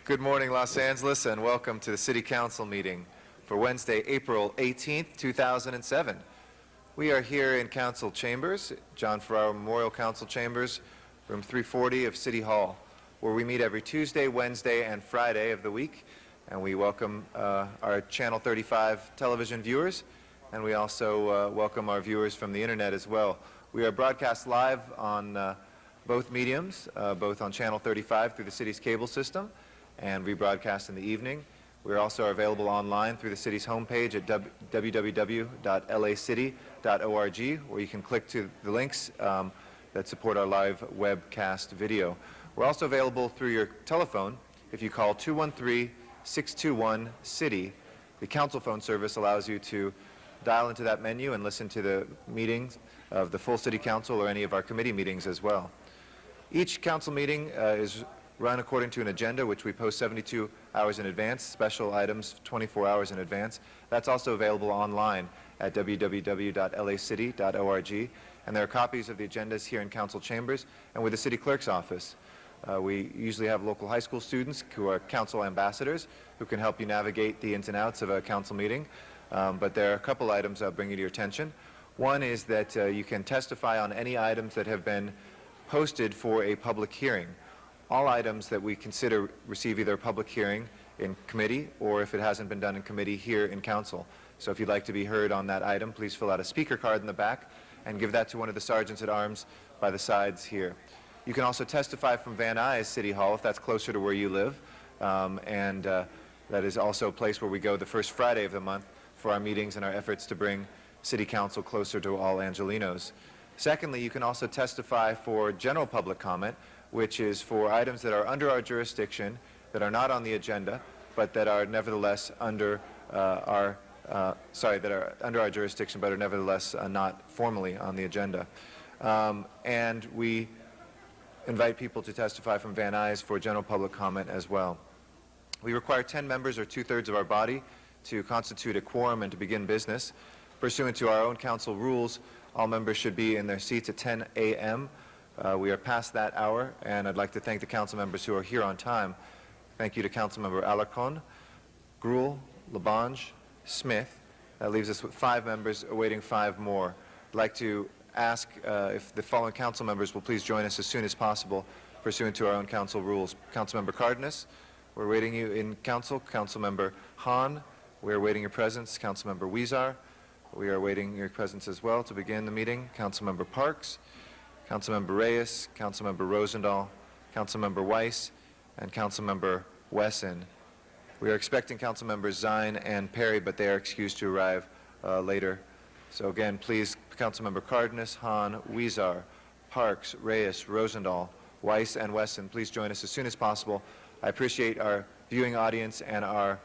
Good morning, Los Angeles, and welcome to the City Council meeting for Wednesday, April 18th, 2007. We are here in Council Chambers, John Ferraro Memorial Council Chambers, room 340 of City Hall, where we meet every Tuesday, Wednesday, and Friday of the week. And we welcome our Channel 35 television viewers, and we also welcome our viewers from the internet as well. We are broadcast live on both mediums, both on Channel 35 through the city's cable system, and rebroadcast in the evening. We also are available online through the city's homepage at www.lacity.org, where you can click to the links that support our live webcast video. We're also available through your telephone if you call 213-621-CITY. The council phone service allows you to dial into that menu and listen to the meetings of the full city council or any of our committee meetings as well. Each council meeting is run according to an agenda, which we post 72 hours in advance, special items 24 hours in advance. That's also available online at www.lacity.org. And there are copies of the agendas here in council chambers and with the city clerk's office. We usually have local high school students who are council ambassadors who can help you navigate the ins and outs of a council meeting. But there are a couple items I'll bring you to your attention. One is that you can testify on any items that have been posted for a public hearing. All items that we consider receive either a public hearing in committee or, if it hasn't been done in committee, here in council. So if you'd like to be heard on that item, please fill out a speaker card in the back and give that to one of the sergeants at arms by the sides here. You can also testify from Van Nuys City Hall if that's closer to where you live. That is also a place where we go the first Friday of the month for our meetings and our efforts to bring City Council closer to all Angelenos. Secondly, you can also testify for general public comment, which is for items that are under our jurisdiction, that are not on the agenda, but that are nevertheless under our jurisdiction, but are nevertheless not formally on the agenda. And we invite people to testify from Van Nuys for general public comment as well. We require 10 members or 2/3 of our body to constitute a quorum and to begin business. Pursuant to our own council rules, all members should be in their seats at 10 a.m. We are past that hour, and I'd like to thank the council members who are here on time. Thank you to Councilmember Alarcon, Gruhl, Labange, Smith. That leaves us with 5 members awaiting 5 more. I'd like to ask if the following council members will please join us as soon as possible pursuant to our own council rules. Councilmember Cardenas, we're awaiting you in council. Councilmember Hahn, we're awaiting your presence. Councilmember Huizar, we are awaiting your presence as well to begin the meeting. Councilmember Parks, Councilmember Reyes, Councilmember Rosendahl, Councilmember Weiss, and Councilmember Wesson. We are expecting Councilmembers Zine and Perry, but they are excused to arrive later. So again, please, Councilmember Cardenas, Hahn, Huizar, Parks, Reyes, Rosendahl, Weiss, and Wesson, please join us as soon as possible. I appreciate our viewing audience and our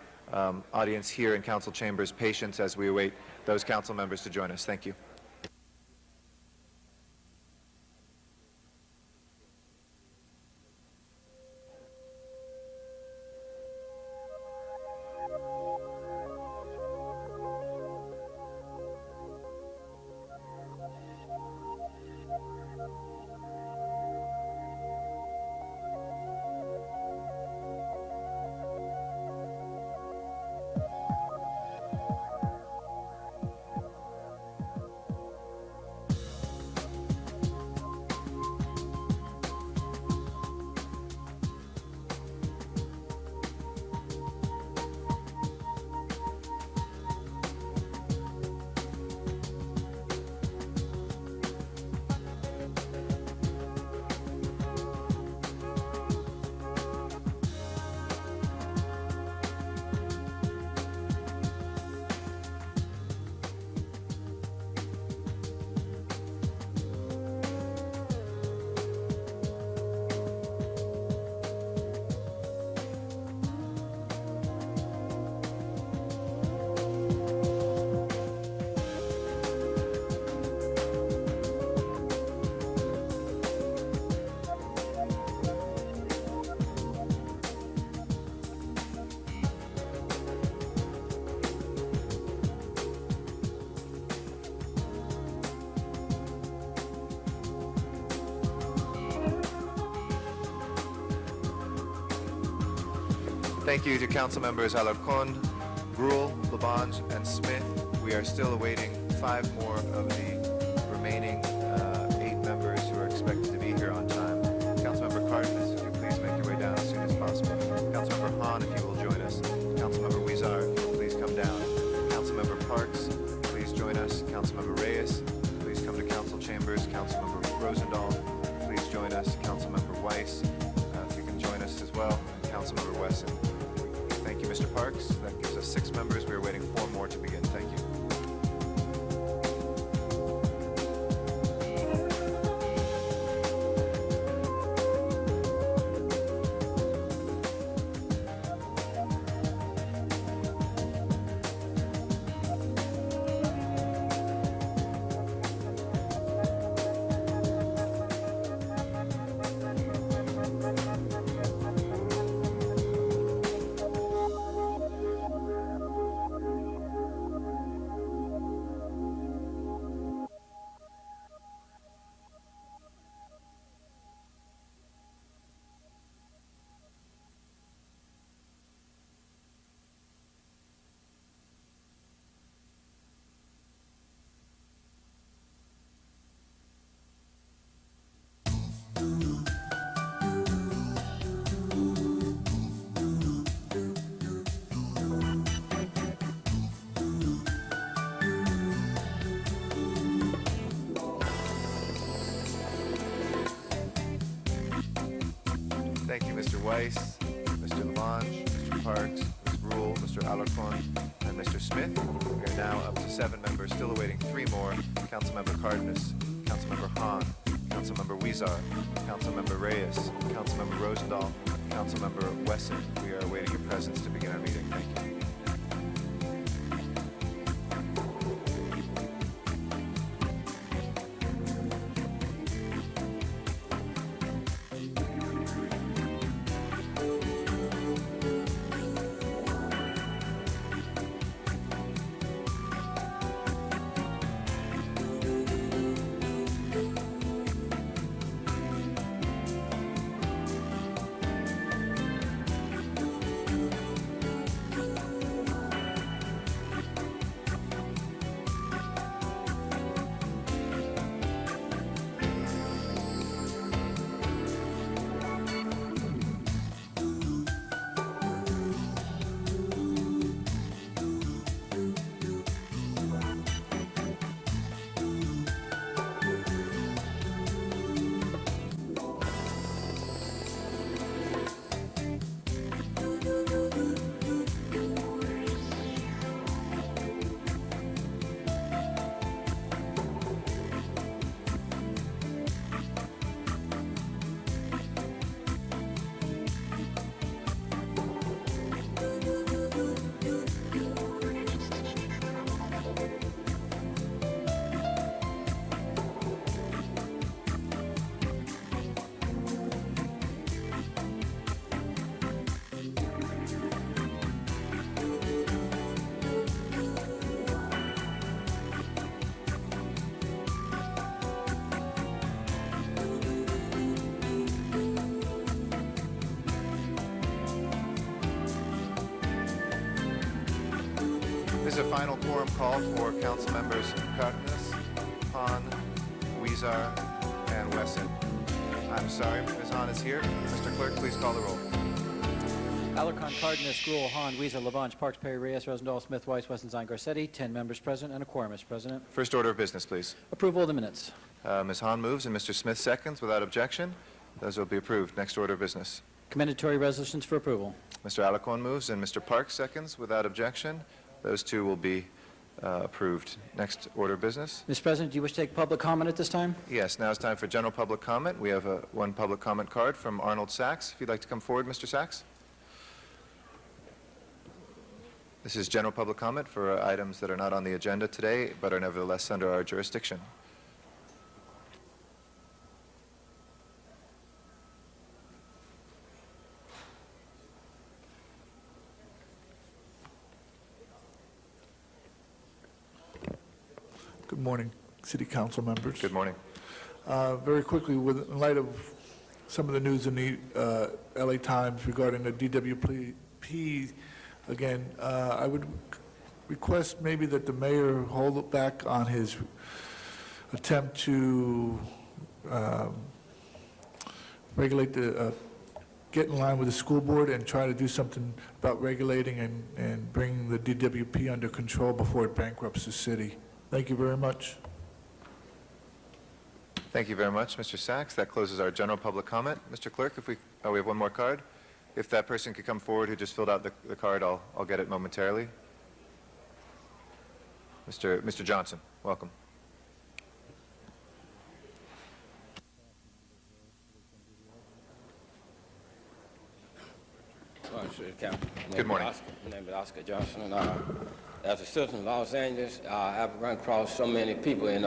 audience here in council chambers' patience as we await those council members to join us. Thank you. Thank you to Council Members Alarcon, Gruel, Labange, and Smith. We are still awaiting 5 more of the remaining 8 members who are expected to be here on time. Councilmember Cardenas, if you please make your way down as soon as possible. Councilmember Hahn, if you will join us. Councilmember Huizar, if you will please come down. Councilmember Parks, please join us. Councilmember Reyes, please come to Council Chambers. Councilmember Rosendahl, please join us. Councilmember Weiss, if you can join us as well. And Councilmember Wesson. Thank you, Mr. Parks. That gives us 6 members. We are waiting 4 more to begin. Thank you. Thank you, Mr. Weiss, Mr. Labange, Mr. Parks, Ms. Gruel, Mr. Alarcon, and Mr. Smith. We are now up to 7 members, still awaiting 3 more. Councilmember Cardenas, Councilmember Hahn, Councilmember Huizar, Councilmember Reyes, Councilmember Rosendahl, Councilmember Wesson. We are awaiting your presence to begin our meeting. Thank you. This is a final quorum call for Council Members Cardenas, Hahn, Huizar, and Wesson. I'm sorry, Ms. Hahn is here. Mr. Clerk, please call the roll. Alarcon, Cardenas, Gruel, Hahn, Huizar, Labange, Parks, Perry, Reyes, Rosendahl, Smith, Weiss, Wesson, Zine, Garcetti. 10 members present and a quorum, Mr. President. First order of business, please. Approval of the minutes. Ms. Hahn moves and Mr. Smith seconds without objection. Those will be approved. Next order of business. Commendatory resolutions for approval. Mr. Alarcon moves and Mr. Parks seconds without objection. Those 2 will be approved. Next order of business. Mr. President, do you wish to take public comment at this time? Yes, now it's time for general public comment. We have one public comment card from Arnold Sachs. If you'd like to come forward, Mr. Sachs. This is general public comment for items that are not on the agenda today, but are nevertheless under our jurisdiction. Good morning, City Council members. Good morning. Very quickly, in light of some of the news in the LA Times regarding the P, again, I would request maybe that the mayor hold back on his attempt to regulate get in line with the school board and try to do something about regulating and bringing the DWP under control before it bankrupts the city. Thank you very much. Thank you very much, Mr. Sachs. That closes our general public comment. Mr. Clerk, if we have one more card. If that person could come forward who just filled out the card, I'll get it momentarily. Mr. Johnson, welcome. Good morning. My name is Oscar Johnson, and as a citizen of Los Angeles, I've run across so many people in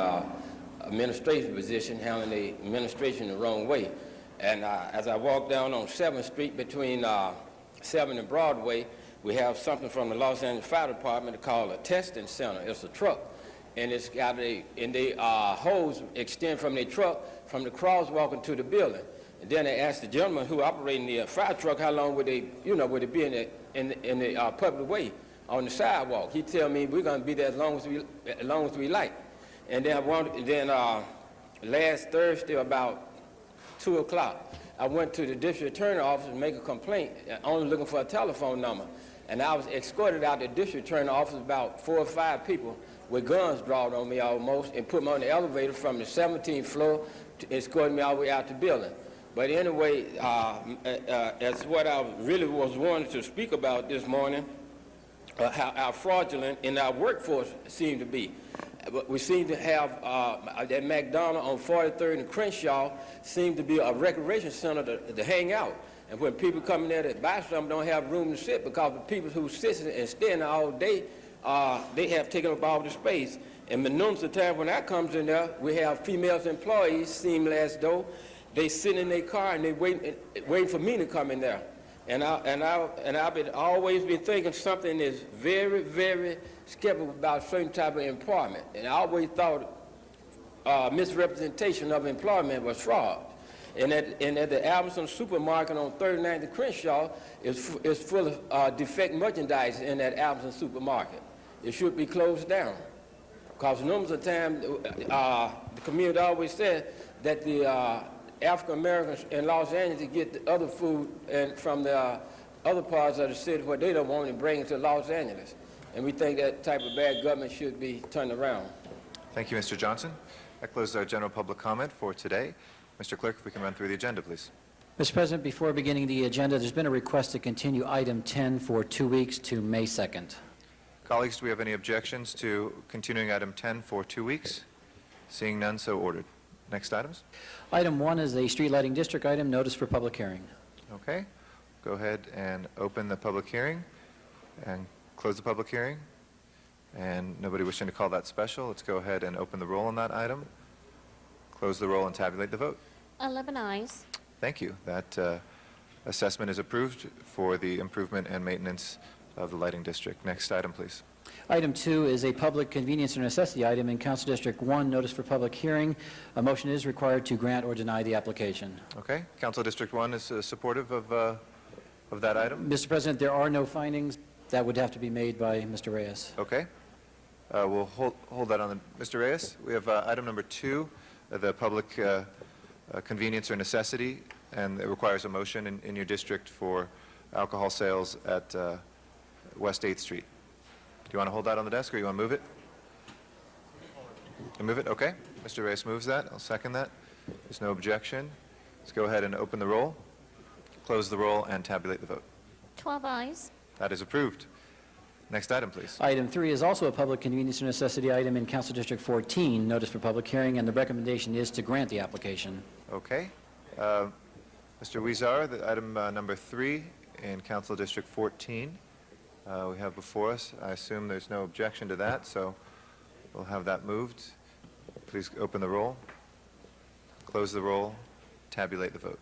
administrative position handling the administration the wrong way. And as I walk down on 7th Street between 7th and Broadway, we have something from the Los Angeles Fire Department called a testing center. It's a truck, and it's got the hose extend from the truck from the crosswalk into the building. And then they asked the gentleman who operating the fire truck how long would they, would it be in the public way on the sidewalk. He tell me we're going to be there as long as we like. And then last Thursday about 2 o'clock, I went to the district attorney office to make a complaint, only looking for a telephone number. And I was escorted out the district attorney office, about 4 or 5 people with guns drawn on me almost, and put me on the elevator from the 17th floor to escort me all the way out the building. But anyway, that's what I really was wanting to speak about this morning, how fraudulent in our workforce seem to be. We seem to have at McDonald's on 43rd and Crenshaw seem to be a recreation center to hang out. And when people come in there to buy something, don't have room to sit because the people who sit and stay in there all day, they have taken up all the space. And the numerous of times when I comes in there, we have female employees seem as though they sit in their car and they waiting for me to come in there. And I've always been thinking something is very, very skeptical about certain type of employment. And I always thought misrepresentation of employment was fraud. And at the Albertson supermarket on 39th and Crenshaw is full of defect merchandise in that Albertson supermarket. It should be closed down. Because numerous of times, the community always said that the African Americans in Los Angeles get the other food from the other parts of the city where they don't want to bring it to Los Angeles. And we think that type of bad government should be turned around. Thank you, Mr. Johnson. That closes our general public comment for today. Mr. Clerk, if we can run through the agenda, please. Mr. President, before beginning the agenda, there's been a request to continue item 10 for 2 weeks to May 2nd. Colleagues, do we have any objections to continuing item 10 for 2 weeks? Seeing none, so ordered. Next items. Item 1 is a street lighting district item, notice for public hearing. Okay. Go ahead and open the public hearing and close the public hearing. And nobody wishing to call that special, let's go ahead and open the roll on that item, close the roll, and tabulate the vote. 11 ayes. Thank you. That assessment is approved for the improvement and maintenance of the lighting district. Next item, please. Item 2 is a public convenience or necessity item in Council District 1, notice for public hearing. A motion is required to grant or deny the application. Okay. Council District 1 is supportive of that item? Mr. President, there are no findings. That would have to be made by Mr. Reyes. Okay. We'll hold that on the... Mr. Reyes, we have item number 2, the public convenience or necessity, and it requires a motion in your district for alcohol sales at West 8th Street. Do you want to hold that on the desk, or you want to move it? You move it? Okay. Mr. Reyes moves that. I'll second that. There's no objection. Let's go ahead and open the roll, close the roll, and tabulate the vote. 12 ayes. That is approved. Next item, please. Item 3 is also a public convenience or necessity item in Council District 14, notice for public hearing, and the recommendation is to grant the application. Okay. Mr. Huizar, the item number 3 in Council District 14 we have before us. I assume there's no objection to that, so we'll have that moved. Please open the roll, close the roll, tabulate the vote.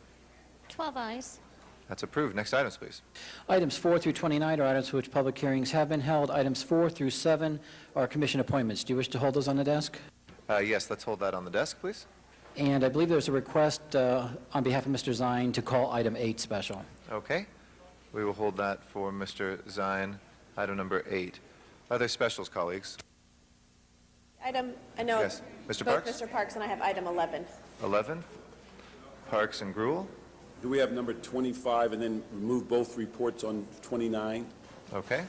12 ayes. That's approved. Next items, please. Items 4 through 29 are items for which public hearings have been held. Items 4 through 7 are commission appointments. Do you wish to hold those on the desk? Yes, let's hold that on the desk, please. And I believe there's a request on behalf of Mr. Zine to call item 8 special. Okay. We will hold that for Mr. Zine, item number 8. Other specials, colleagues? I know Yes. Mr. both Parks? Mr. Parks and I have item 11. 11, Parks and Gruel. Do we have number 25 and then remove both reports on 29? Okay.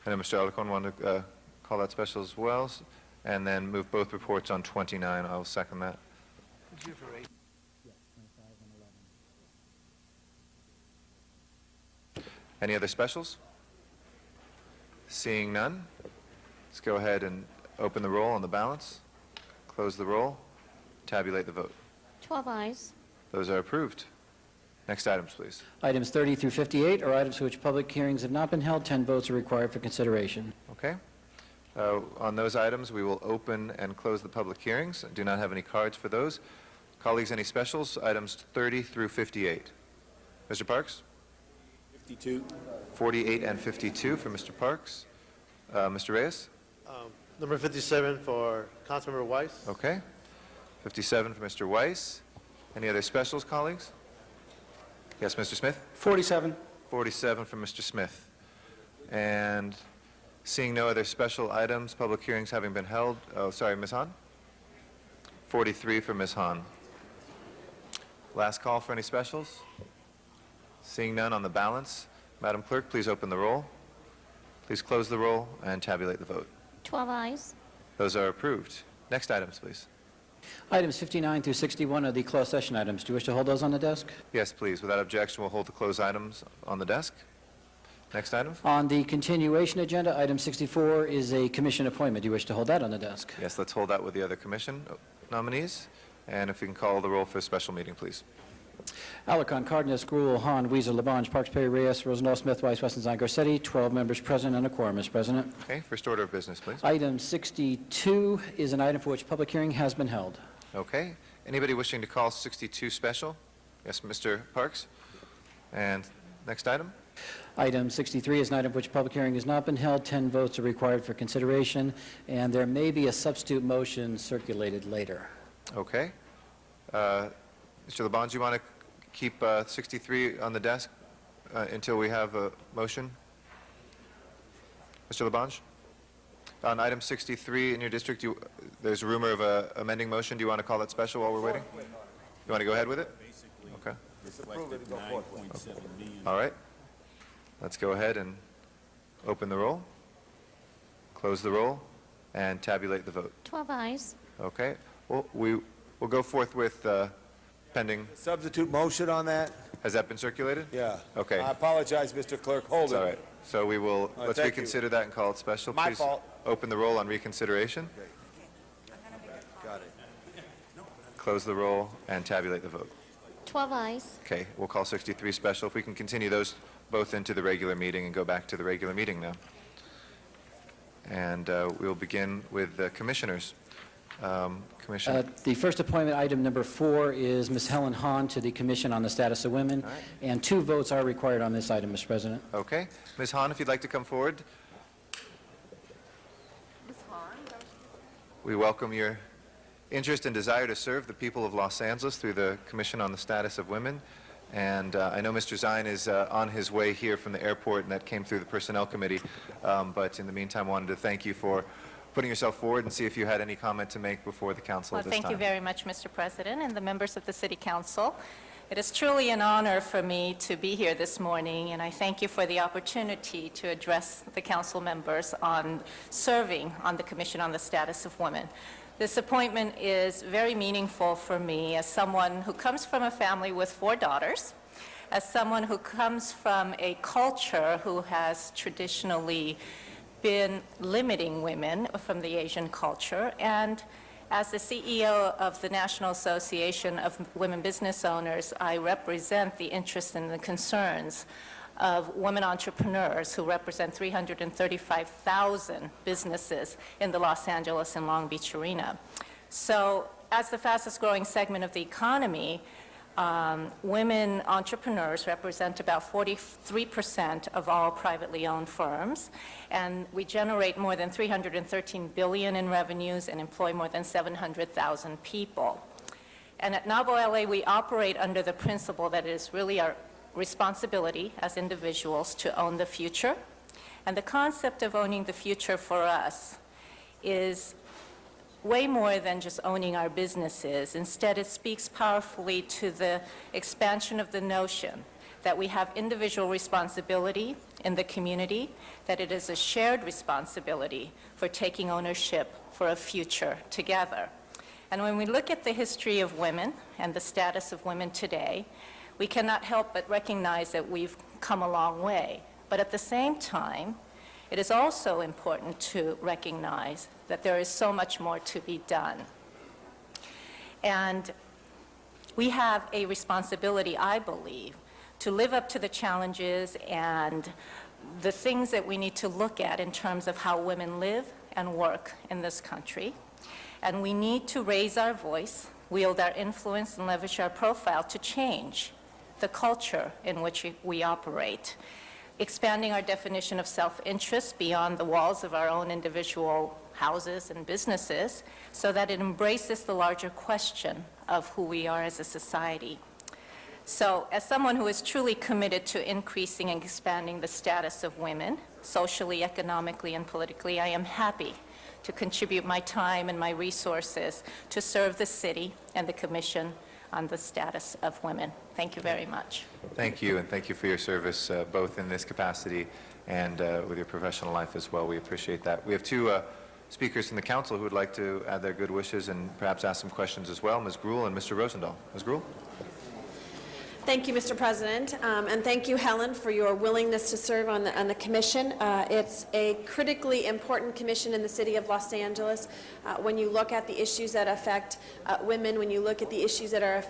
I know Mr. Alarcon wanted to call that special as well, and then move both reports on 29. I'll second that. Any other specials? Seeing none, let's go ahead and open the roll on the balance, close the roll, tabulate the vote. 12 eyes. Those are approved. Next items, please. Items 30 through 58 are items for which public hearings have not been held. 10 votes are required for consideration. Okay. On those items, we will open and close the public hearings. I do not have any cards for those. Colleagues, any specials? Items 30 through 58. Mr. Parks? 52? 48 and 52 for Mr. Parks. Mr. Reyes? Number 57 for Councilmember Weiss. Okay. 57 for Mr. Weiss. Any other specials, colleagues? Yes, Mr. Smith? 47. 47 for Mr. Smith. And seeing no other special items, public hearings having been held, oh, sorry, Ms. Hahn? 43 for Ms. Hahn. Last call for any specials? Seeing none on the balance, Madam Clerk, please open the roll. Please close the roll and tabulate the vote. 12 eyes. Those are approved. Next items, please. Items 59 through 61 are the closed session items. Do you wish to hold those on the desk? Yes, please. Without objection, we'll hold the closed items on the desk. Next item? On the continuation agenda, item 64 is a commission appointment. Do you wish to hold that on the desk? Yes, let's hold that with the other commission nominees. And if we can call the roll for a special meeting, please. Alarcon, Cardenas, Gruel, Hahn, Weezer, Labange, Parks, Perry, Reyes, Rosendahl, Smith, Weiss, Wesson, Garcetti. 12 members present and a quorum, Mr. President. Okay, first order of business, please. Item 62 is an item for which public hearing has been held. Okay. Anybody wishing to call 62 special? Yes, Mr. Parks. And next item? Item 63 is an item for which public hearing has not been held. 10 votes are required for consideration, and there may be a substitute motion circulated later. Okay. Mr. Labange, you want to keep 63 on the desk until we have a motion? Mr. Labange? On item 63 in your district, there's a rumor of a amending motion. Do you want to call that special while we're waiting? You want to go ahead with it? Okay. All right. Let's go ahead and open the roll, close the roll, and tabulate the vote. 12 eyes. Okay. Well, we'll go forth with pending. Substitute motion on that? Has that been circulated? Yeah. Okay. I apologize, Mr. Clerk. Hold It's it. all right. So we will, let's thank you. reconsider that and call it special. My Please fault. open the roll on reconsideration, Got it. close the roll, and tabulate the vote. 12 eyes. Okay, we'll call 63 special. If we can continue those both into the regular meeting and go back to the regular meeting now. And we'll begin with the commissioners. Commissioner, The first appointment, item number 4, is Ms. Helen Hahn to the Commission on the Status of Women, All right. and 2 votes are required on this item, Mr. President. okay. Ms. Hahn, if you'd like to come forward. We welcome your interest and desire to serve the people of Los Angeles through the Commission on the Status of Women. And I know Mr. Zine is on his way here from the airport, and that came through the Personnel Committee. But in the meantime, wanted to thank you for putting yourself forward and see if you had any comment to make before the council Well, at this time. thank you very much, Mr. President, and the members of the City Council. It is truly an honor for me to be here this morning, and I thank you for the opportunity to address the council members on serving on the Commission on the Status of Women. This appointment is very meaningful for me as someone who comes from a family with 4 daughters, as someone who comes from a culture who has traditionally been limiting women from the Asian culture, and as the CEO of the National Association of Women Business Owners, I represent the interests and the concerns of women entrepreneurs who represent 335,000 businesses in the Los Angeles and Long Beach arena. So as the fastest growing segment of the economy, women entrepreneurs represent about 43% of all privately owned firms, and we generate more than $313 billion in revenues and employ more than 700,000 people. And at NAWBO LA, we operate under the principle that it is really our responsibility as individuals to own the future. And the concept of owning the future for us is way more than just owning our businesses. Instead, it speaks powerfully to the expansion of the notion that we have individual responsibility in the community, that it is a shared responsibility for taking ownership for a future together. And when we look at the history of women and the status of women today, we cannot help but recognize that we've come a long way. But at the same time, it is also important to recognize that there is so much more to be done. And we have a responsibility, I believe, to live up to the challenges and the things that we need to look at in terms of how women live and work in this country. And we need to raise our voice, wield our influence, and leverage our profile to change the culture in which we operate, expanding our definition of self-interest beyond the walls of our own individual houses and businesses so that it embraces the larger question of who we are as a society. So, as someone who is truly committed to increasing and expanding the status of women, socially, economically, and politically, I am happy to contribute my time and my resources to serve the city and the Commission on the status of women. Thank you very much. Thank you, and thank you for your service, both in this capacity and with your professional life as well. We appreciate that. We have two speakers from the council who would like to add their good wishes and perhaps ask some questions as well, Ms. Gruhl and Mr. Rosendahl. Ms. Gruhl? Thank you, Mr. President, and thank you, Helen, for your willingness to serve on the commission. It's a critically important commission in the city of Los Angeles. When you look at the issues that affect women, when you look at the issues that are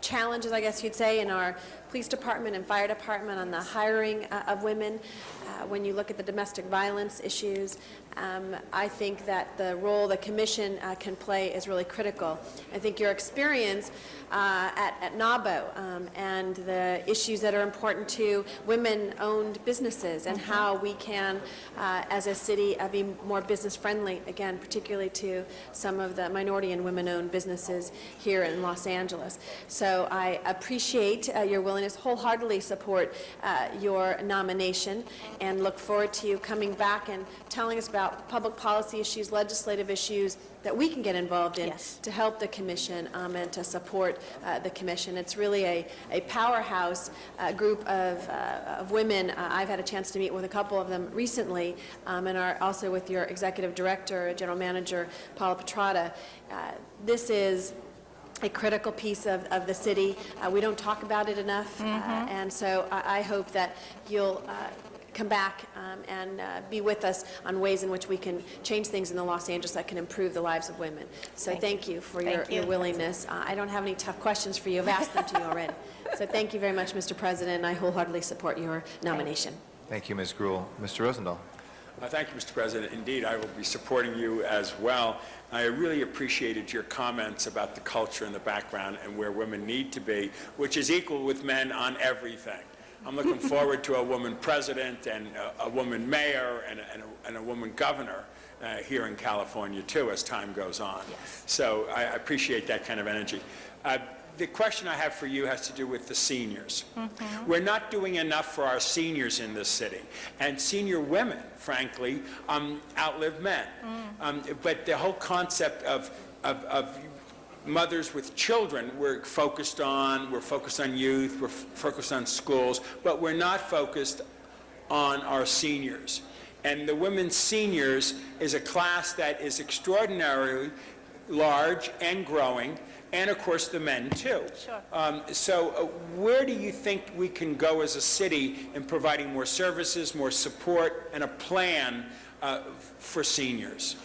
challenges, I guess you'd say, in our police department and fire department on the hiring of women, when you look at the domestic violence issues, I think that the role the commission can play is really critical. I think your experience at NABO and the issues that are important to women-owned businesses and how we can, as a city, be more business-friendly, again, particularly to some of the minority and women-owned businesses here in Los Angeles. So I appreciate your willingness, wholeheartedly support your nomination, and look forward to you coming back and telling us about public policy issues, legislative issues that we can get involved in to help the commission and to support the commission. It's really a powerhouse group of women. I've had a chance to meet with a couple of them recently, and are also with your executive director, general manager, Paula Petrata. This is a critical piece of the city. We don't talk about it enough, and so I hope that you'll come back and be with us on ways in which we can change things in the Los Angeles that can improve the lives of women. So thank you for your willingness. I don't have any tough questions for you. I've asked them to you already. So thank you very much, Mr. President, and I wholeheartedly support your nomination. Thank you, Ms. Gruhl. Mr. Rosendahl? Thank you, Mr. President. Indeed, I will be supporting you as well. I really appreciated your comments about the culture and the background and where women need to be, which is equal with men on everything. I'm looking forward to a woman president and a woman mayor and a woman governor here in California, too, as time goes on. Yes. So I appreciate that kind of energy. The question I have for you has to do with the seniors. We're not doing enough for our seniors in this city. And senior women, frankly, outlive men. But the whole concept of mothers with children, we're focused on youth, we're focused on schools, but we're not focused on our seniors. And the women's seniors is a class that is extraordinarily large and growing, and of course the men too. Sure. So where do you think we can go as a city in providing more services, more support, and a plan for seniors?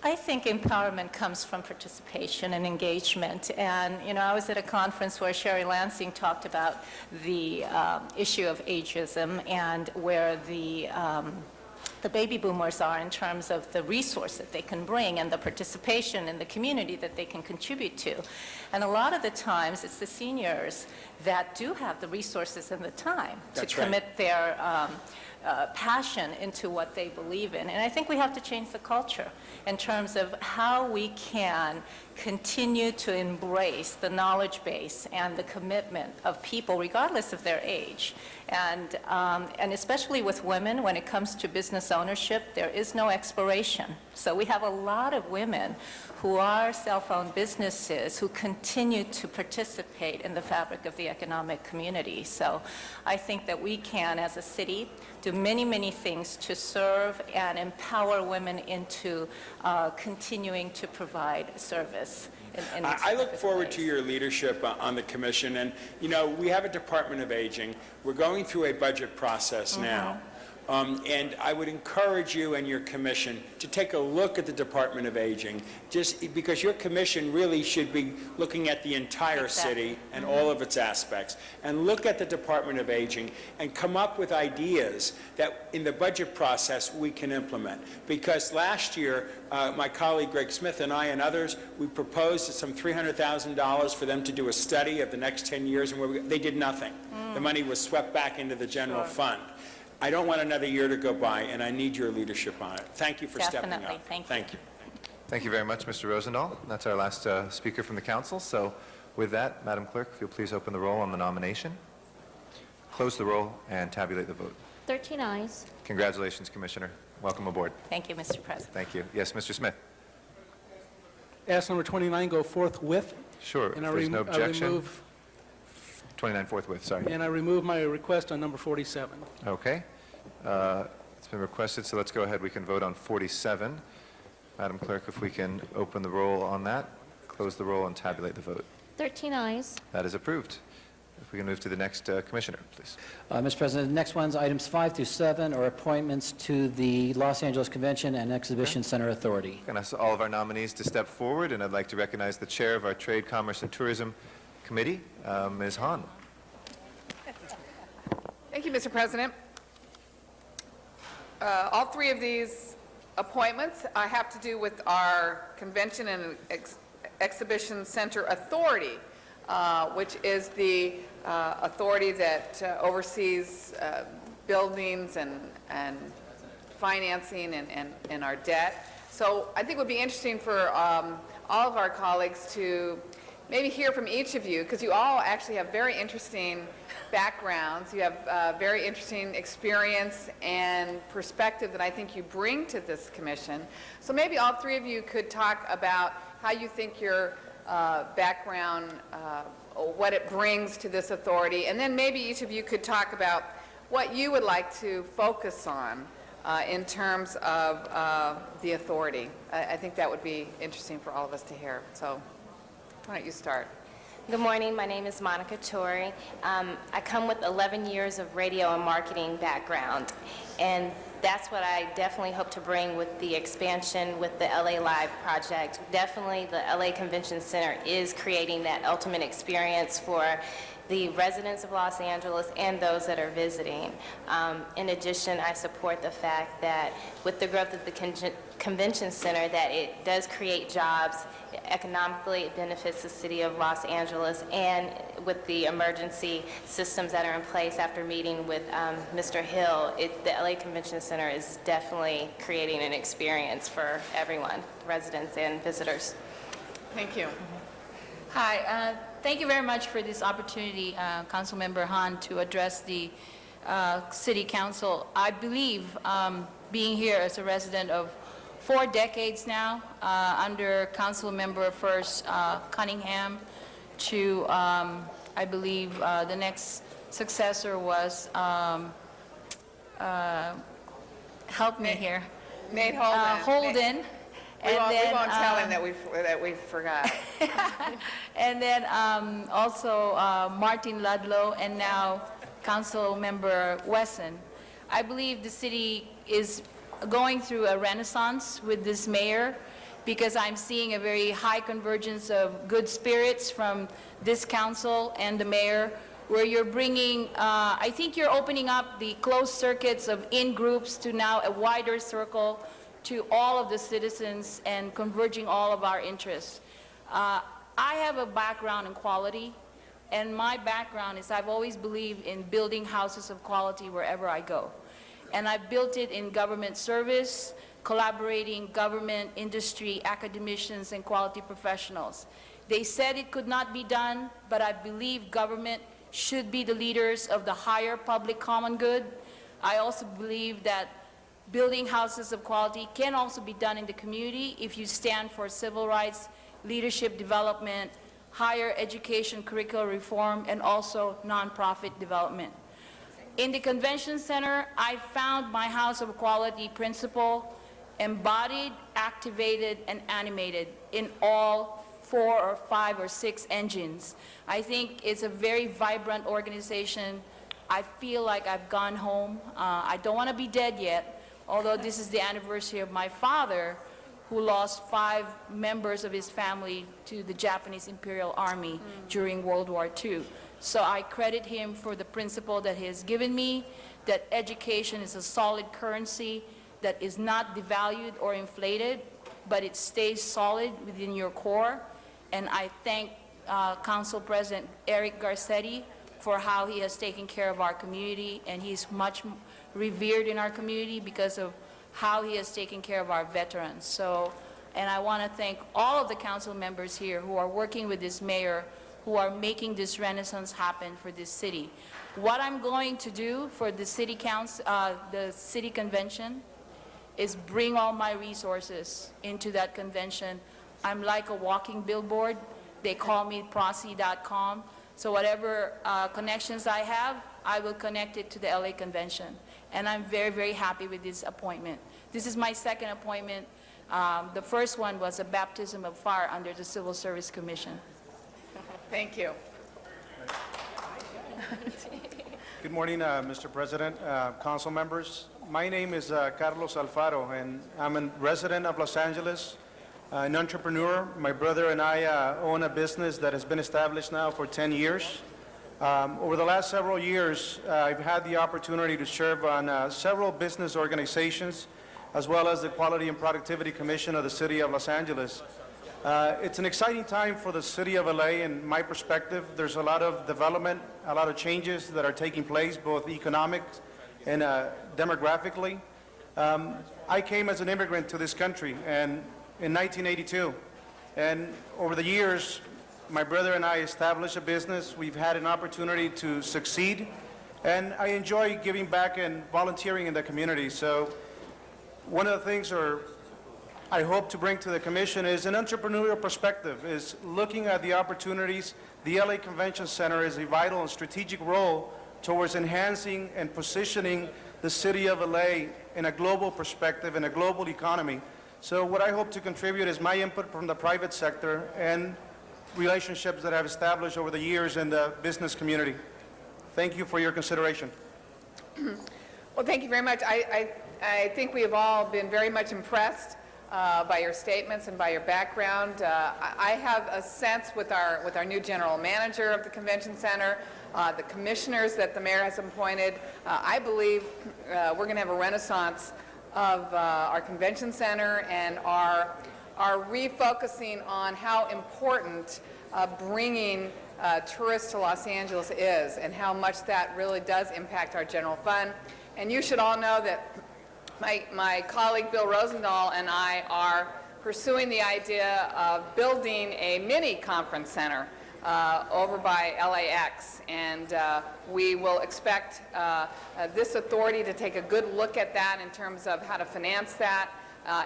I think empowerment comes from participation and engagement. And, you know, I was at a conference where Sherry Lansing talked about the issue of ageism and where the baby boomers are in terms of the resource that they can bring and the participation in the community that they can contribute to. And a lot of the times it's the seniors that do have the resources and the time to commit their passion into what they believe in. And I think we have to change the culture in terms of how we can continue to embrace the knowledge base and the commitment of people, regardless of their age. And especially with women, when it comes to business ownership, there is no expiration. So we have a lot of women who are self-owned businesses who continue to participate in the fabric of the economic community. So I think that we can, as a city, do many, many things to serve and empower women into continuing to provide service. I look forward to your leadership on the commission, and you know, we have a Department of Aging. We're going through a budget process now. And I would encourage you and your commission to take a look at the Department of Aging, just because your commission really should be looking at the entire city and all of its aspects, and look at the Department of Aging and come up with ideas that in the budget process we can implement. Because last year, my colleague Greg Smith and I and others, we proposed some $300,000 for them to do a study of the next 10 years, and they did nothing. The money was swept back into the general fund. I don't want another year to go by, and I need your leadership on it. Thank you for stepping up. Definitely. Thank you. Thank you very much, Mr. Rosendahl. That's our last speaker from the council. So with that, Madam Clerk, if you'll please open the roll on the nomination, close the roll, and tabulate the vote. 13 ayes. Congratulations, Commissioner. Welcome aboard. Thank you, Mr. President. Thank you. Yes, Mr. Smith. Ask number 29 go forthwith. Sure. And If there's no objection. 29 forthwith, sorry. And I remove my request on number 47. Okay. It's been requested, so let's go ahead. We can vote on 47. Madam Clerk, if we can open the roll on that, close the roll, and tabulate the vote. 13 ayes. That is approved. If we can move to the next commissioner, please. Mr. President, the next ones, items 5 through 7, are appointments to the Los Angeles Convention and Exhibition Center Authority. I'm going to ask all of our nominees to step forward, and I'd like to recognize the chair of our Trade, Commerce, and Tourism Committee, Ms. Hahn. Thank you, Mr. President. All three of these appointments have to do with our Convention and Exhibition Center Authority, which is the authority that oversees buildings and financing and our debt. So I think it would be interesting for all of our colleagues to maybe hear from each of you, because you all actually have very interesting backgrounds. You have very interesting experience and perspective that I think you bring to this commission. So maybe all three of you could talk about how you think your background, what it brings to this authority, and then maybe each of you could talk about what you would like to focus on in terms of the authority. I think that would be interesting for all of us to hear. So why don't you start? Good morning. My name is Monica Torrey. I come with 11 years of radio and marketing background, and that's what I definitely hope to bring with the expansion with the LA Live project. Definitely the LA Convention Center is creating that ultimate experience for the residents of Los Angeles and those that are visiting. In addition, I support the fact that with the growth of the Convention Center, that it does create jobs. Economically, it benefits the city of Los Angeles, and with the emergency systems that are in place after meeting with Mr. Hill, the LA Convention Center is definitely creating an experience for everyone, residents and visitors. Thank you. Hi, thank you very much for this opportunity, Councilmember Hahn, to address the City Council. I believe, being here as a resident of 4 decades now, under Councilmember first Cunningham, to, I believe, the next successor was, help me here. Nate Holden. Holden. We won't tell him that we forgot. And then also Martin Ludlow, and now Council Member Wesson. I believe the city is going through a renaissance with this mayor, because I'm seeing a very high convergence of good spirits from this council and the mayor, where you're bringing, I think you're opening up the closed circuits of in-groups to now a wider circle to all of the citizens and converging all of our interests. I have a background in quality, and my background is I've always believed in building houses of quality wherever I go. and I built it in government service, collaborating government, industry, academicians, and quality professionals. They said it could not be done, but I believe government should be the leaders of the higher public common good. I also believe that building houses of quality can also be done in the community if you stand for civil rights, leadership development, higher education curricular reform, and also nonprofit development. In the convention center, I found my house of quality principle embodied, activated, and animated in all 4 or 5 or 6 engines. I think it's a very vibrant organization. I feel like I've gone home. I don't want to be dead yet, although this is the anniversary of my father, who lost 5 members of his family to the Japanese Imperial Army during World War II. So I credit him for the principle that he has given me, that education is a solid currency that is not devalued or inflated, but it stays solid within your core. And I thank Council President Eric Garcetti for how he has taken care of our community, and he's much revered in our community because of how he has taken care of our veterans. So, and I want to thank all of the council members here who are working with this mayor, who are making this renaissance happen for this city. What I'm going to do for the city council, the city convention, is bring all my resources into that convention. I'm like a walking billboard. They call me Prosy.com. So whatever connections I have, I will connect it to the LA convention. And I'm very, very happy with this appointment. This is my second appointment. The first one was a baptism of fire under the Civil Service Commission. Thank you. Good morning, Mr. President, council members. My name is Carlos Alfaro, and I'm a resident of Los Angeles, an entrepreneur. My brother and I own a business that has been established now for 10 years. Over the last several years, I've had the opportunity to serve on several business organizations, as well as the Quality and Productivity Commission of the City of Los Angeles. It's an exciting time for the City of LA, in my perspective. There's a lot of development, a lot of changes that are taking place, both economic and demographically. I came as an immigrant to this country and in 1982, and over the years, my brother and I established a business. We've had an opportunity to succeed, and I enjoy giving back and volunteering in the community. So one of the things I hope to bring to the commission is an entrepreneurial perspective, is looking at the opportunities. The LA Convention Center is a vital and strategic role towards enhancing and positioning the city of LA in a global perspective, in a global economy. So what I hope to contribute is my input from the private sector and relationships that I've established over the years in the business community. Thank you for your consideration. Well, thank you very much. I think we have all been very much impressed by your statements and by your background. I have a sense with our new general manager of the convention center, the commissioners that the mayor has appointed. I believe we're going to have a renaissance of our convention center and our refocusing on how important bringing tourists to Los Angeles is, and how much that really does impact our general fund. And you should all know that my colleague Bill Rosendahl and I are pursuing the idea of building a mini conference center over by LAX, and we will expect this authority to take a good look at that in terms of how to finance that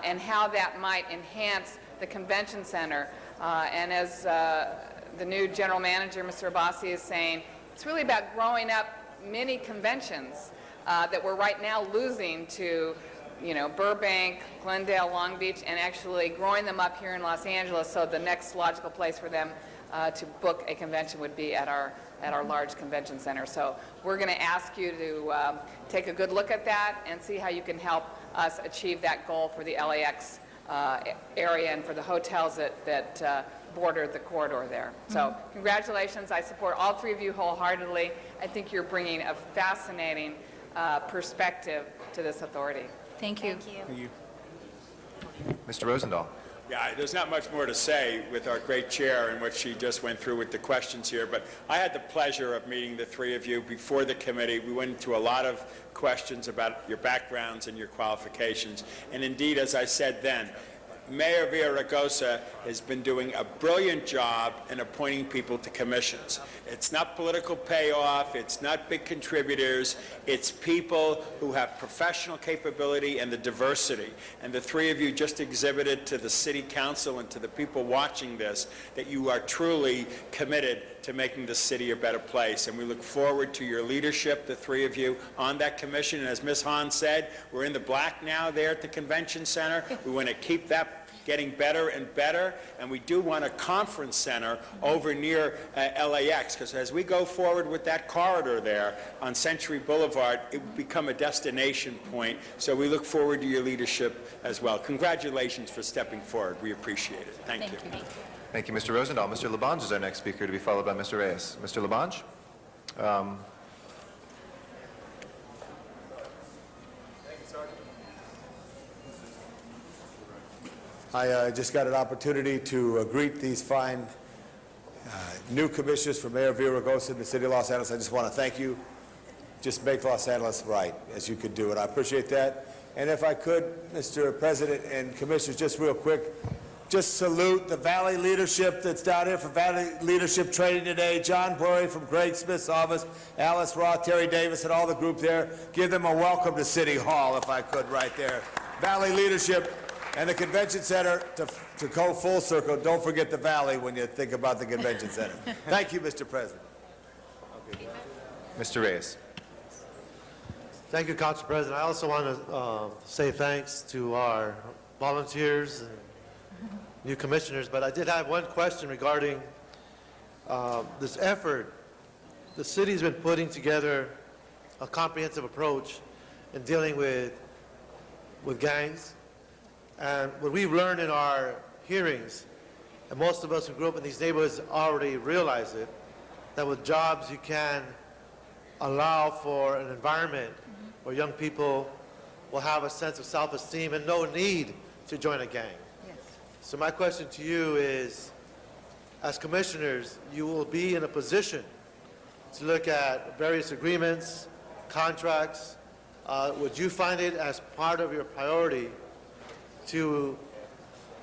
and how that might enhance the convention center. And as the new general manager, Mr. Abbasi, is saying, it's really about growing up mini conventions that we're right now losing to, Burbank, Glendale, Long Beach, and actually growing them up here in Los Angeles, so the next logical place for them to book a convention would be at our large convention center. So we're going to ask you to take a good look at that and see how you can help us achieve that goal for the LAX area and for the hotels that border the corridor there. So congratulations. I support all three of you wholeheartedly. I think you're bringing a fascinating perspective to this authority. Thank you. Mr. Rosendahl. Yeah, there's not much more to say with our great chair and what she just went through with the questions here, but I had the pleasure of meeting the three of you before the committee. We went into a lot of questions about your backgrounds and your qualifications, and indeed, as I said then, Mayor Villaraigosa has been doing a brilliant job in appointing people to commissions. It's not political payoff, it's not big contributors, it's people who have professional capability and the diversity. And the three of you just exhibited to the City Council and to the people watching this that you are truly committed to making the city a better place. And we look forward to your leadership, the three of you, on that commission. And as Ms. Hahn said, we're in the black now there at the Convention Center. We want to keep that getting better and better, and we do want a conference center over near LAX, because as we go forward with that corridor there on Century Boulevard, it will become a destination point. So we look forward to your leadership as well. Congratulations for stepping forward. We appreciate it. Thank you. Thank you, Mr. Rosendahl. Mr. Labange is our next speaker, to be followed by Mr. Reyes. Mr. Labange? I just got an opportunity to greet these fine new commissioners for Mayor Villaraigosa in the city of Los Angeles. I just want to thank you. Just make Los Angeles right, as you could do, and I appreciate that. And if I could, Mr. President and Commissioners, just real quick, just salute the Valley leadership that's down here for Valley leadership training today. John Burry from Greg Smith's office, Alice Roth, Terry Davis, and all the group there. Give them a welcome to City Hall, if I could, right there. Valley leadership. And the Convention Center, to go full circle, don't forget the Valley when you think about the Convention Center. Thank you, Mr. President. Mr. Reyes. Thank you, Council President. I also want to say thanks to our volunteers and new commissioners, but I did have one question regarding this effort. The city's been putting together a comprehensive approach in dealing with gangs. And what we've learned in our hearings, and most of us who grew up in these neighborhoods already realize it, that with jobs you can allow for an environment where young people will have a sense of self-esteem and no need to join a gang. Yes. So my question to you is, as commissioners, you will be in a position to look at various agreements, contracts. Would you find it as part of your priority to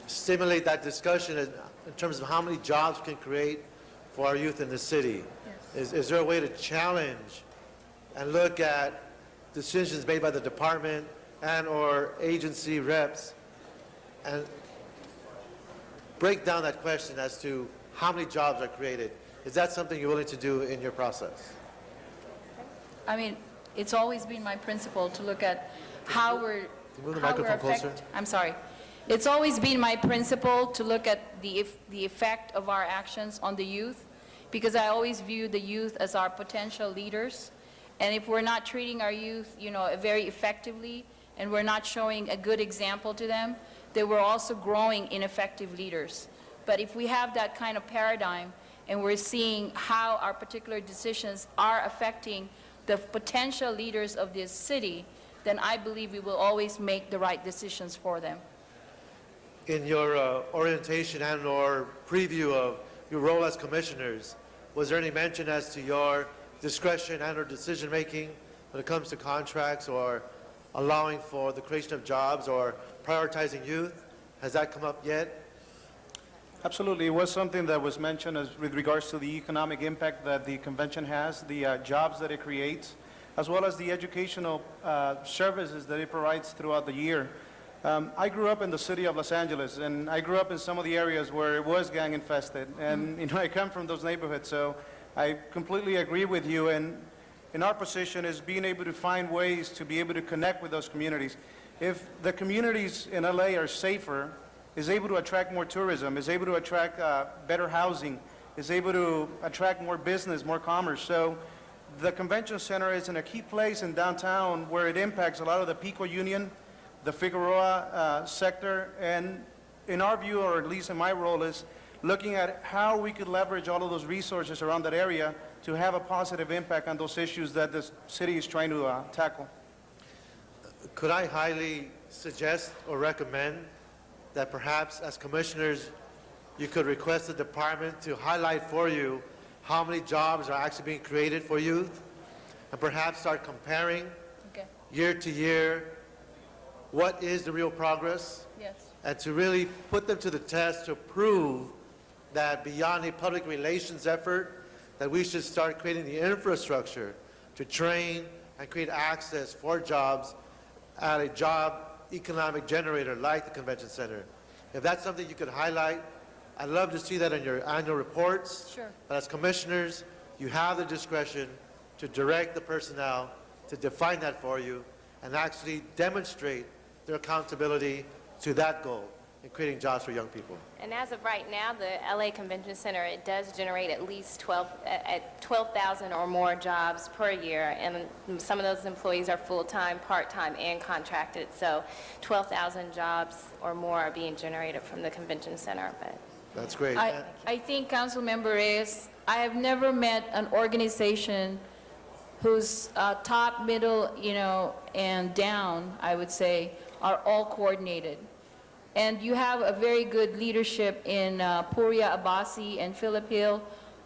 stimulate that discussion in terms of how many jobs we can create for our youth in the city? Yes. Is there a way to challenge and look at decisions made by the department and or agency reps and break down that question as to how many jobs are created? Is that something you're willing to do in your process? I mean, it's always been my principle to look at how we're Move the microphone closer. I'm sorry. It's always been my principle to look at the effect of our actions on the youth, because I always view the youth as our potential leaders. And if we're not treating our youth, very effectively, and we're not showing a good example to them, then we're also growing ineffective leaders. But if we have that kind of paradigm, and we're seeing how our particular decisions are affecting the potential leaders of this city, then I believe we will always make the right decisions for them. In your orientation and or preview of your role as commissioners, was there any mention as to your discretion and or decision-making when it comes to contracts or allowing for the creation of jobs or prioritizing youth? Has that come up yet? Absolutely. It was something that was mentioned with regards to the economic impact that the convention has, the jobs that it creates, as well as the educational services that it provides throughout the year. I grew up in the city of Los Angeles, and I grew up in some of the areas where it was gang infested, and I come from those neighborhoods, so I completely agree with you. And in our position is being able to find ways to be able to connect with those communities. If the communities in LA are safer, is able to attract more tourism, is able to attract better housing, is able to attract more business, more commerce. So the convention center is in a key place in downtown where it impacts a lot of the Pico Union, the Figueroa sector, and in our view, or at least in my role, is looking at how we could leverage all of those resources around that area to have a positive impact on those issues that the city is trying to tackle. Could I highly suggest or recommend that perhaps as commissioners, you could request the department to highlight for you how many jobs are actually being created for youth, and perhaps start comparing Okay, year to year what is the real progress, yes. and to really put them to the test to prove that beyond a public relations effort, that we should start creating the infrastructure to train and create access for jobs at a job economic generator like the convention center. If that's something you could highlight, I'd love to see that in your annual reports. Sure. But as commissioners, you have the discretion to direct the personnel to define that for you and actually demonstrate their accountability to that goal in creating jobs for young people. And as of right now, the LA Convention Center, it does generate at least 12,000 or more jobs per year, and some of those employees are full-time, part-time, and contracted, so 12,000 jobs or more are being generated from the convention center. But That's great. I think, Councilmember Reyes, I have never met an organization whose top, middle, and down, I would say, are all coordinated. And you have a very good leadership in Puria Abasi and Philip Hill,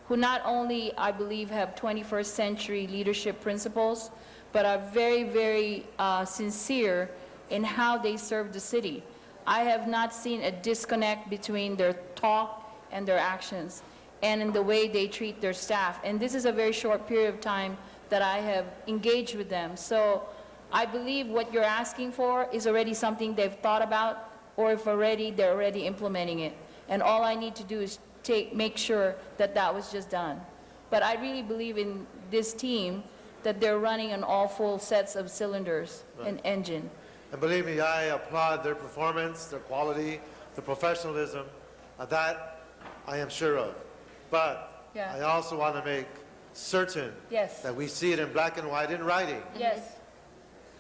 who not only, I believe, have 21st century leadership principles, but are very, very sincere in how they serve the city. I have not seen a disconnect between their talk and their actions, and in the way they treat their staff. And this is a very short period of time that I have engaged with them. So I believe what you're asking for is already something they've thought about, or if they're already implementing it. And all I need to do is make sure that that was just done. But I really believe in this team, that they're running on all full sets of cylinders and engine. And believe me, I applaud their performance, their quality, their professionalism. That I am sure of. But Yeah. I also want to make certain Yes. that we see it in black and white in writing. Yes.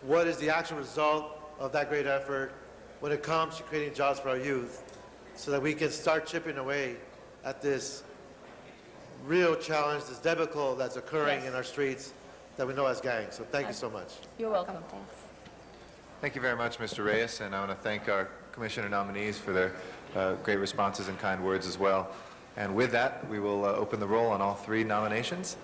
What is the actual result of that great effort when it comes to creating jobs for our youth, so that we can start chipping away at this real challenge, this debacle that's occurring Yes. in our streets that we know as gangs. So thank you so much. You're welcome. thanks. Thank you very much, Mr. Reyes, and I want to thank our commissioner nominees for their great responses and kind words as well. And with that, we will open the roll on all three nominations.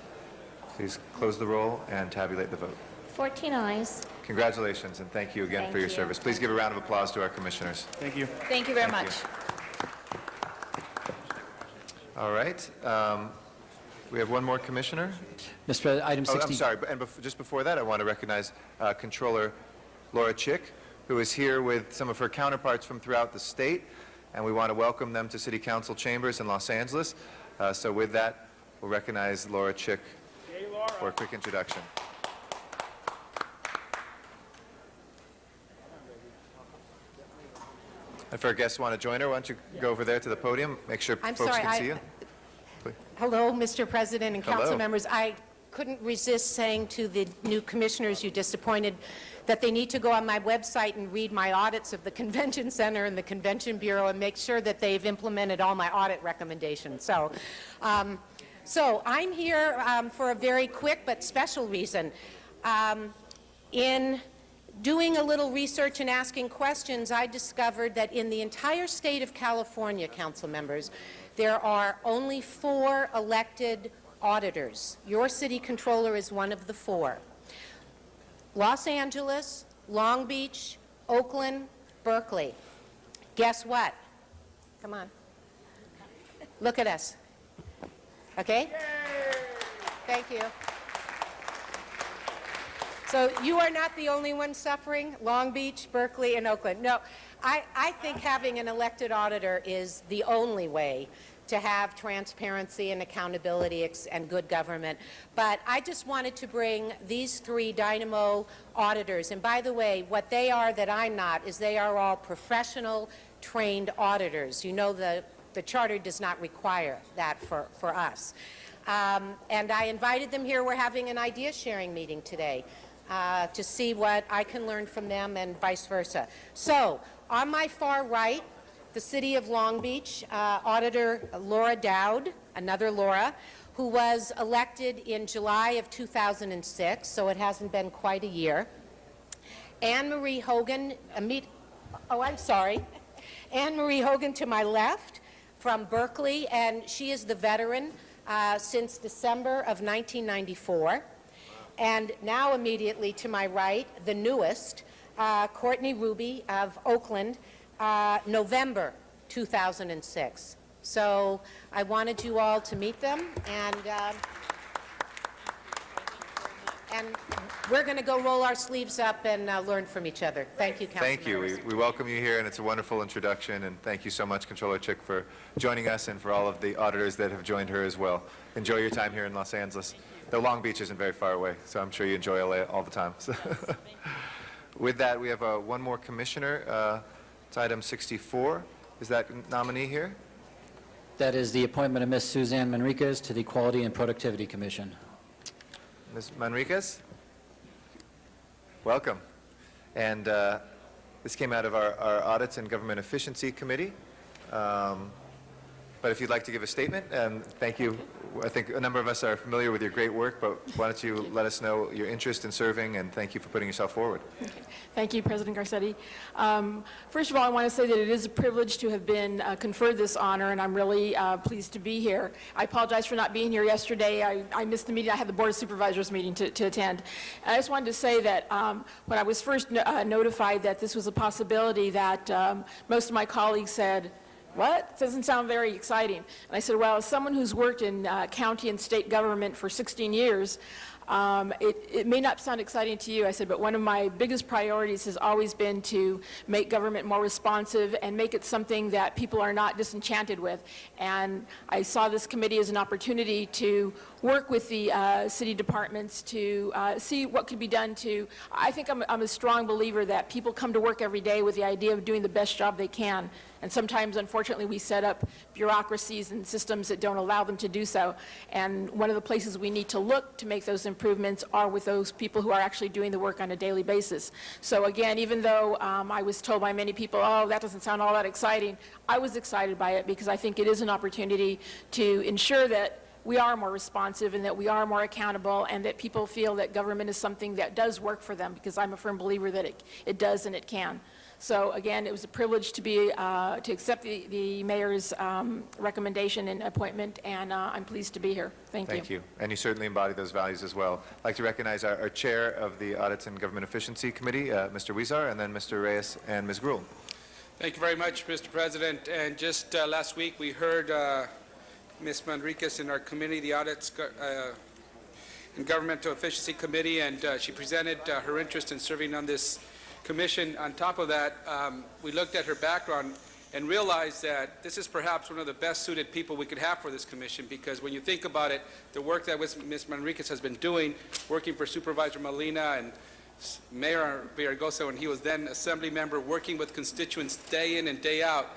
Please close the roll and tabulate the vote. 14 eyes. Congratulations, and thank you again Thank for your you. service. Please give a round of applause to our commissioners. Thank you. Thank you very Thank much. All right. We have one more commissioner. Mr. President, item Oh, 60. I'm sorry, and just before that, I want to recognize Controller Laura Chick, who is here with some of her counterparts from throughout the state, and we want to welcome them to City Council chambers in Los Angeles. So with that, we'll recognize Laura Chick for a quick introduction. If our guests want to join her, why don't you go over there to the podium, make sure I'm folks sorry, can see you. Hello, Mr. President and Hello. council members. I couldn't resist saying to the new commissioners you just appointed that they need to go on my website and read my audits of the Convention Center and the Convention Bureau and make sure that they've implemented all my audit recommendations. So I'm here for a very quick but special reason. In doing a little research and asking questions, I discovered that in the entire state of California, council members, there are only 4 elected auditors. Your city controller is one of the 4. Los Angeles, Long Beach, Oakland, Berkeley. Guess what? Come on. Look at us. Okay? Thank you. So you are not the only one suffering, Long Beach, Berkeley, and Oakland. No, I think having an elected auditor is the only way to have transparency and accountability and good government. But I just wanted to bring these 3 dynamo auditors. And by the way, what they are that I'm not is they are all professional, trained auditors. You know the charter does not require that for us. And I invited them here. We're having an idea sharing meeting today. To see what I can learn from them and vice versa. So, on my far right, the City of Long Beach, Auditor Laura Dowd, another Laura, who was elected in July of 2006, so it hasn't been quite a year. Anne Marie Hogan, I'm sorry. Anne Marie Hogan to my left from Berkeley, and she is the veteran since December of 1994. And now immediately to my right, the newest, Courtney Ruby of Oakland, November 2006. So I wanted you all to meet them, and we're going to go roll our sleeves up and learn from each other. Thank you, Councilman. Thank you. We welcome you here, and it's a wonderful introduction, and thank you so much, Controller Chick, for joining us and for all of the auditors that have joined her as well. Enjoy your time here in Los Angeles. Though Long Beach isn't very far away, so I'm sure you enjoy LA all the time. With that, we have one more commissioner. It's item 64. Is that nominee here? That is the appointment of Ms. Suzanne Manriquez to the Quality and Productivity Commission. Ms. Manriquez? Welcome. And this came out of our Audits and Government Efficiency Committee. But if you'd like to give a statement, thank you. I think a number of us are familiar with your great work, but why don't you let us know your interest in serving, and thank you for putting yourself forward. Okay. Thank you, President Garcetti. First of all, I want to say that it is a privilege to have been conferred this honor, and I'm really pleased to be here. I apologize for not being here yesterday. I missed the meeting. I had the Board of Supervisors meeting to attend. And I just wanted to say that when I was first notified that this was a possibility, that most of my colleagues said, "What? Doesn't sound very exciting." And I said, well, as someone who's worked in county and state government for 16 years, it may not sound exciting to you, I said, but one of my biggest priorities has always been to make government more responsive and make it something that people are not disenchanted with. And I saw this committee as an opportunity to work with the city departments to see what could be done to, I think I'm a strong believer that people come to work every day with the idea of doing the best job they can. And sometimes, unfortunately, we set up bureaucracies and systems that don't allow them to do so. And one of the places we need to look to make those improvements are with those people who are actually doing the work on a daily basis. So again, even though I was told by many people, oh, that doesn't sound all that exciting, I was excited by it because I think it is an opportunity to ensure that we are more responsive and that we are more accountable and that people feel that government is something that does work for them, because I'm a firm believer that it does and it can. So again, it was a privilege to be to accept the mayor's recommendation and appointment, and I'm pleased to be here. Thank you. Thank you. And you certainly embody those values as well. I'd like to recognize our chair of the Audits and Government Efficiency Committee, Mr. Huizar, and then Mr. Reyes and Ms. Gruhl. Thank you very much, Mr. President. And just last week, we heard Ms. Manriquez in our committee, the Audits and Governmental Efficiency Committee, and she presented her interest in serving on this commission. On top of that, we looked at her background and realized that this is perhaps one of the best suited people we could have for this commission, because when you think about it, the work that Ms. Manriquez has been doing, working for Supervisor Molina and Mayor Villaraigosa when he was then Assembly member, working with constituents day in and day out,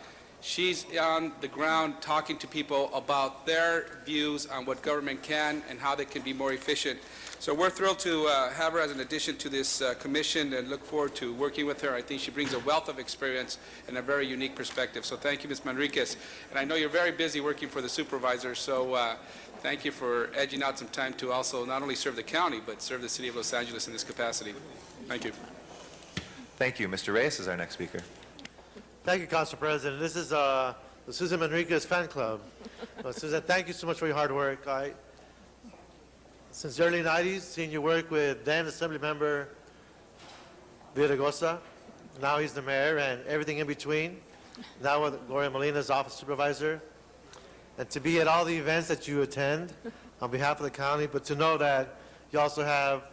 she's on the ground talking to people about their views on what government can and how they can be more efficient. So we're thrilled to have her as an addition to this commission and look forward to working with her. I think she brings a wealth of experience and a very unique perspective. So thank you, Ms. Manriquez. And I know you're very busy working for the supervisor, so thank you for edging out some time to also not only serve the county, but serve the city of Los Angeles in this capacity. Thank you. Thank you. Mr. Reyes is our next speaker. Thank you, Council President. This is the Susan Manriquez fan club. Susan, thank you so much for your hard work. Since the early 90s, seen you work with then Assembly Member Villaraigosa. Now he's the mayor and everything in between. Now with Gloria Molina's office supervisor. And to be at all the events that you attend on behalf of the county, but to know that you also have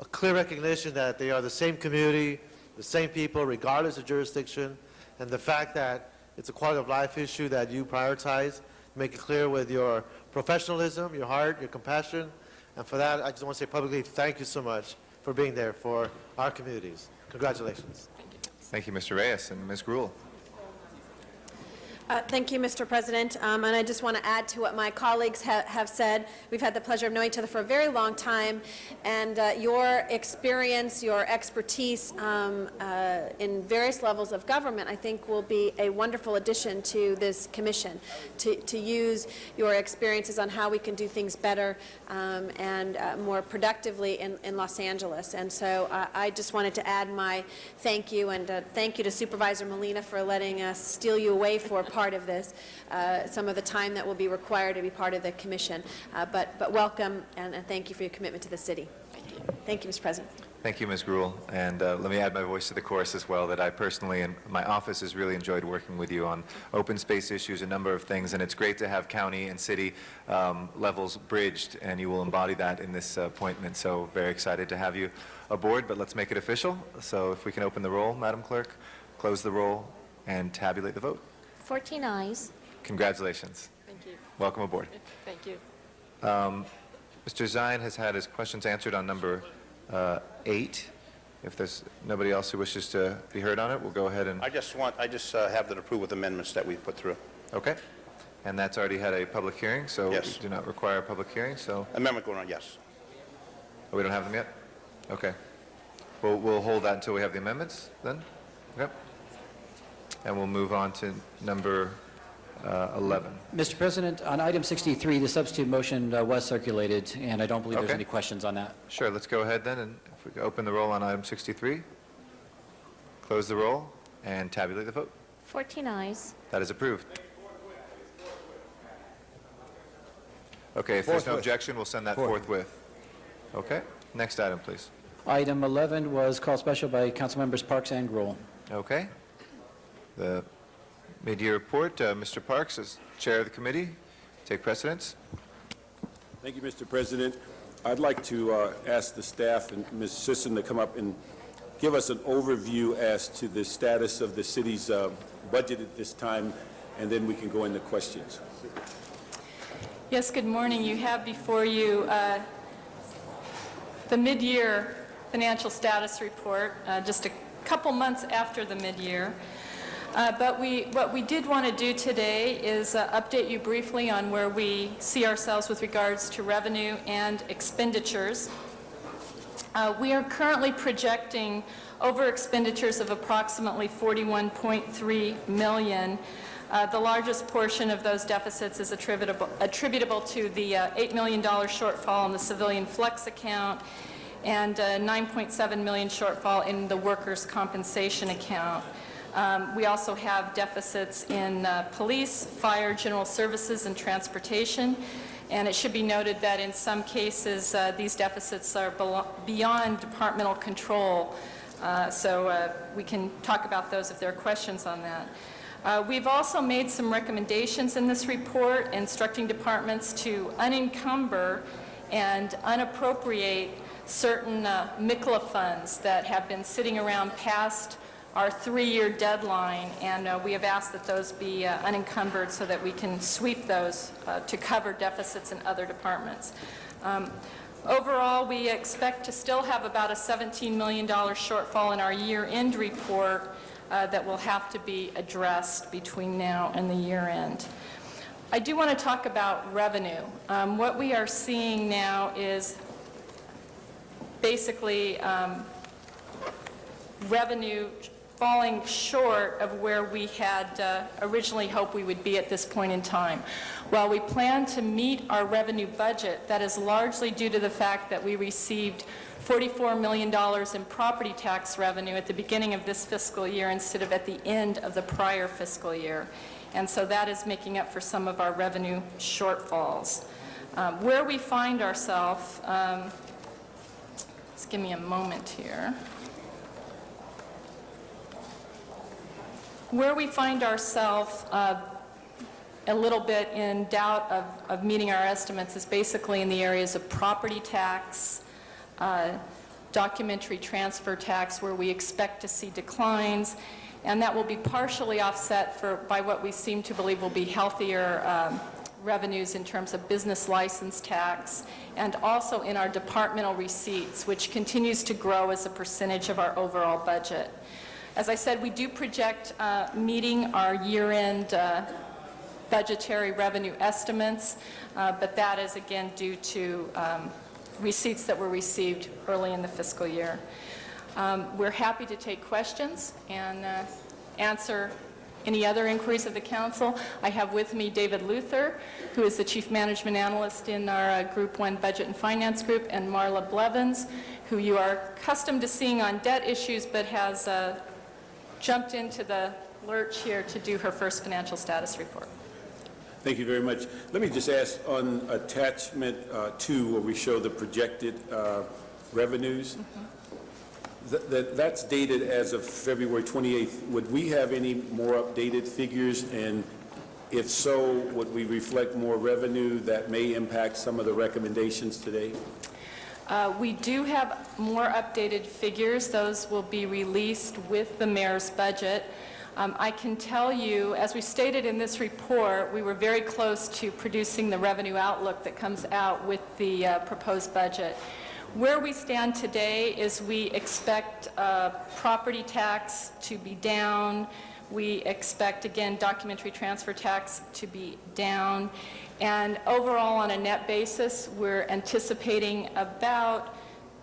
a clear recognition that they are the same community, the same people, regardless of jurisdiction, and the fact that it's a quality of life issue that you prioritize, make it clear with your professionalism, your heart, your compassion. And for that, I just want to say publicly, thank you so much for being there for our communities. Congratulations. Thank you, Mr. Reyes and Ms. Gruhl. Thank you, Mr. President. And I just want to add to what my colleagues have said. We've had the pleasure of knowing each other for a very long time, and your experience, your expertise in various levels of government, I think, will be a wonderful addition to this commission, to use your experiences on how we can do things better and more productively in Los Angeles. And so I just wanted to add my thank you, and thank you to Supervisor Molina for letting us steal you away for part of this, some of the time that will be required to be part of the commission. But welcome, and thank you for your commitment to the city. Thank you. Thank you, Mr. President. Thank you, Ms. Gruhl. And let me add my voice to the chorus as well, that I personally and my office has really enjoyed working with you on open space issues, a number of things, and it's great to have county and city levels bridged, and you will embody that in this appointment. So very excited to have you aboard, but let's make it official. So if we can open the roll, Madam Clerk, close the roll, and tabulate the vote. 14 ayes. Congratulations. Thank you. Welcome aboard. Thank you. Mr. Zion has had his questions answered on number 8. If there's nobody else who wishes to be heard on it, we'll go ahead and... I just have them approve with amendments that we put through. Okay. And that's already had a public hearing, so Yes. we do not require a public hearing, so... Amendment going on, yes. Oh, we don't have them yet? Okay. We'll hold that until we have the amendments, then? Okay. And we'll move on to number 11. Mr. President, on item 63, the substitute motion was circulated, and I don't believe there's Okay. any questions on that. Sure, let's go ahead then, and if we could open the roll on item 63, close the roll, and tabulate the vote. 14 ayes. That is approved. Okay, if there's no Forthwith. objection, we'll send that forthwith. Okay, next item, please. Item 11 was called special by Council Members Parks and Gruhl. Okay. The mid-year report, Mr. Parks, as chair of the committee, take precedence. Thank you, Mr. President. I'd like to ask the staff and Ms. Sisson to come up and give us an overview as to the status of the city's budget at this time, and then we can go into questions. Yes, good morning. You have before you the mid-year financial status report, just a couple months after the mid-year. But what we did want to do today is update you briefly on where we see ourselves with regards to revenue and expenditures. We are currently projecting over expenditures of approximately $41.3 million. The largest portion of those deficits is attributable to the $8 million shortfall in the civilian flex account and $9.7 million shortfall in the workers' compensation account. We also have deficits in police, fire, general services, and transportation. And it should be noted that in some cases, these deficits are beyond departmental control. So we can talk about those if there are questions on that. We've also made some recommendations in this report instructing departments to unencumber and unappropriate certain MICLA funds that have been sitting around past our 3-year deadline, and we have asked that those be unencumbered so that we can sweep those to cover deficits in other departments. Overall, we expect to still have about a $17 million shortfall in our year-end report that will have to be addressed between now and the year-end. I do want to talk about revenue. What we are seeing now is basically revenue falling short of where we had originally hoped we would be at this point in time. While we plan to meet our revenue budget, that is largely due to the fact that we received $44 million in property tax revenue at the beginning of this fiscal year instead of at the end of the prior fiscal year. And so that is making up for some of our revenue shortfalls. Where we find ourselves, just give me a moment here. Where we find ourselves a little bit in doubt of meeting our estimates is basically in the areas of property tax, documentary transfer tax, where we expect to see declines, and that will be partially offset by what we seem to believe will be healthier revenues in terms of business license tax, and also in our departmental receipts, which continues to grow as a percentage of our overall budget. As I said, we do project meeting our year-end budgetary revenue estimates, but that is again due to receipts that were received early in the fiscal year. We're happy to take questions and answer any other inquiries of the council. I have with me David Luther, who is the Chief Management Analyst in our Group 1 Budget and Finance Group, and Marla Blevins, who you are accustomed to seeing on debt issues, but has jumped into the lurch here to do her first financial status report. Thank you very much. Let me just ask on attachment 2, where we show the projected revenues. That's dated as of February 28th. Would we have any more updated figures? And if so, would we reflect more revenue that may impact some of the recommendations today? We do have more updated figures. Those will be released with the mayor's budget. I can tell you, as we stated in this report, we were very close to producing the revenue outlook that comes out with the proposed budget. Where we stand today is we expect property tax to be down. We expect, again, documentary transfer tax to be down. And overall, on a net basis, we're anticipating about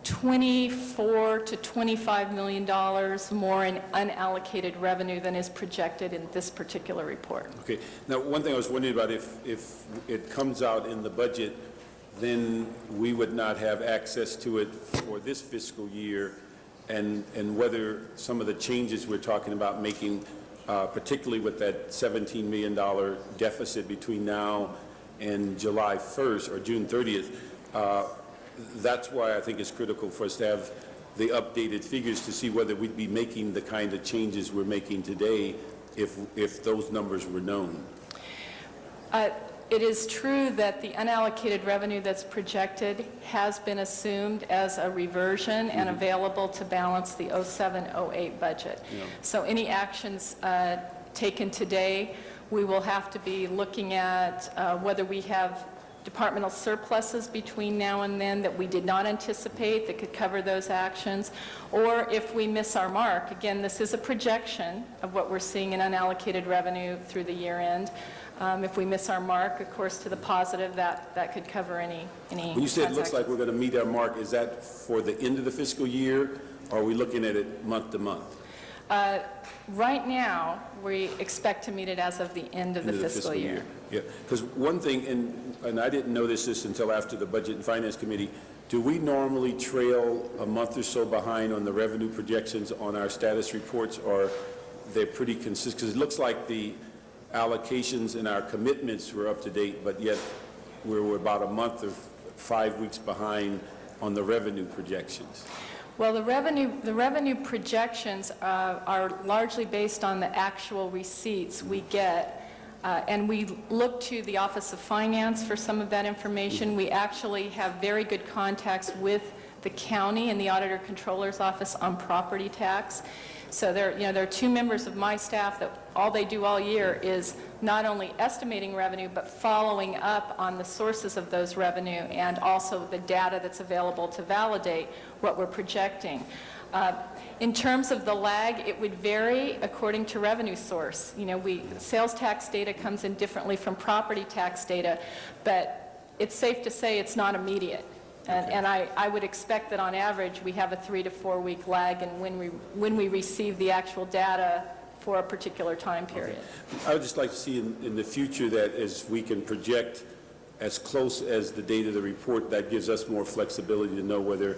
$24 to $25 million more in unallocated revenue than is projected in this particular report. Okay. Now, one thing I was wondering about, if it comes out in the budget, then we would not have access to it for this fiscal year, and whether some of the changes we're talking about making, particularly with that $17 million deficit between now and July 1st or June 30th, that's why I think it's critical for us to have the updated figures to see whether we'd be making the kind of changes we're making today if those numbers were known. It is true that the unallocated revenue that's projected has been assumed as a reversion and available to balance the 07-08 budget. Yeah. So any actions taken today, we will have to be looking at whether we have departmental surpluses between now and then that we did not anticipate that could cover those actions, or if we miss our mark. Again, this is a projection of what we're seeing in unallocated revenue through the year end. If we miss our mark, of course, to the positive, that could cover any When you say it looks like we're going to meet our mark, is that for the end of the fiscal year, or are we looking at it month to month? Right now, we expect to meet it as of the end of the fiscal year. Yeah, because one thing, and I didn't notice this until after the Budget and Finance Committee, do we normally trail a month or so behind on the revenue projections on our status reports, or they're pretty consistent? Because it looks like the allocations and our commitments were up to date, but yet we're about a month or 5 weeks behind on the revenue projections. Well, the revenue projections are largely based on the actual receipts we get, and we look to the Office of Finance for some of that information. We actually have very good contacts with the county and the Auditor Controller's Office on property tax. So there are two members of my staff that all they do all year is not only estimating revenue, but following up on the sources of those revenue and also the data that's available to validate what we're projecting. In terms of the lag, it would vary according to revenue source. Sales tax data comes in differently from property tax data, but it's safe to say it's not immediate. And I would expect that on average we have a 3 to 4 week lag in when we receive the actual data for a particular time period. I would just like to see in the future that as we can project as close as the date of the report, that gives us more flexibility to know whether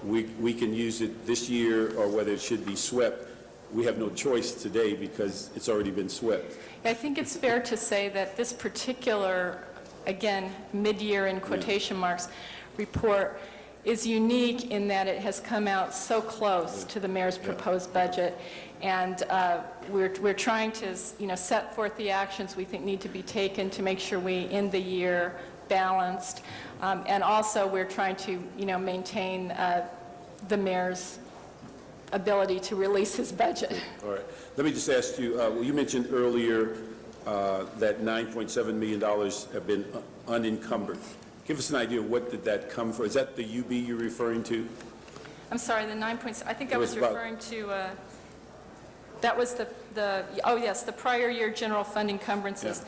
we can use it this year or whether it should be swept. We have no choice today because it's already been swept. I think it's fair to say that this particular, again, mid-year in quotation marks, report is unique in that it has come out so close to the mayor's proposed budget, and we're trying to set forth the actions we think need to be taken to make sure we end the year balanced, and also we're trying to maintain the mayor's ability to release his budget. All right. Let me just ask you, you mentioned earlier that $9.7 million have been unencumbered. Give us an idea, what did that come from? Is that the UB you're referring to? I'm sorry, the 9 points, I think I was referring to That was oh yes, the prior year general fund encumbrances.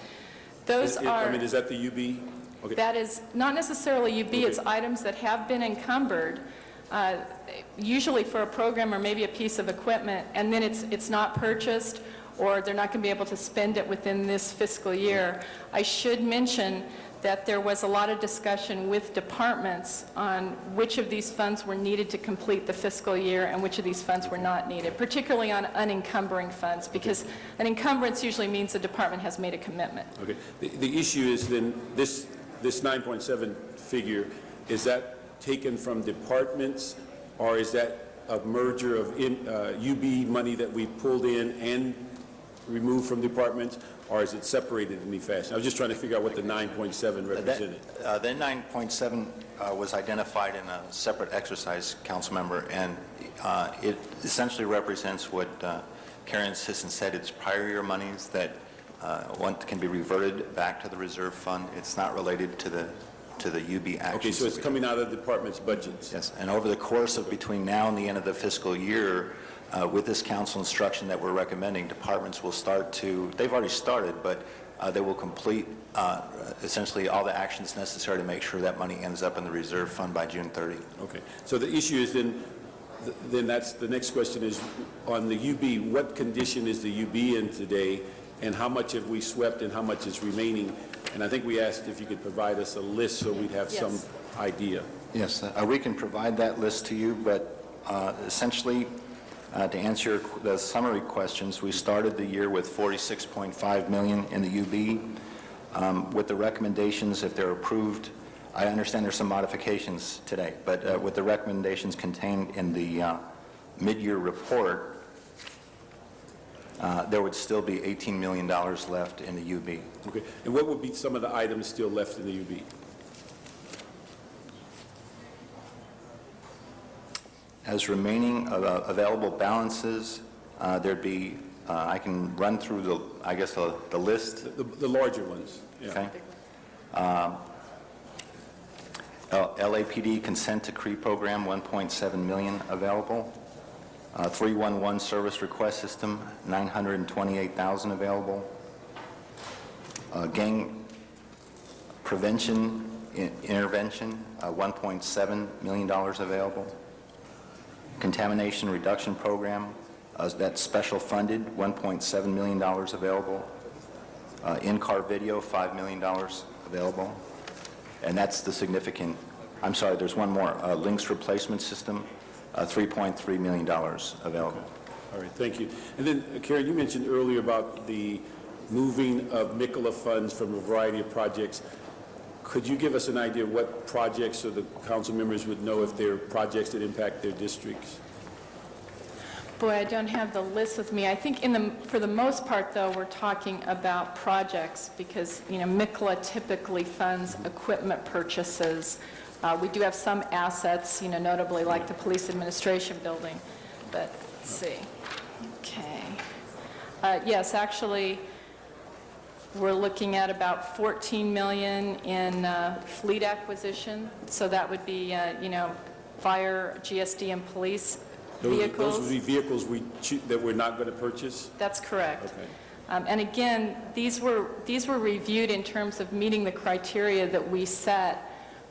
Those are... I mean, is that the UB? Okay. That is not necessarily UB, it's items that have been encumbered, usually for a program or maybe a piece of equipment, and then it's not purchased, or they're not going to be able to spend it within this fiscal year. I should mention that there was a lot of discussion with departments on which of these funds were needed to complete the fiscal year and which of these funds were not needed, particularly on unencumbering funds, because an encumbrance usually means the department has made a commitment. Okay. The issue is then this 9.7 figure, is that taken from departments, or is that a merger of UB money that we pulled in and removed from departments, or is it separated in any fashion? I was just trying to figure out what the 9.7 represented. The 9.7 was identified in a separate exercise, council member, and it essentially represents what Karen Sisson said. It's prior year monies that can be reverted back to the reserve fund. It's not related to the UB actions. Okay, so it's coming out of the department's budgets. Yes, and over the course of between now and the end of the fiscal year, with this council instruction that we're recommending, departments will start to, they've already started, but they will complete essentially all the actions necessary to make sure that money ends up in the reserve fund by June 30. Okay, so the issue is then that's the next question is on the UB, what condition is the UB in today, and how much have we swept and how much is remaining? And I think we asked if you could provide us a list so we'd have some idea. Yes, we can provide that list to you, but essentially, to answer the summary questions, we started the year with $46.5 million in the UB. With the recommendations, if they're approved, I understand there's some modifications today, but with the recommendations contained in the mid-year report, there would still be $18 million left in the UB. Okay, and what would be some of the items still left in the UB? As remaining available balances, there'd be, I can run through the list. The larger ones, yeah. Okay. LAPD consent decree program, 1.7 million available. 311 service request system, 928,000 available. Gang prevention intervention, $1.7 million available. Contamination reduction program, that's special funded, $1.7 million available. In-car video, $5 million available. And that's the significant, I'm sorry, there's one more, links replacement system, $3.3 million available. All right, thank you. And then, Karen, you mentioned earlier about the moving of MICLA funds from a variety of projects. Could you give us an idea of what projects so the council members would know if they're projects that impact their districts? Boy, I don't have the list with me. I think for the most part, though, we're talking about projects because, MICLA typically funds equipment purchases. We do have some assets, notably like the police administration building. But let's see. Okay. Yes, actually, we're looking at about $14 million in fleet acquisition. So that would be, fire, GSD, and police vehicles. Those would be vehicles that we're not going to purchase? That's correct. Okay. And again, these were reviewed in terms of meeting the criteria that we set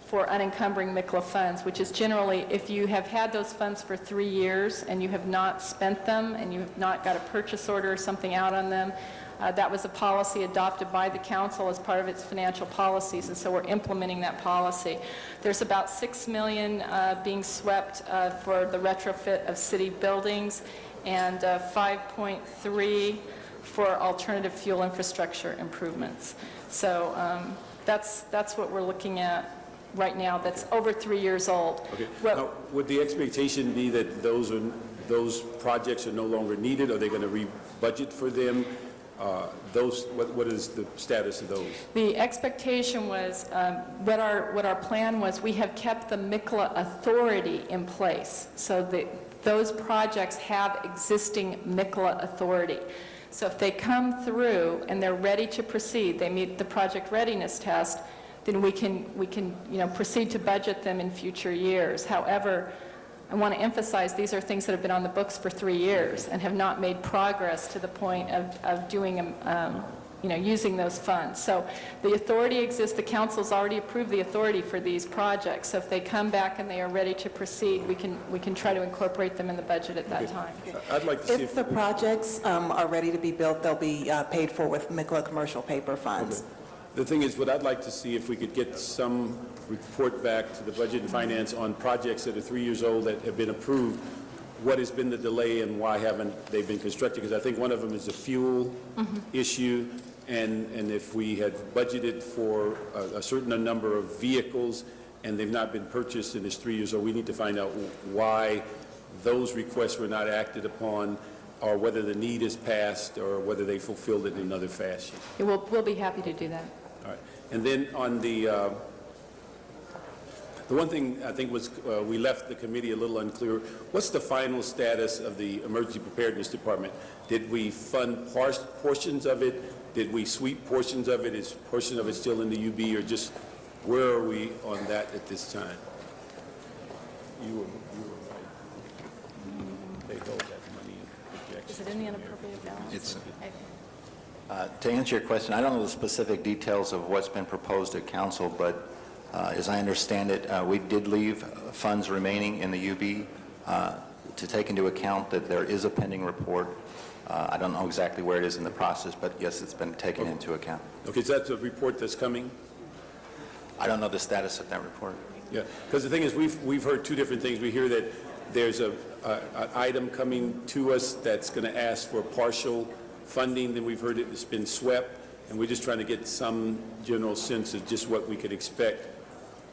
for unencumbering MICLA funds, which is generally if you have had those funds for 3 years and you have not spent them and you have not got a purchase order or something out on them, that was a policy adopted by the council as part of its financial policies, and so we're implementing that policy. There's about $6 million being swept for the retrofit of city buildings and 5.3 for alternative fuel infrastructure improvements. So that's what we're looking at right now. That's over 3 years old. Okay. Now, would the expectation be that those projects are no longer needed? Are they going to re-budget for them? What is the status of those? The expectation was, what our plan was, we have kept the MICLA authority in place, so that those projects have existing MICLA authority. So if they come through and they're ready to proceed, they meet the project readiness test, then we can proceed to budget them in future years. However, I want to emphasize, these are things that have been on the books for 3 years and have not made progress to the point of doing, using those funds. So the authority exists, the council's already approved the authority for these projects. So if they come back and they are ready to proceed, we can try to incorporate them in the budget at that time. I'd like to see If the projects are ready to be built, they'll be paid for with MCLA commercial paper funds. The thing is, what I'd like to see, if we could get some report back to the Budget and Finance on projects that are 3 years old that have been approved, what has been the delay and why haven't they been constructed? Because I think one of them is a fuel issue, and if we had budgeted for a certain number of vehicles and they've not been purchased and it's 3 years old, we need to find out why those requests were not acted upon, or whether the need is passed, or whether they fulfilled it in another fashion. We'll be happy to do that. All right. And then on the one thing I think was we left the committee a little unclear. What's the final status of the Emergency Preparedness Department? Did we fund portions of it? Did we sweep portions of it? Is portion of it still in the UB, or just where are we on that at this time? They hold that money in projections. Is it in the unappropriated balance? It's, to answer your question, I don't know the specific details of what's been proposed at council, but as I understand it, we did leave funds remaining in the UB to take into account that there is a pending report. I don't know exactly where it is in the process, but yes, it's been taken into account. Okay, so that's a report that's coming? I don't know the status of that report. Yeah, because the thing is, we've heard two different things. We hear that there's an item coming to us that's going to ask for partial funding, then we've heard it's been swept, and we're just trying to get some general sense of just what we could expect,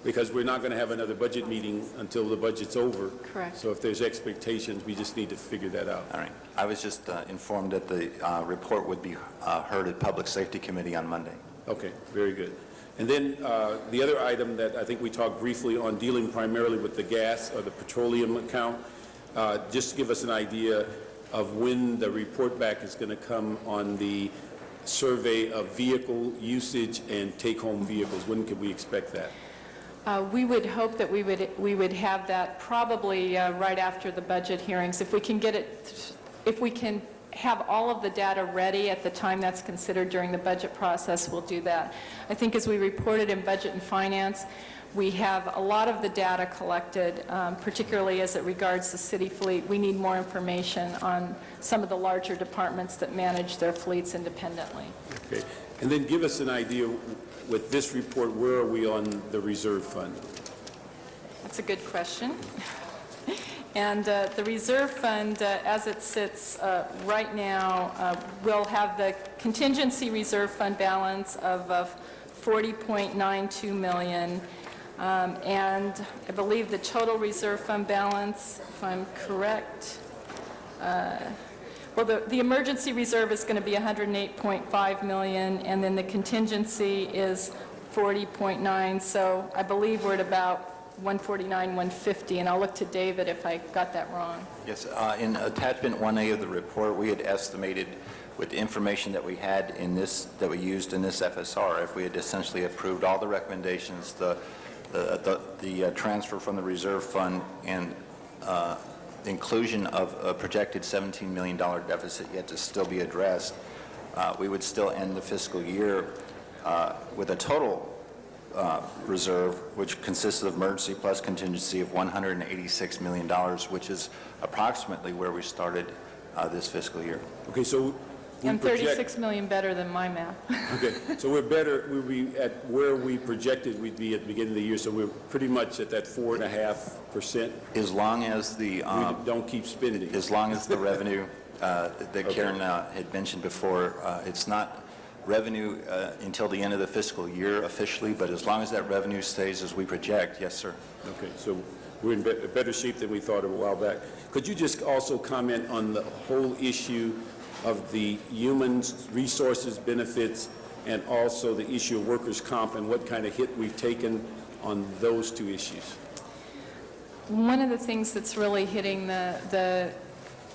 because we're not going to have another budget meeting until the budget's over. Correct. So if there's expectations, we just need to figure that out. All right. I was just informed that the report would be heard at Public Safety Committee on Monday. Okay, very good. And then the other item that I think we talked briefly on, dealing primarily with the gas or the petroleum account, just to give us an idea of when the report back is going to come on the survey of vehicle usage and take-home vehicles. When can we expect that? We would hope that we would have that probably right after the budget hearings. If we can get it, if we can have all of the data ready at the time that's considered during the budget process, we'll do that. I think as we reported in Budget and Finance, we have a lot of the data collected, particularly as it regards the city fleet. We need more information on some of the larger departments that manage their fleets independently. Okay. And then give us an idea with this report, where are we on the reserve fund? That's a good question. And the reserve fund, as it sits right now, will have the contingency reserve fund balance of $40.92 million. And I believe the total reserve fund balance, if I'm correct, well, the emergency reserve is going to be $108.5 million, and then the contingency is $40.9. So I believe we're at about 149, 150, and I'll look to David if I got that wrong. Yes, in attachment 1A of the report, we had estimated with the information that we had in this, that we used in this FSR, if we had essentially approved all the recommendations, the transfer from the reserve fund and the inclusion of a projected $17 million deficit yet to still be addressed, we would still end the fiscal year with a total reserve, which consists of emergency plus contingency of $186 million, which is approximately where we started this fiscal year. Okay, so we And $36 million better than my math. Okay, so we're better, we'll be at where we projected we'd be at the beginning of the year, so we're pretty much at that 4.5%. As long as the... we don't keep spending. As long as the revenue that Karen had mentioned before, it's not revenue until the end of the fiscal year officially, but as long as that revenue stays as we project, yes, sir. Okay, so we're in better shape than we thought a while back. Could you just also comment on the whole issue of the human resources benefits and also the issue of workers' comp and what kind of hit we've taken on those two issues? One of the things that's really hitting the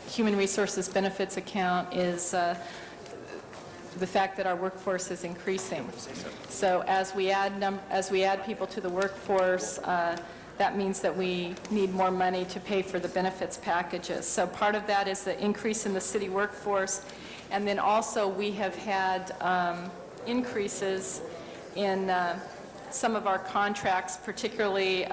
human resources benefits account is the fact that our workforce is increasing. So as we add people to the workforce, that means that we need more money to pay for the benefits packages. So part of that is the increase in the city workforce, and then also we have had increases in some of our contracts, particularly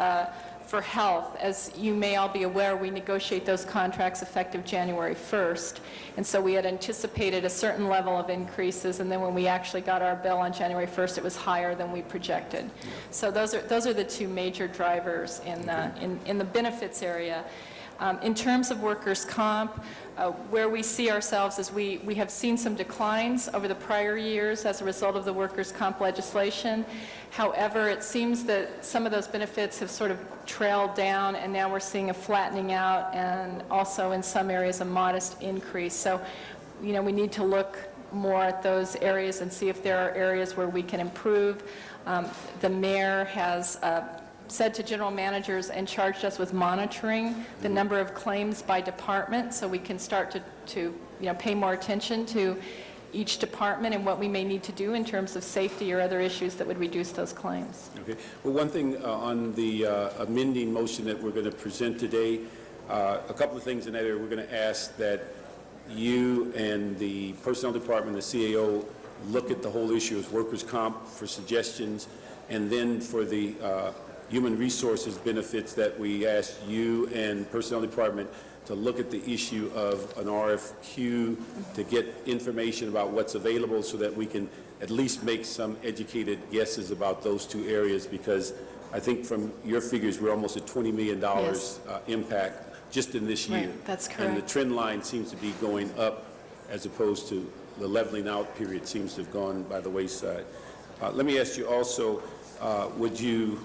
for health. As you may all be aware, we negotiate those contracts effective January 1st, and so we had anticipated a certain level of increases, and then when we actually got our bill on January 1st, it was higher than we projected. So those are the two major drivers in the benefits area. In terms of workers' comp, where we see ourselves is we have seen some declines over the prior years as a result of the workers' comp legislation. However, it seems that some of those benefits have sort of trailed down, and now we're seeing a flattening out and also in some areas a modest increase. So, we need to look more at those areas and see if there are areas where we can improve. The mayor has said to general managers and charged us with monitoring the number of claims by department, so we can start to pay more attention to each department and what we may need to do in terms of safety or other issues that would reduce those claims. Okay. Well, one thing on the amending motion that we're going to present today, a couple of things in that area. We're going to ask that you and the Personnel Department, the CAO, look at the whole issue of workers' comp for suggestions, and then for the human resources benefits that we ask you and Personnel Department to look at the issue of an RFQ to get information about what's available so that we can at least make some educated guesses about those two areas, because I think from your figures, we're almost at $20 million Yes. Impact just in this year. Right, that's And the correct. trend line seems to be going up as opposed to the leveling out period seems to have gone by the wayside. Let me ask you also, would you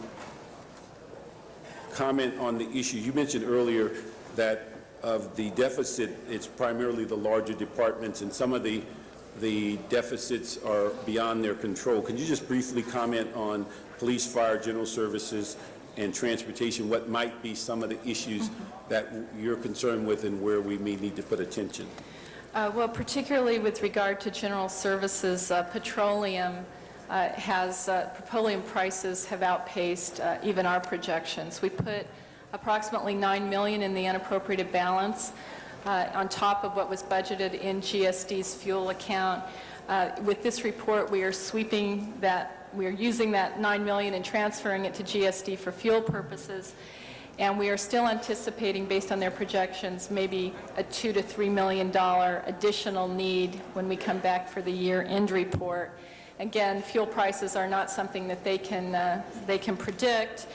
comment on the issue? You mentioned earlier that of the deficit, it's primarily the larger departments, and some of the deficits are beyond their control. Can you just briefly comment on police, fire, general services, and transportation? What might be some of the issues that you're concerned with and where we may need to put attention? Well, particularly with regard to general services, petroleum prices have outpaced even our projections. We put approximately $9 million in the unappropriated balance on top of what was budgeted in GSD's fuel account. With this report, we are sweeping that, we are using that $9 million and transferring it to GSD for fuel purposes, and we are still anticipating, based on their projections, maybe a $2 to $3 million additional need when we come back for the year-end report. Again, fuel prices are not something that they can predict.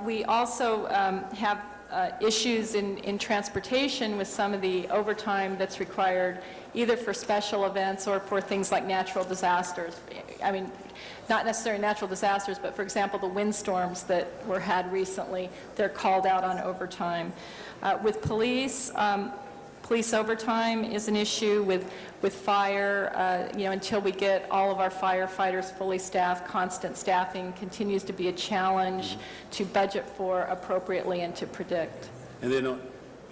We also have issues in transportation with some of the overtime that's required either for special events or for things like natural disasters. I mean, not necessarily natural disasters, but for example, the windstorms that were had recently, they're called out on overtime. With police, police overtime is an issue. With fire, until we get all of our firefighters fully staffed, constant staffing continues to be a challenge to budget for appropriately and to predict. And then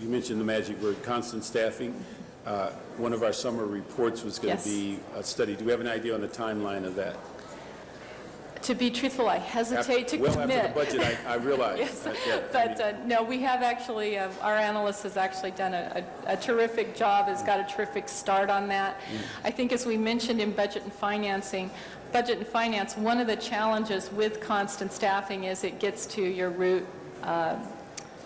you mentioned the magic word, constant staffing. One of our summer reports was going to be a study. Do we have an idea on the timeline of that? To be truthful, I hesitate to commit. Well, after the budget, I realize. Yes, Yeah, but no, we have actually, our analyst has actually done a terrific job, has got a terrific start on that. I think as we mentioned in budget and finance, one of the challenges with constant staffing is it gets to your route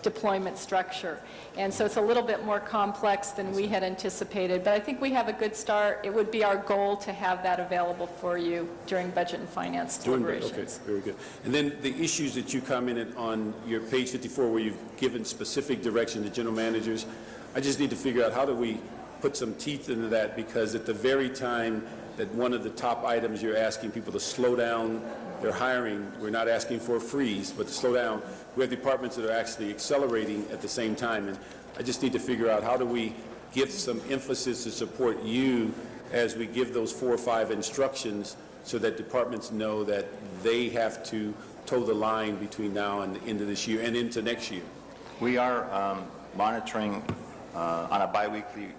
deployment structure. And so it's a little bit more complex than we had anticipated, but I think we have a good start. It would be our goal to have that available for you during budget and finance deliberations. Okay, very good. And then the issues that you commented on your page 54, where you've given specific direction to general managers, I just need to figure out how do we put some teeth into that, because at the very time that one of the top items you're asking people to slow down their hiring, we're not asking for a freeze, but to slow down, we have departments that are actually accelerating at the same time. And I just need to figure out how do we give some emphasis to support you as we give those 4 or 5 instructions so that departments know that they have to toe the line between now and the end of this year and into next year. We are monitoring on a biweekly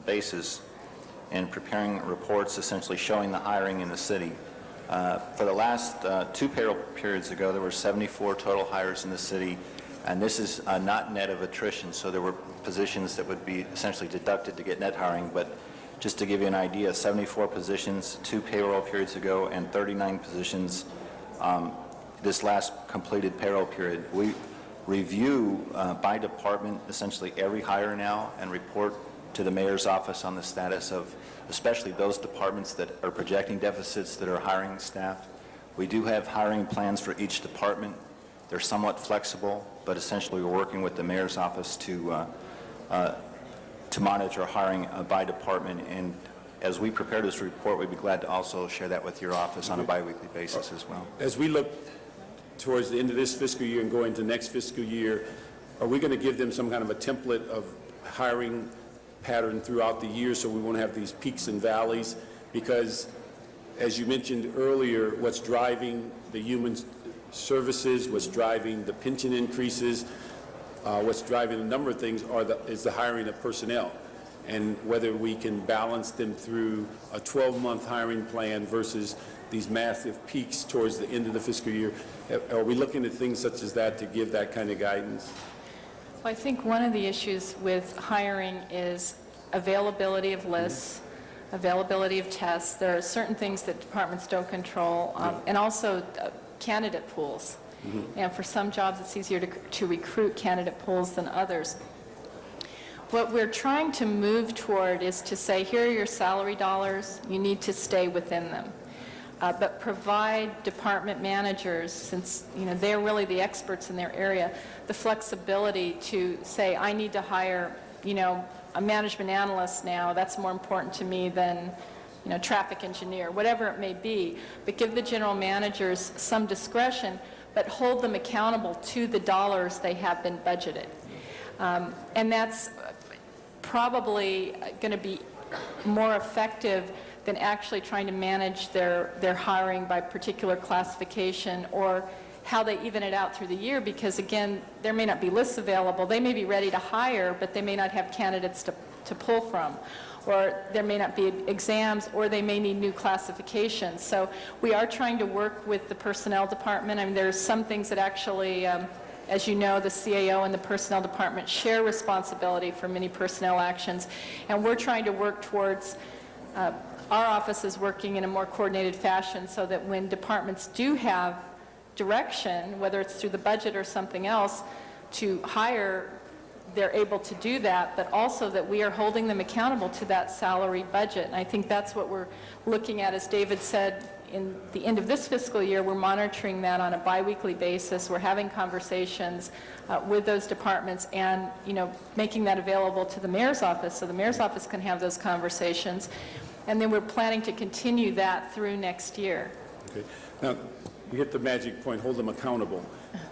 basis and preparing reports essentially showing the hiring in the city. For the last two payroll periods ago, there were 74 total hires in the city, and this is not net of attrition, so there were positions that would be essentially deducted to get net hiring, but just to give you an idea, 74 positions two payroll periods ago and 39 positions this last completed payroll period. We review by department essentially every hire now and report to the mayor's office on the status of especially those departments that are projecting deficits that are hiring staff. We do have hiring plans for each department. They're somewhat flexible, but essentially we're working with the mayor's office to monitor hiring by department. And as we prepare this report, we'd be glad to also share that with your office on a biweekly basis as well. As we look towards the end of this fiscal year and go into next fiscal year, are we going to give them some kind of a template of hiring pattern throughout the year so we won't have these peaks and valleys? Because as you mentioned earlier, what's driving the human services, what's driving the pension increases, what's driving a number of things is the hiring of personnel, and whether we can balance them through a 12-month hiring plan versus these massive peaks towards the end of the fiscal year. Are we looking at things such as that to give that kind of guidance? Well, I think one of the issues with hiring is availability of lists, availability of tests. There are certain things that departments don't control, and also candidate pools. And for some jobs, it's easier to recruit candidate pools than others. What we're trying to move toward is to say, here are your salary dollars, you need to stay within them. But provide department managers, since they're really the experts in their area, the flexibility to say, I need to hire a management analyst now, that's more important to me than traffic engineer, whatever it may be. But give the general managers some discretion, but hold them accountable to the dollars they have been budgeted. And that's probably going to be more effective than actually trying to manage their hiring by particular classification or how they even it out through the year, because again, there may not be lists available. They may be ready to hire, but they may not have candidates to pull from. Or there may not be exams, or they may need new classifications. So we are trying to work with the personnel department. I mean, there's some things that actually, as you know, the CAO and the personnel department share responsibility for many personnel actions. And we're trying to work towards our office is working in a more coordinated fashion so that when departments do have direction, whether it's through the budget or something else, to hire, they're able to do that, but also that we are holding them accountable to that salary budget. And I think that's what we're looking at. As David said, in the end of this fiscal year, we're monitoring that on a biweekly basis. We're having conversations with those departments and, making that available to the mayor's office so the mayor's office can have those conversations. And then we're planning to continue that through next year. Okay. Now, we hit the magic point, hold them accountable.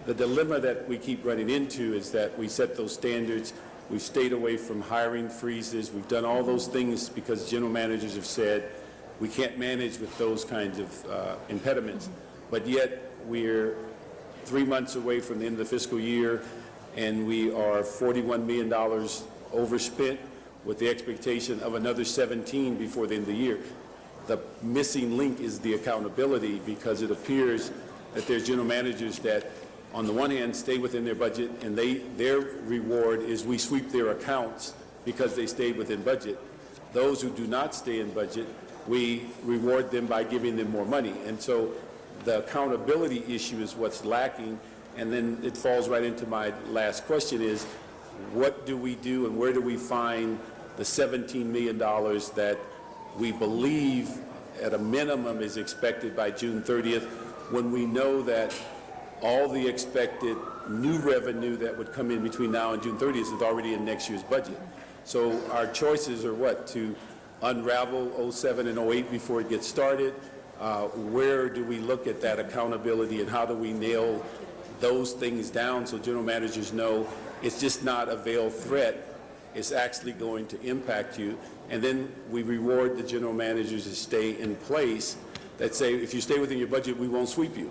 The dilemma that we keep running into is that we set those standards, we've stayed away from hiring freezes, we've done all those things because general managers have said we can't manage with those kinds of impediments. But yet we're 3 months away from the end of the fiscal year and we are $41 million overspent with the expectation of another 17 before the end of the year. The missing link is the accountability, because it appears that there's general managers that, on the one hand, stay within their budget, and their reward is we sweep their accounts because they stayed within budget. Those who do not stay in budget, we reward them by giving them more money. And so the accountability issue is what's lacking, and then it falls right into my last question is, what do we do and where do we find the $17 million that we believe at a minimum is expected by June 30th, when we know that all the expected new revenue that would come in between now and June 30th is already in next year's budget. So our choices are what? To unravel 07 and 08 before it gets started? Where do we look at that accountability and how do we nail those things down so general managers know it's just not a veiled threat, it's actually going to impact you? And then we reward the general managers to stay in place that say, if you stay within your budget, we won't sweep you.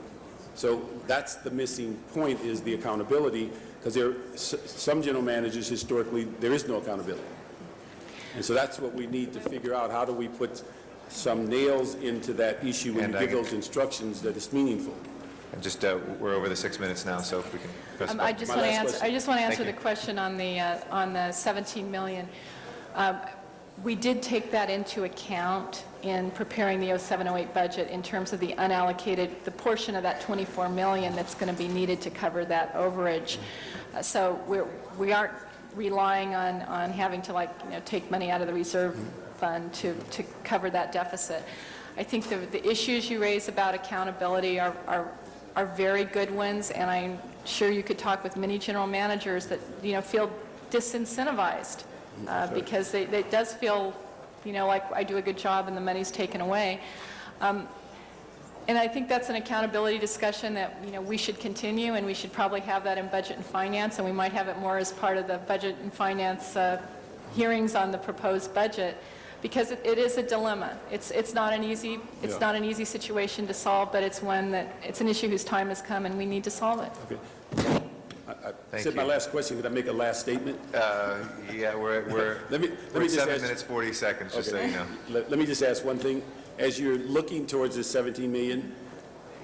So that's the missing point, is the accountability, because there are some general managers historically, there is no accountability. And so that's what we need to figure out. How do we put some nails into that issue when And you I give can- those instructions that it's meaningful. And just, we're over the 6 minutes now, so if we can press the I button. just My want to last answer, question. I just want to answer Thank the you. question on the 17 million. We did take that into account in preparing the 07-08 budget in terms of the unallocated, the portion of that 24 million that's going to be needed to cover that overage. So we aren't relying on having to take money out of the reserve fund to cover that deficit. I think the issues you raise about accountability are very good ones, and I'm sure you could talk with many general managers that, feel disincentivized because it does feel, like I do a good job and the money's taken away. And I think that's an accountability discussion that, we should continue, and we should probably have that in Budget and Finance, and we might have it more as part of the Budget and Finance hearings on the proposed budget, because it is a dilemma. It's not an easy situation to solve, but it's an issue whose time has come, and we need to solve it. Okay. I said my last question. Could I make a last statement? Yeah, we're Let me at just 7 ask- minutes, 40 seconds, just so you know. Let me just ask one thing. As you're looking towards this 17 million,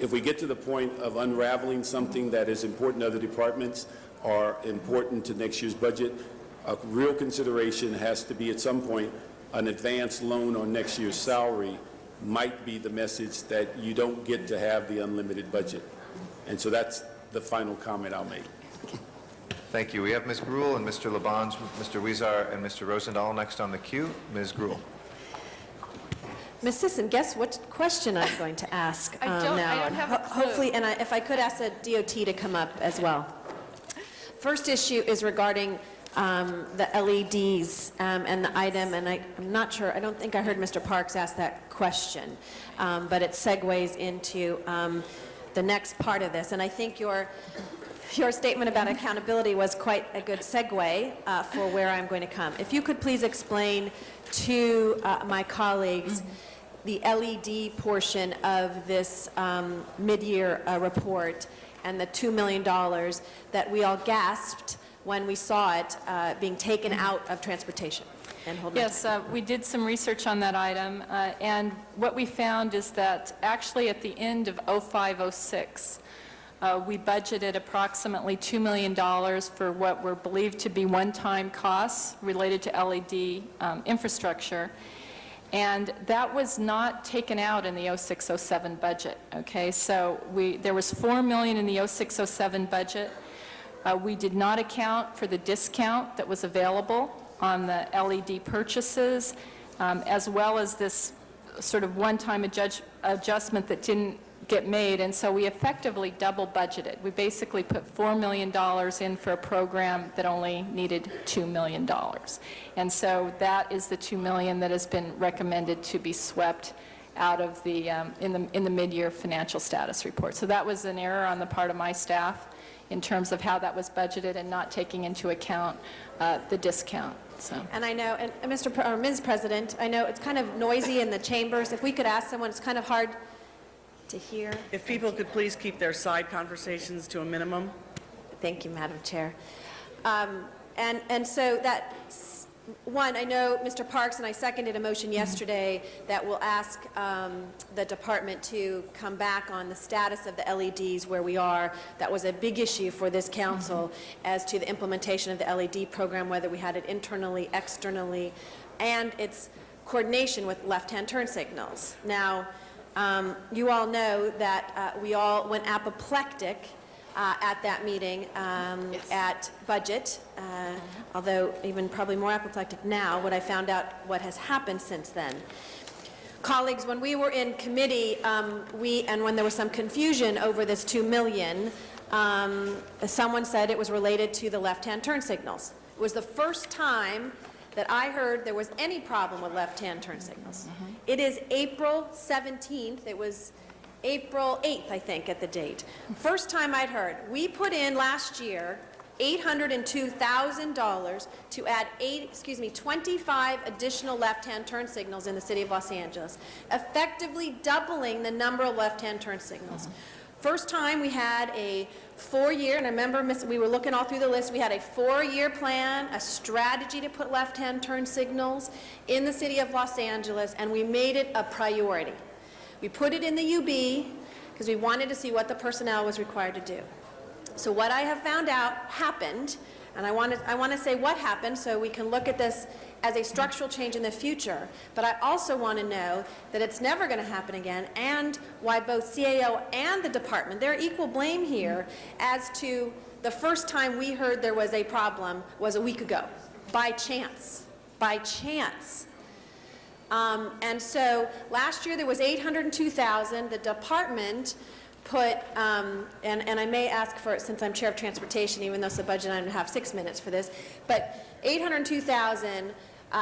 if we get to the point of unraveling something that is important to other departments or important to next year's budget, a real consideration has to be at some point an advance loan on next year's salary might be the message that you don't get to have the unlimited budget. And so that's the final comment I'll make. Thank you. We have Ms. Gruhl and Mr. Labange, Mr. Huizar, and Mr. Rosendahl next on the queue. Ms. Gruhl. Ms. Sisson, guess what question I'm going to ask I don't now? have a clue. Hopefully, and if I could ask the DOT to come up as well. First issue is regarding the LEDs and the item, and I'm not sure, I don't think I heard Mr. Parks ask that question, but it segues into the next part of this. And I think your statement about accountability was quite a good segue for where I'm going to come. If you could please explain to my colleagues the LED portion of this mid-year report and the $2 million that we all gasped when we saw it being taken out of transportation. And hold on. Yes, we did some research on that item, and what we found is that actually at the end of 05-06, we budgeted approximately $2 million for what were believed to be one-time costs related to LED infrastructure, and that was not taken out in the 06-07 budget, okay? So there was $4 million in the 06-07 budget. We did not account for the discount that was available on the LED purchases, as well as this sort of one-time adjustment that didn't get made, and so we effectively double budgeted. We basically put $4 million in for a program that only needed $2 million. And so that is the $2 million that has been recommended to be swept out of the, in the mid-year financial status report. So that was an error on the part of my staff in terms of how that was budgeted and not taking into account the discount. So. And I know, and Ms. President, I know it's kind of noisy in the chambers. If we could ask someone, it's kind of hard to hear. If people could please keep their side conversations to a minimum. Thank you, Madam Chair. And so that, one, I know Mr. Parks and I seconded a motion yesterday that will ask the department to come back on the status of the LEDs where we are. That was a big issue for this council as to the implementation of the LED program, whether we had it internally, externally, and its coordination with left-hand turn signals. Now, you all know that we all went apoplectic at that meeting at budget, although even probably more apoplectic now when I found out what has happened since then. Colleagues, when we were in committee, and when there was some confusion over this $2 million, someone said it was related to the left-hand turn signals. It was the first time that I heard there was any problem with left-hand turn signals. It is April 17th. It was April 8th, I think, at the date. First time I'd heard. We put in last year $802,000 to add 25 additional left-hand turn signals in the city of Los Angeles, effectively doubling the number of left-hand turn signals. First time we had a 4-year, and I remember we were looking all through the list, we had a 4-year plan, a strategy to put left-hand turn signals in the city of Los Angeles, and we made it a priority. We put it in the UB because we wanted to see what the personnel was required to do. So what I have found out happened, and I want to say what happened so we can look at this as a structural change in the future, but I also want to know that it's never going to happen again, and why both CAO and the department, they're equal blame here as to the first time we heard there was a problem was a week ago, by chance, by chance. And so last year there was $802,000. The department put, and I may ask for it since I'm chair of transportation, even though it's a budget, I don't have 6 minutes for this, but $802,000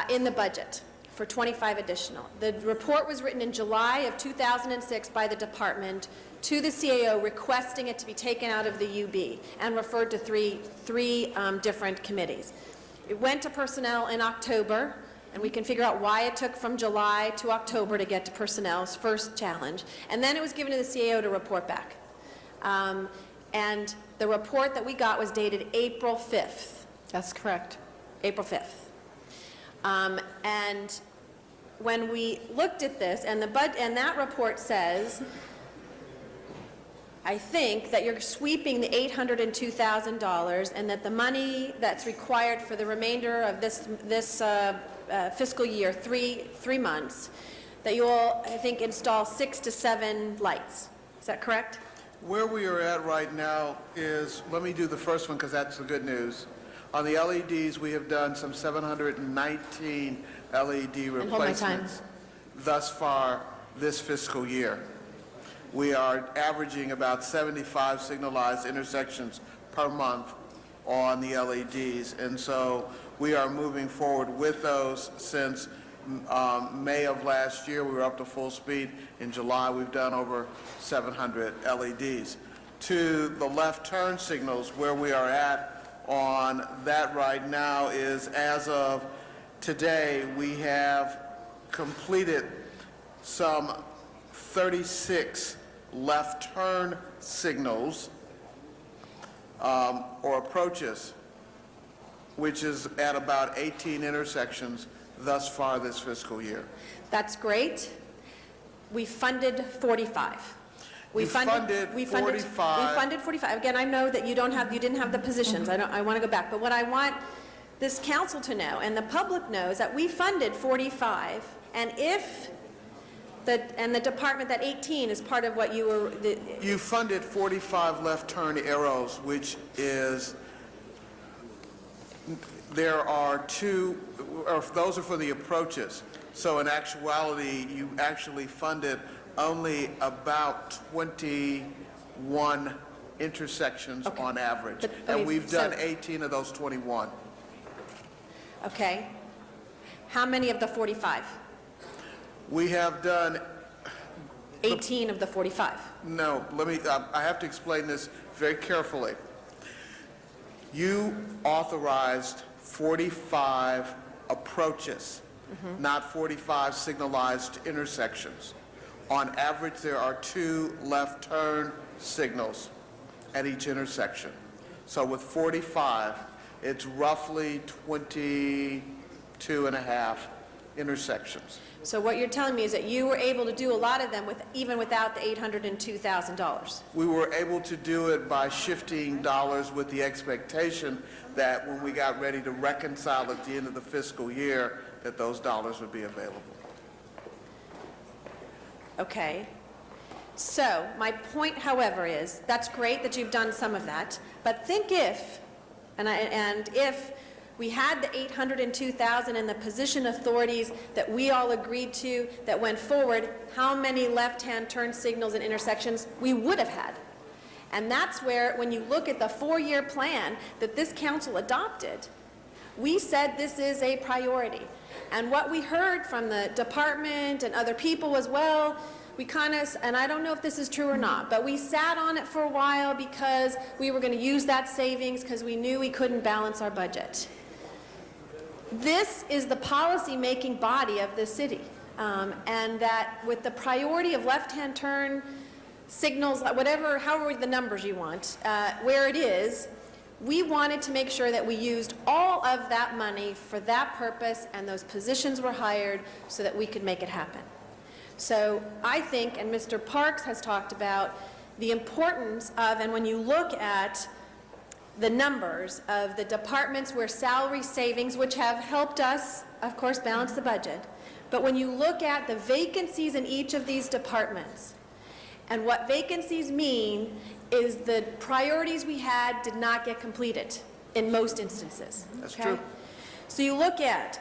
in the budget for 25 additional. The report was written in July of 2006 by the department to the CAO requesting it to be taken out of the UB and referred to three different committees. It went to personnel in October, and we can figure out why it took from July to October to get to personnel's first challenge. And then it was given to the CAO to report back. And the report that we got was dated April 5th. That's correct. April 5th. And when we looked at this, and that report says, I think that you're sweeping the $802,000, and that the money that's required for the remainder of this fiscal year, three months, that you will, I think, install 6 to 7 lights. Is that correct? Where we are at right now is, let me do the first one because that's the good news. On the LEDs, we have done some 719 LED replacements thus far this fiscal year. We are averaging about 75 signalized intersections per month on the LEDs, and so we are moving forward with those since May of last year. We were up to full speed. In July, we've done over 700 LEDs. To the left turn signals, where we are at on that right now is, as of today, we have completed some 36 left turn signals or approaches, which is at about 18 intersections thus far this fiscal year. That's great. We funded 45. We funded 45. Again, I know that you didn't have the positions. I want to go back. But what I want this council to know, and the public knows, that we funded 45, and if the department, that 18 is part of what you were... You funded 45 left turn arrows, which is, there are 2, or those are for the approaches. So in actuality, you actually funded only about 21 intersections on average. And we've done 18 of those 21. Okay. How many of the 45? We have done 18 of the 45. No, I have to explain this very carefully. You authorized 45 approaches, not 45 signalized intersections. On average, there are 2 left turn signals at each intersection. So with 45, it's roughly 22 and a half intersections. So what you're telling me is that you were able to do a lot of them even without the $802,000. We were able to do it by shifting dollars with the expectation that when we got ready to reconcile at the end of the fiscal year, that those dollars would be available. Okay. So my point, however, is that's great that you've done some of that, but think if, and if we had the $802,000 in the position authorities that we all agreed to that went forward, how many left-hand turn signals and intersections we would have had. And that's where, when you look at the 4-year plan that this council adopted, we said this is a priority. And what we heard from the department and other people was, well, we kind of, and I don't know if this is true or not, but we sat on it for a while because we were going to use that savings because we knew we couldn't balance our budget. This is the policy-making body of the city, and that with the priority of left-hand turn signals, whatever, however the numbers you want, where it is, we wanted to make sure that we used all of that money for that purpose, and those positions were hired so that we could make it happen. So I think, and Mr. Parks has talked about, the importance of, and when you look at the numbers of the departments where salary savings, which have helped us, of course, balance the budget, but when you look at the vacancies in each of these departments, and what vacancies mean is the priorities we had did not get completed in most instances. That's okay? true. So you look at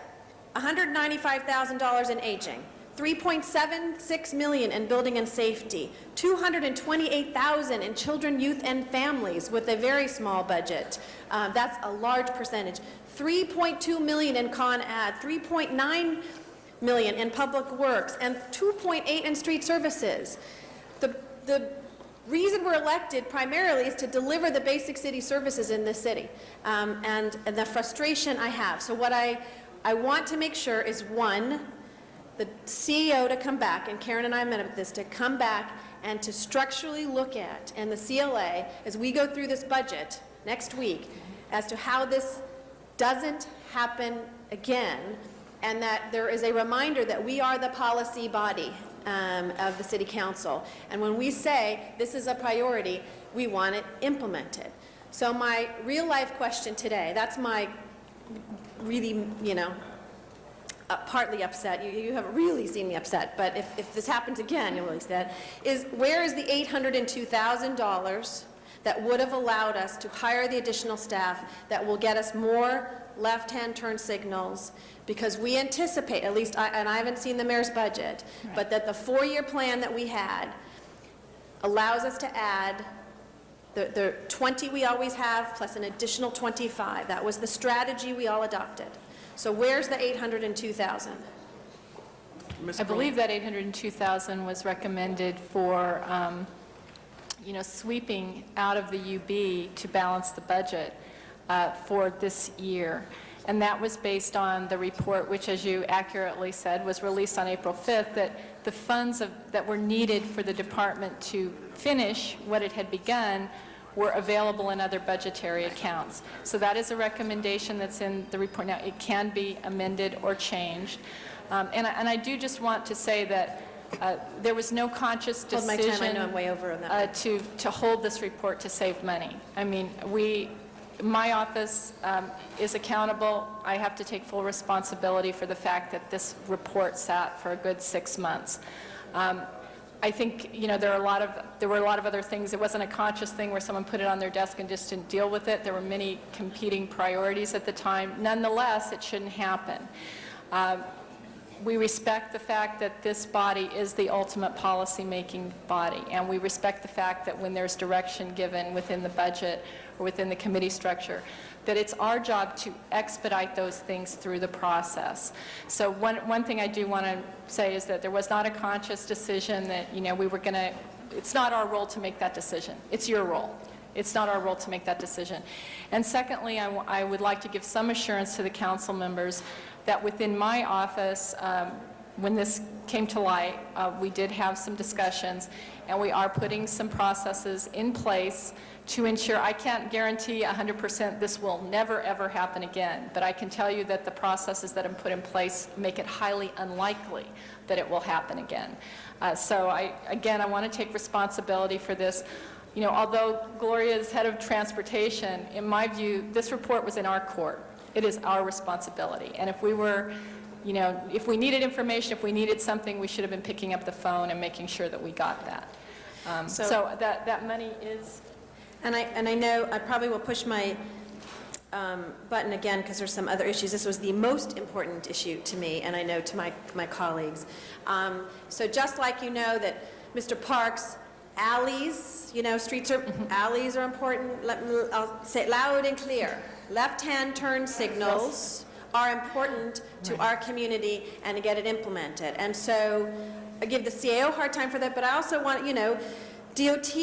$195,000 in aging, $3.76 million in building and safety, $228,000 in children, youth, and families with a very small budget. That's a large percentage. $3.2 million in Con Ed, $3.9 million in public works, and $2.8 in street services. The reason we're elected primarily is to deliver the basic city services in this city, and the frustration I have. So what I want to make sure is, one, the CEO to come back, and Karen and I met about this, to come back and to structurally look at, and the CLA, as we go through this budget next week, as to how this doesn't happen again, and that there is a reminder that we are the policy body of the City Council. And when we say this is a priority, we want it implemented. So my real life question today, that's my really, partly upset. You haven't really seen me upset, but if this happens again, you'll really see that, is where is the $802,000 that would have allowed us to hire the additional staff that will get us more left-hand turn signals, because we anticipate, at least, and I haven't seen the mayor's budget, but that the 4-year plan that we had allows us to add the 20 we always have plus an additional 25. That was the strategy we all adopted. So where's the $802,000? I believe that $802,000 was recommended for, sweeping out of the UB to balance the budget for this year. And that was based on the report, which, as you accurately said, was released on April 5th, that the funds that were needed for the department to finish what it had begun were available in other budgetary accounts. So that is a recommendation that's in the report. Now, it can be amended or changed. And I do just want to say that there was no conscious Hold my decision time. I know I'm way over on that. to hold this report to save money. I mean, my office is accountable. I have to take full responsibility for the fact that this report sat for a good 6 months. I think, there were a lot of other things. It wasn't a conscious thing where someone put it on their desk and just didn't deal with it. There were many competing priorities at the time. Nonetheless, it shouldn't happen. We respect the fact that this body is the ultimate policy-making body, and we respect the fact that when there's direction given within the budget or within the committee structure, that it's our job to expedite those things through the process. So one thing I do want to say is that there was not a conscious decision that, we were going to, it's not our role to make that decision. It's your role. It's not our role to make that decision. And secondly, I would like to give some assurance to the council members that within my office, when this came to light, we did have some discussions, and we are putting some processes in place to ensure. I can't guarantee 100% this will never, ever happen again, but I can tell you that the processes that have been put in place make it highly unlikely that it will happen again. So I want to take responsibility for this. Although Gloria is head of transportation, in my view, this report was in our court. It is our responsibility. And if we were, if we needed information, if we needed something, we should have been picking up the phone and making sure that we got that. So that money is... And I know I probably will push my button again because there's some other issues. This was the most important issue to me, and I know to my colleagues. So just like that Mr. Parks, alleys, streets are, alleys are important. I'll say it loud and clear. Left-hand turn signals are important to our community and to get it implemented. And so I give the CAO a hard time for that, but I also want, DOT,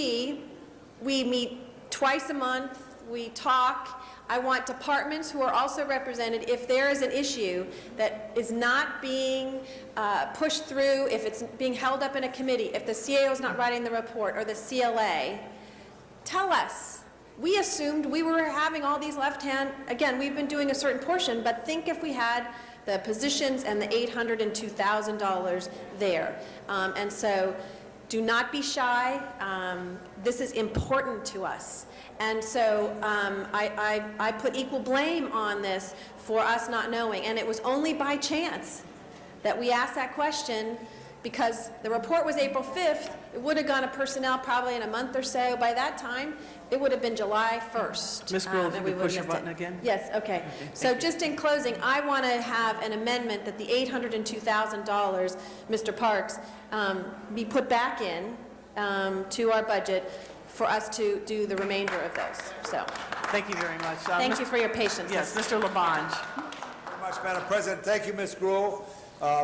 we meet twice a month, we talk. I want departments who are also represented, if there is an issue that is not being pushed through, if it's being held up in a committee, if the CAO is not writing the report or the CLA, tell us. We assumed we were having all these left-hand, again, we've been doing a certain portion, but think if we had the positions and the $802,000 there. And so do not be shy. This is important to us. And so I put equal blame on this for us not knowing. And it was only by chance that we asked that question, because the report was April 5th. It would have gone to personnel probably in a month or so. By that time, it would have been July 1st. Ms. Gruhl, if and you we could push your wouldn't have button again. Yes, okay. So just in closing, I want to have an amendment that the $802,000, Mr. Parks, be put back in to our budget for us to do the remainder of those. So Thank you very much. thank you for your patience. Yes, Mr. Labange. Very much, Madam President. Thank you, Ms. Gruhl.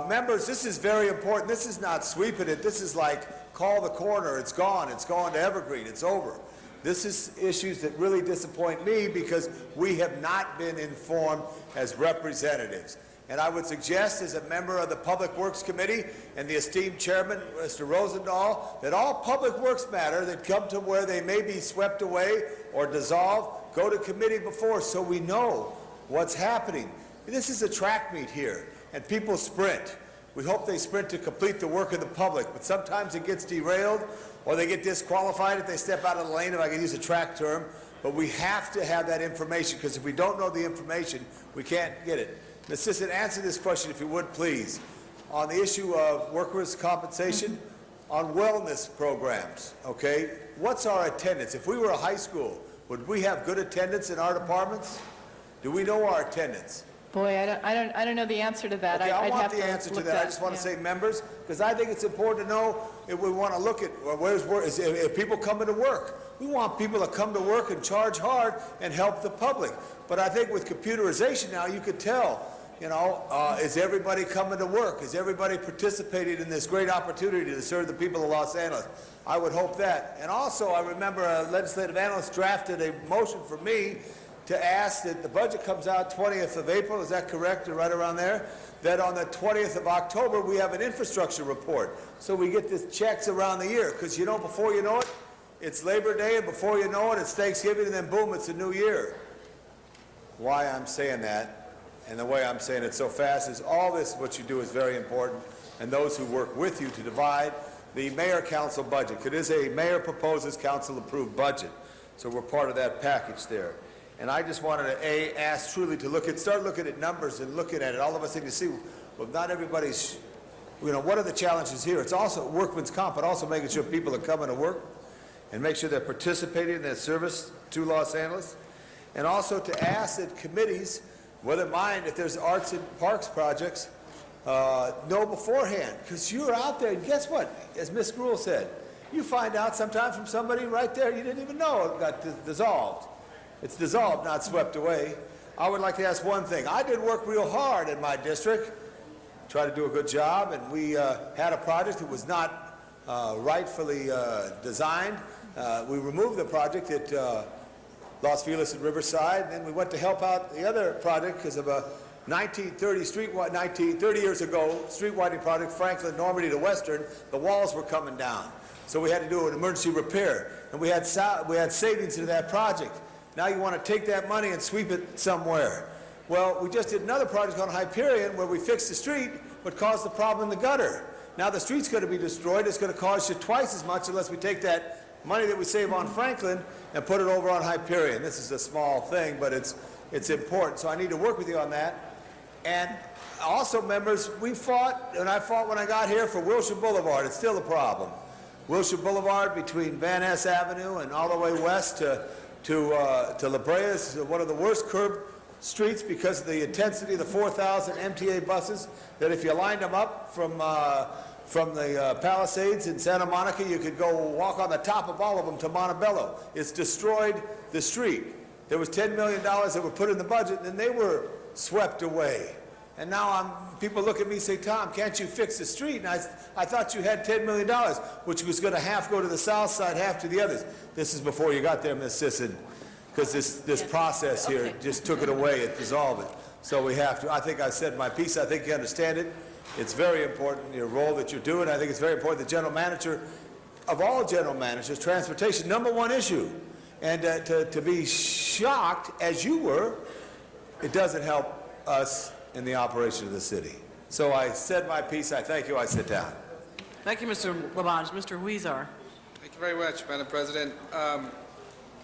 Members, this is very important. This is not sweeping it. This is like call the coroner. It's gone. It's gone to Evergreen. It's over. This is issues that really disappoint me because we have not been informed as representatives. And I would suggest, as a member of the Public Works Committee and the esteemed chairman, Mr. Rosendahl, that all public works matter that come to where they may be swept away or dissolved, go to committee before so we know what's happening. This is a track meet here, and people sprint. We hope they sprint to complete the work of the public, but sometimes it gets derailed or they get disqualified if they step out of the lane, if I can use a track term. But we have to have that information, because if we don't know the information, we can't get it. Ms. Sisson, answer this question, if you would, please. On the issue of workers' compensation, on wellness programs, okay? What's our attendance? If we were a high school, would we have good attendance in our departments? Do we know our attendance? Boy, I don't know the answer to that. Okay, I I'd want have the to answer to look that. I just want to say, members, because I think it's important to know if we want to look at where's work, if people coming to work. We want people to come to work and charge hard and help the public. But I think with computerization now, you could tell, you know, is everybody coming to work? Is everybody participating in this great opportunity to serve the people of Los Angeles? I would hope that. And also, I remember a legislative analyst drafted a motion for me to ask that the budget comes out 20th of April, is that correct, or right around there? That on the 20th of October, we have an infrastructure report. So we get the checks around the year, because you know, before you know it, it's Labor Day, and before you know it, it's Thanksgiving, and then boom, it's a new year. Why I'm saying that, and the way I'm saying it so fast, is all this, what you do is very important, and those who work with you to divide the mayor-council budget. It is a mayor proposes, council-approved budget. So we're part of that package there. And I just wanted to, ask truly to start looking at numbers and looking at it. All of us need to see, well, not everybody's, you know, what are the challenges here? It's also workman's comp, but also making sure people are coming to work and make sure they're participating in their service to Los Angeles. And also to ask that committees, whether mine, if there's arts and parks projects, know beforehand. Because you're out there, and guess what? As Ms. Gruhl said, you find out sometimes from somebody right there you didn't even know it got dissolved. It's dissolved, not swept away. I would like to ask one thing. I did work real hard in my district, try to do a good job, and we had a project that was not rightfully designed. We removed the project at Los Feliz and Riverside, and then we went to help out the other project because of a 30 years ago, street widening project, Franklin, Normandy to Western. The walls were coming down. So we had to do an emergency repair, and we had savings into that project. Now you want to take that money and sweep it somewhere. Well, we just did another project on Hyperion where we fixed the street but caused the problem in the gutter. Now the street's going to be destroyed. It's going to cost you twice as much unless we take that money that we save on Franklin and put it over on Hyperion. This is a small thing, but it's important. So I need to work with you on that. And also, members, we fought, and I fought when I got here, for Wilshire Boulevard. It's still a problem. Wilshire Boulevard between Van Ness Avenue and all the way west to La Brea is one of the worst curb streets because of the intensity of the 4,000 MTA buses, that if you lined them up from the Palisades in Santa Monica, you could go walk on the top of all of them to Montebello. It's destroyed the street. There was $10 million that were put in the budget, and they were swept away. And now people look at me and say, Tom, can't you fix the street? And I thought you had $10 million, which was going to half go to the south side, half to the others. This is before you got there, Ms. Sisson, because this process here just took it away, it dissolved it. So we have to, I think I said my piece, I think you understand it. It's very important, your role that you're doing. I think it's very important the general manager, of all general managers, transportation, #1 issue. And to be shocked, as you were, it doesn't help us in the operation of the city. So I said my piece. I thank you. I sit down. Thank you, Mr. Labange. Mr. Huizar. Thank you very much, Madam President.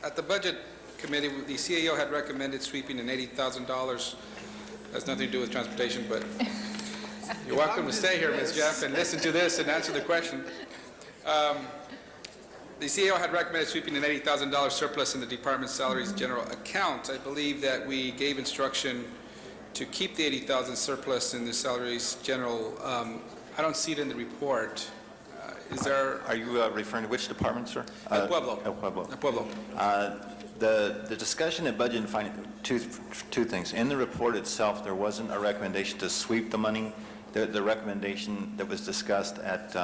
At the Budget Committee, the CAO had recommended sweeping an $80,000. Has nothing to do with transportation, but you're welcome to stay here, Ms. Jeff, and listen to this and answer the question. The CAO had recommended sweeping an $80,000 surplus in the department's salaries general account. I believe that we gave instruction to keep the $80,000 surplus in the salaries general. I don't see it in the report. Is there? Are you referring to which department, sir? El Pueblo. El Pueblo. El Pueblo. The discussion at Budget and Finance, two things. In the report itself, there wasn't a recommendation to sweep the money. The recommendation that was discussed at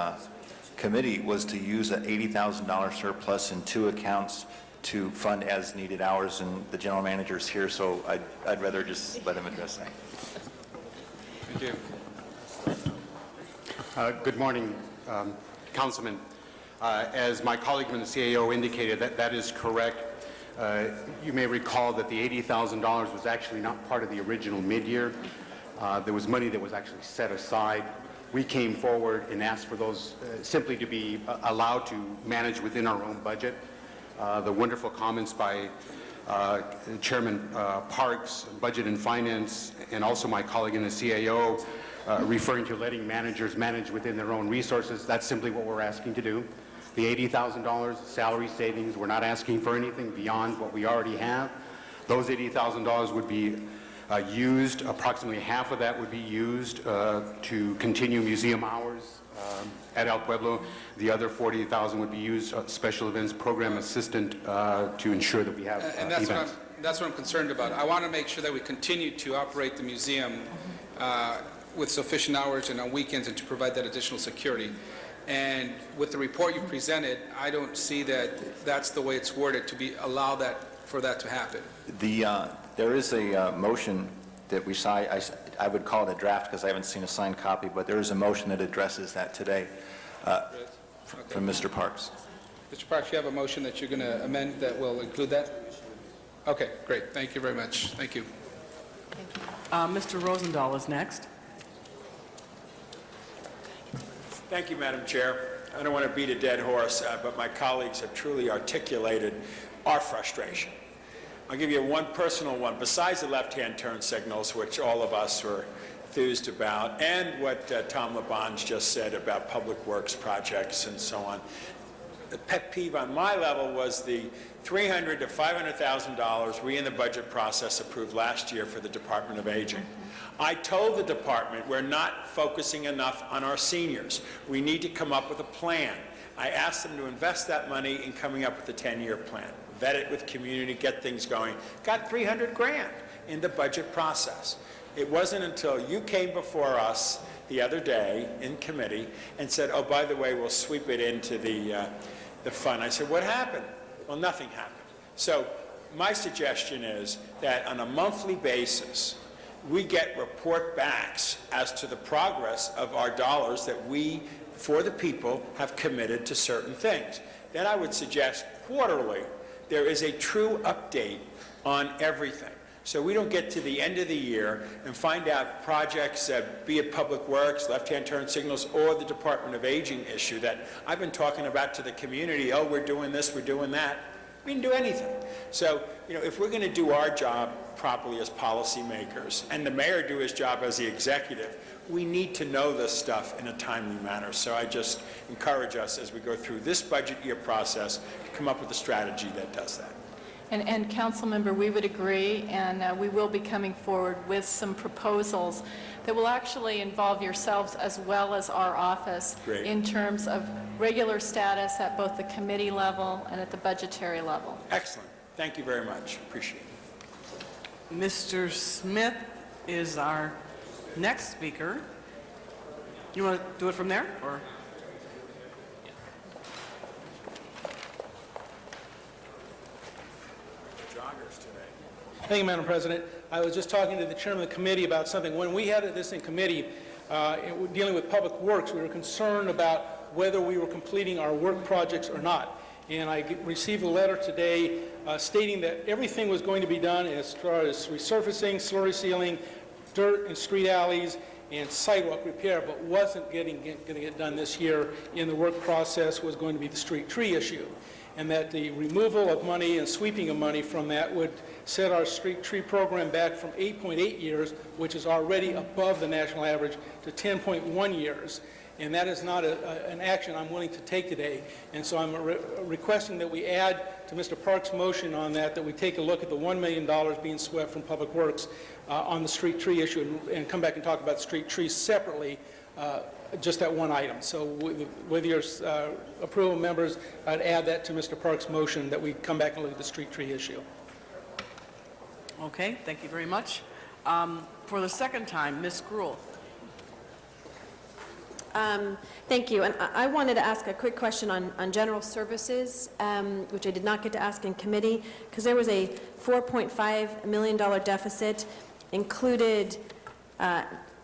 committee was to use an $80,000 surplus in 2 accounts to fund as needed hours, and the general manager's here, so I'd rather just let him address that. Thank you. Good morning, Councilman. As my colleague from the CAO indicated, that is correct. You may recall that the $80,000 was actually not part of the original mid-year. There was money that was actually set aside. We came forward and asked for those simply to be allowed to manage within our own budget. The wonderful comments by Chairman Parks, Budget and Finance, and also my colleague in the CAO referring to letting managers manage within their own resources. That's simply what we're asking to do. The $80,000 salary savings, we're not asking for anything beyond what we already have. Those $80,000 would be used, approximately half of that would be used to continue museum hours at El Pueblo. The other $40,000 would be used special events program assistant to ensure that we have And events. that's what I'm concerned about. I want to make sure that we continue to operate the museum with sufficient hours and on weekends and to provide that additional security. And with the report you've presented, I don't see that that's the way it's worded to be allow that for that to happen. There is a motion that we saw. I would call it a draft because I haven't seen a signed copy, but there is a motion that addresses that today from Mr. Parks. Mr. Parks, you have a motion that you're going to amend that will include that? Okay, great. Thank you very much. Thank you. Mr. Rosendahl is next. Thank you, Madam Chair. I don't want to beat a dead horse, but my colleagues have truly articulated our frustration. I'll give you one personal one. Besides the left-hand turn signals, which all of us were enthused about, and what Tom Labange just said about public works projects and so on, the pet peeve on my level was the $300,000 to $500,000 we in the budget process approved last year for the Department of Aging. I told the department we're not focusing enough on our seniors. We need to come up with a plan. I asked them to invest that money in coming up with a 10-year plan, vet it with community, get things going. Got $300,000 in the budget process. It wasn't until you came before us the other day in committee and said, oh, by the way, we'll sweep it into the fund. I said, what happened? Well, nothing happened. So my suggestion is that on a monthly basis, we get report backs as to the progress of our dollars that we, for the people, have committed to certain things. Then I would suggest quarterly, there is a true update on everything. So we don't get to the end of the year and find out projects, be it Public Works, left-hand turn signals, or the Department of Aging issue that I've been talking about to the community, oh, we're doing this, we're doing that. We didn't do anything. So, if we're going to do our job properly as policymakers, and the mayor do his job as the executive, we need to know this stuff in a timely manner. So I just encourage us as we go through this budget year process to come up with a strategy that does that. And council member, we would agree, and we will be coming forward with some proposals that will actually involve yourselves as well as our office Great. In terms of regular status at both the committee level and at the budgetary level. Excellent. Thank you very much. Appreciate it. Mr. Smith is our next speaker. You want to do it from there, or? Thank you, Madam President. I was just talking to the chairman of the committee about something. When we had this in committee, dealing with Public Works, we were concerned about whether we were completing our work projects or not. And I received a letter today stating that everything was going to be done as far as resurfacing, slurry sealing, dirt and street alleys, and sidewalk repair, but wasn't going to get done this year in the work process was going to be the street tree issue. And that the removal of money and sweeping of money from that would set our street tree program back from 8.8 years, which is already above the national average, to 10.1 years. And that is not an action I'm willing to take today. And so I'm requesting that we add to Mr. Park's motion on that we take a look at the $1 million being swept from Public Works on the street tree issue and come back and talk about the street trees separately, just that one item. So with your approval, members, I'd add that to Mr. Park's motion that we come back and look at the street tree issue. Okay, thank you very much. For the second time, Ms. Gruhl. Thank you. And I wanted to ask a quick question on general services, which I did not get to ask in committee, because there was a $4.5 million deficit, included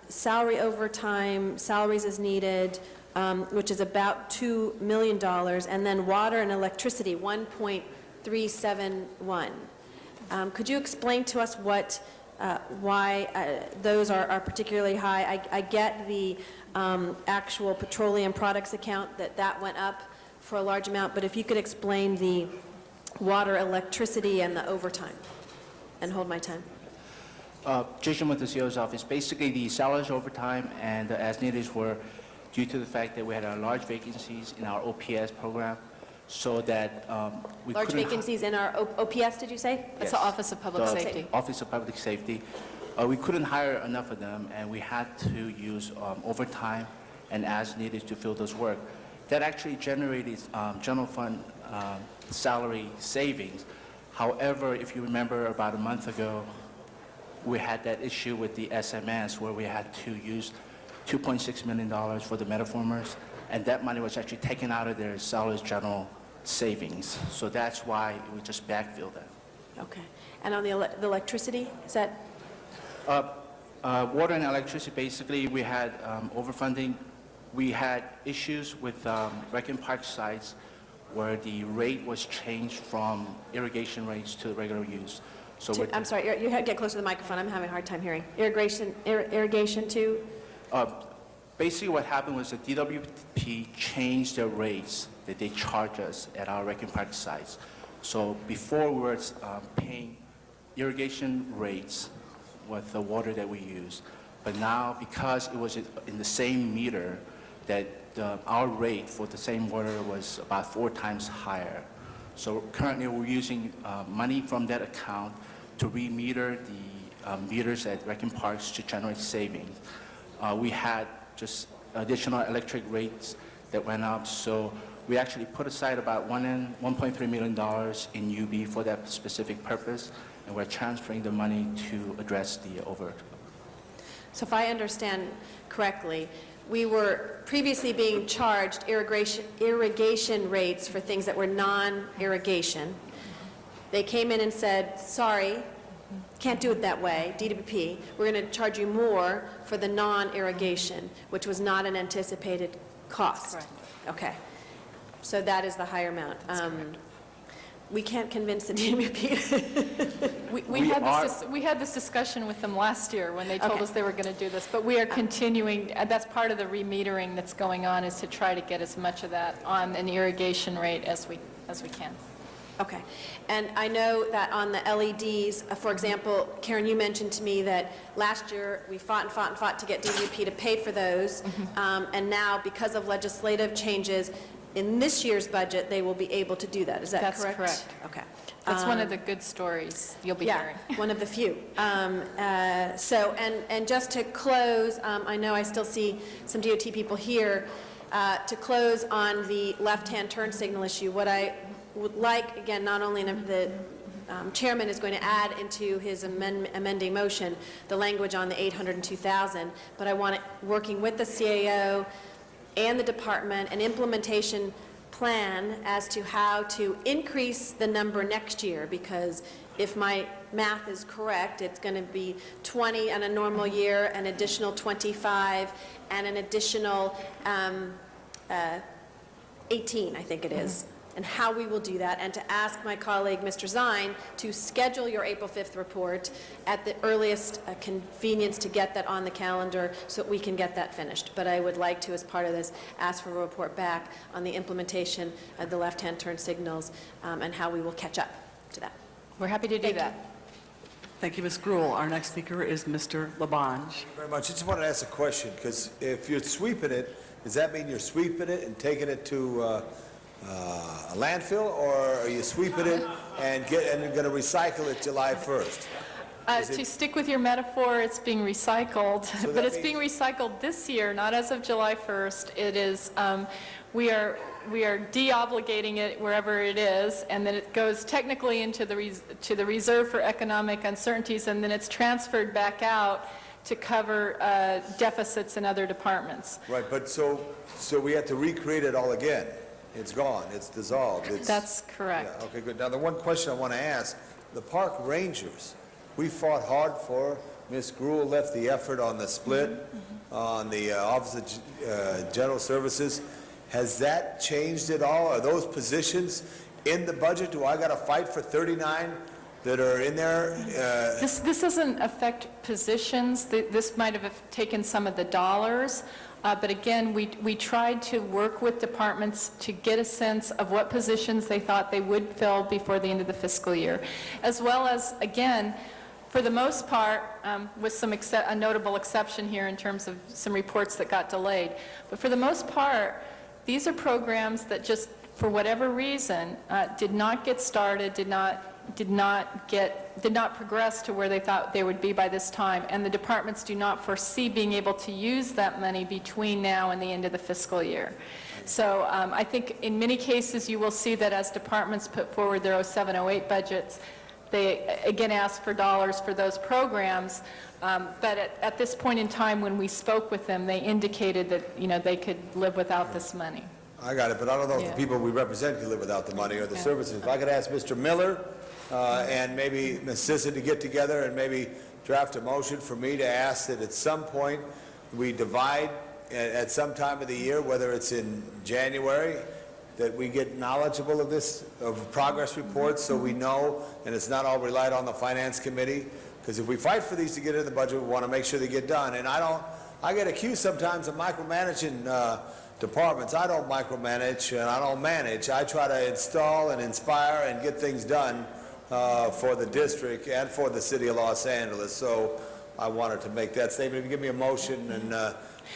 salary overtime, salaries as needed, which is about $2 million, and then water and electricity, 1.371. Could you explain to us why those are particularly high? I get the actual petroleum products account that went up for a large amount, but if you could explain the water, electricity, and the overtime, and hold my time. Jason with the CEO's office. Basically, the salaries overtime and the as-needed were due to the fact that we had large vacancies in our OPS program, so that we Large couldn't vacancies in our OPS, did you say? That's the Office of Public Safety. Office of Public Safety. We couldn't hire enough of them, and we had to use overtime and as needed to fill those work. That actually generated general fund salary savings. However, if you remember about a month ago, we had that issue with the SMS where we had to use $2.6 million for the Metaformers, and that money was actually taken out of their salaries general savings. So that's why we just backfilled that. Okay. And on the electricity, is that? Water and electricity, basically, we had overfunding. We had issues with Rec and Park sites where the rate was changed from irrigation rates to regular use. So I'm sorry, you have to get close to the microphone. I'm having a hard time hearing. Irrigation to? Basically, what happened was the DWP changed the rates that they charge us at our Rec and Park sites. So before we were paying irrigation rates with the water that we use, but now because it was in the same meter, that our rate for the same water was about 4 times higher. So currently, we're using money from that account to re-meter the meters at Rec and Parks to generate savings. We had just additional electric rates that went up, so we actually put aside about $1.3 million in UB for that specific purpose, and we're transferring the money to address the over. So if I understand correctly, we were previously being charged irrigation rates for things that were non-irrigation. They came in and said, sorry, can't do it that way, DWP. We're going to charge you more for the non-irrigation, which was not an anticipated cost. Correct. Okay. So that is the higher amount. We can't convince the DWP. We had this discussion with them last year when they told Okay. us they were going to do this, but we are continuing, that's part of the remetering that's going on, is to try to get as much of that on an irrigation rate as we can. Okay. And I know that on the LEDs, for example, Karen, you mentioned to me that last year we fought and fought and fought to get DWP to pay for those, and now because of legislative changes, in this year's budget, they will be able to do that. Is that correct? That's correct. Okay. That's one of the good stories you'll be hearing. One of the few. So, and just to close, I know I still see some DOT people here. To close on the left-hand turn signal issue, what I would like, again, not only the chairman is going to add into his amending motion the language on the 802,000, but I want it working with the CAO and the department and implementation plan as to how to increase the number next year, because if my math is correct, it's going to be 20 on a normal year, an additional 25, and an additional 18, I think it is, and how we will do that, and to ask my colleague, Mr. Zine, to schedule your April 5th report at the earliest convenience to get that on the calendar so that we can get that finished. But I would like to, as part of this, ask for a report back on the implementation of the left-hand turn signals and how we will catch up to that. We're happy to do that. Thank you, Ms. Gruhl. Our next speaker is Mr. Labange. Thank you very much. I just wanted to ask a question, because if you're sweeping it, does that mean you're sweeping it and taking it to a landfill, or are you sweeping it and going to recycle it July 1st? To stick with your metaphor, it's being recycled, but it's being recycled this year, not as of July 1st. It is, we are de-obligating it wherever it is, and then it goes technically into the reserve for economic uncertainties, and then it's transferred back out to cover deficits in other departments. Right, but so we have to recreate it all again. It's gone, it's dissolved. That's correct. Yeah, okay, good. Now, the one question I want to ask, the park rangers, we fought hard for, Ms. Gruhl left the effort on the split, on the Office of General Services. Has that changed at all? Are those positions in the budget? Do I got to fight for 39 that are in there? This doesn't affect positions. This might have taken some of the dollars, but again, we tried to work with departments to get a sense of what positions they thought they would fill before the end of the fiscal year, as well as, again, for the most part, with a notable exception here in terms of some reports that got delayed, but for the most part, these are programs that just, for whatever reason, did not get started, did not progress to where they thought they would be by this time, and the departments do not foresee being able to use that money between now and the end of the fiscal year. So I think in many cases you will see that as departments put forward their 07-08 budgets, they again ask for dollars for those programs, but at this point in time when we spoke with them, they indicated that they could live without this money. I got it, but I don't know if the people we represent can live without the money or the services. If I could ask Mr. Miller and maybe Ms. Sisson to get together and maybe draft a motion for me to ask that at some point we divide at some time of the year, whether it's in January, that we get knowledgeable of this, of progress reports, so we know, and it's not all relied on the Finance Committee, because if we fight for these to get in the budget, we want to make sure they get done. And I get accused sometimes of micromanaging departments. I don't micromanage and I don't manage. I try to install and inspire and get things done for the district and for the city of Los Angeles. So I wanted to make that statement. If you give me a motion, and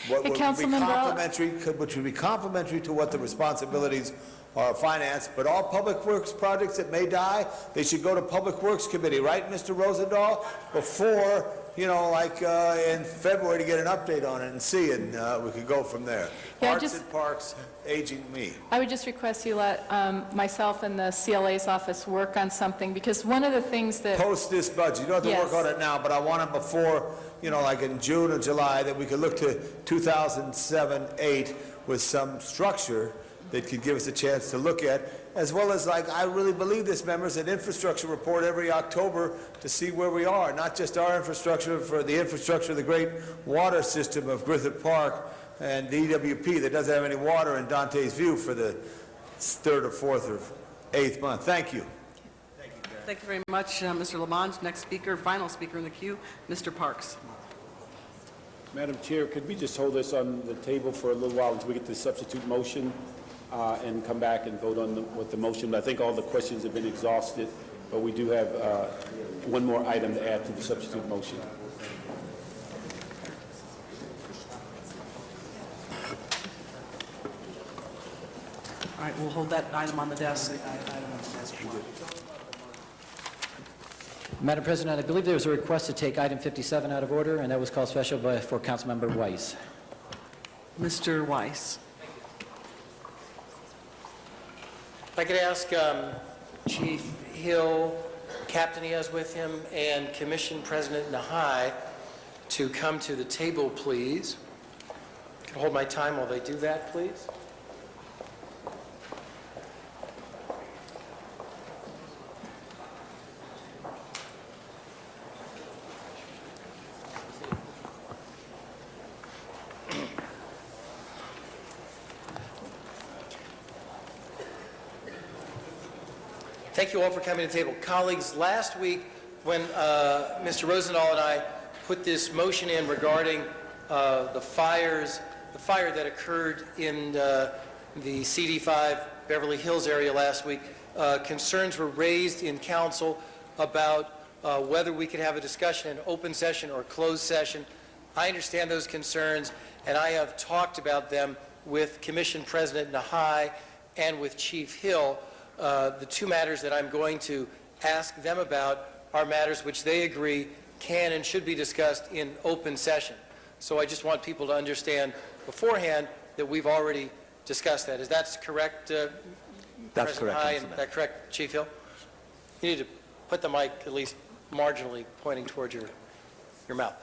what would be complementary, which would be complementary to what the responsibilities are of finance, but all public works projects that may die, they should go to Public Works Committee, right, Mr. Rosendahl? Before, like in February, to get an update on it and see, and we could go from there. Arts and Parks, aging me. I would just request you let myself and the CLA's office work on something, because one of the things that... Post this budget. You don't have to work on it now, but I want it before, like in June or July, that we could look to 2007-08 with some structure that could give us a chance to look at, as well as, I really believe this, members, an infrastructure report every October to see where we are, not just our infrastructure, for the infrastructure of the great water system of Griffith Park and DWP that doesn't have any water in Dante's View for the 3rd or 4th or 8th month. Thank you. Thank you very much, Mr. Labange. Next speaker, final speaker in the queue, Mr. Parks. Madam Chair, could we just hold this on the table for a little while until we get the substitute motion and come back and vote on with the motion? I think all the questions have been exhausted, but we do have one more item to add to the substitute motion. All right, we'll hold that item on the desk. Madam President, I believe there was a request to take item 57 out of order, and that was called special for Councilmember Weiss. Mr. Weiss. If I could ask Chief Hill, Captain he has with him, and Commission President Nahai to come to the table, please. Can I hold my time while they do that, please? Thank you all for coming to the table. Colleagues, last week when Mr. Rosendahl and I put this motion in regarding the fire that occurred in the CD5 Beverly Hills area last week, concerns were raised in council about whether we could have a discussion in open session or closed session. I understand those concerns, and I have talked about them with Commission President Nahai and with Chief Hill. The two matters that I'm going to ask them about are matters which they agree can and should be discussed in open session. So I just want people to understand beforehand that we've already discussed that. Is that correct, That's President correct, Nahai, and Councilman. that correct, Chief Hill? You need to put the mic at least marginally pointing towards your mouth.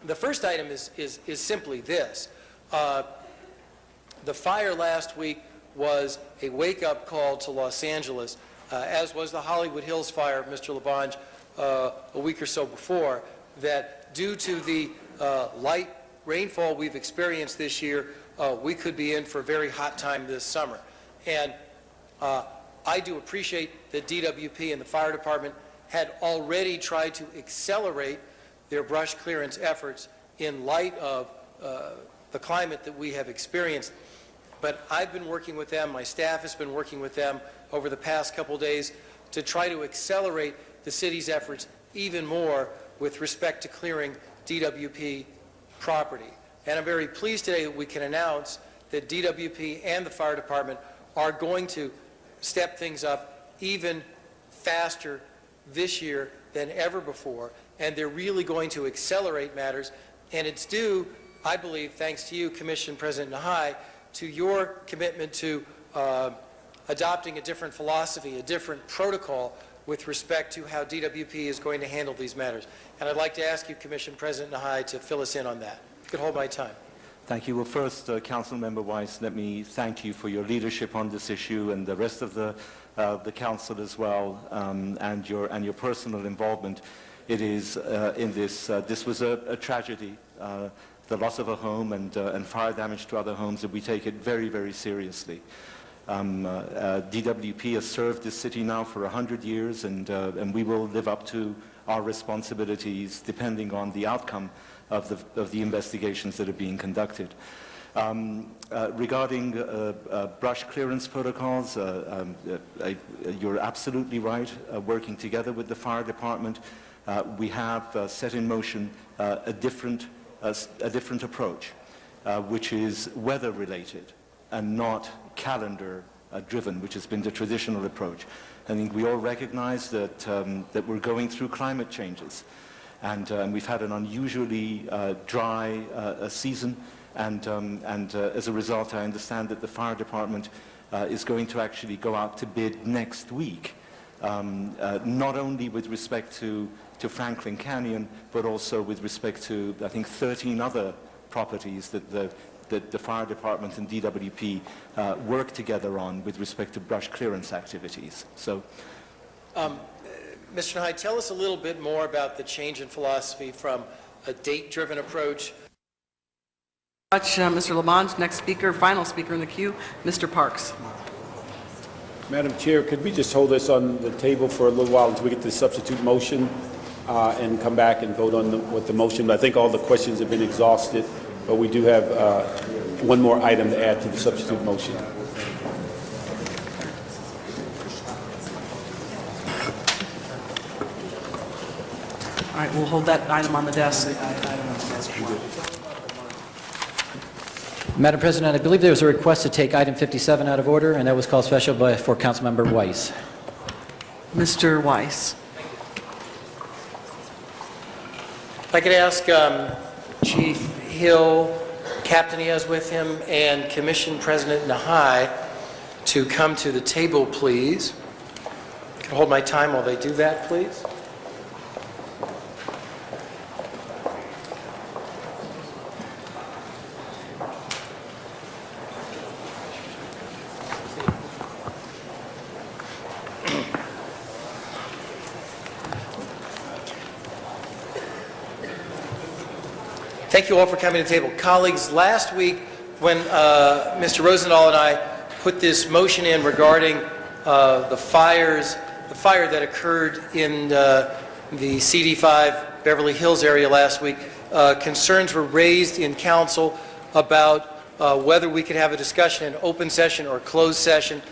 The first item is simply this. The fire last week was a wake-up call to Los Angeles, as was the Hollywood Hills fire, Mr. Labange, a week or so before, that due to the light rainfall we've experienced this year, we could be in for a very hot time this summer. And I do appreciate that DWP and the fire department had already tried to accelerate their brush clearance efforts in light of the climate that we have experienced. But I've been working with them, my staff has been working with them over the past couple days to try to accelerate the city's efforts even more with respect to clearing DWP property. And I'm very pleased today that we can announce that DWP and the fire department are going to step things up even faster this year than ever before, and they're really going to accelerate matters. And it's due, I believe, thanks to you, Commission President Nahai, to your commitment to adopting a different philosophy, a different protocol with respect to how DWP is going to handle these matters. And I'd like to ask you, Commission President Nahai, to fill us in on that. If you could hold my time. Thank you. Well, first, Councilmember Weiss, let me thank you for your leadership on this issue and the rest of the council as well, and your personal involvement. It is in this. This was a tragedy, the loss of a home and fire damage to other homes, and we take it very, very seriously. DWP has served this city now for 100 years, and we will live up to our responsibilities depending on the outcome of the investigations that are being conducted. Regarding brush clearance protocols, you're absolutely right. Working together with the fire department, we have set in motion a different approach, which is weather-related and not calendar-driven, which has been the traditional approach. I think we all recognize that we're going through climate changes, and we've had an unusually dry season, and as a result, I understand that the fire department is going to actually go out to bid next week, not only with respect to Franklin Canyon, but also with respect to, I think, 13 other properties that the fire department and DWP work together on with respect to brush clearance activities. So, Mr. Nahai, tell us a little bit more about the change in philosophy from a date-driven approach. Mr. Labange, next speaker, final speaker in the queue, Mr. Parks. Madam Chair, could we just hold this on the table for a little while until we get the substitute motion and come back and vote on with the motion? I think all the questions have been exhausted, but we do have one more item to add to the substitute motion. All right, we'll hold that item on the desk. Madam President, I believe there was a request to take item 57 out of order, and that was called special for Councilmember Weiss. Mr. Weiss. If I could ask Chief Hill, Captain he has with him, and Commission President Nahai to come to the table, please. Can I hold my time while they do that, please? Thank you all for coming to the table. Colleagues, last week when Mr. Rosendahl and I put this motion in regarding the fire that occurred in the CD5 Beverly Hills area last week, concerns were raised in council about whether we could have a discussion in open session or closed session.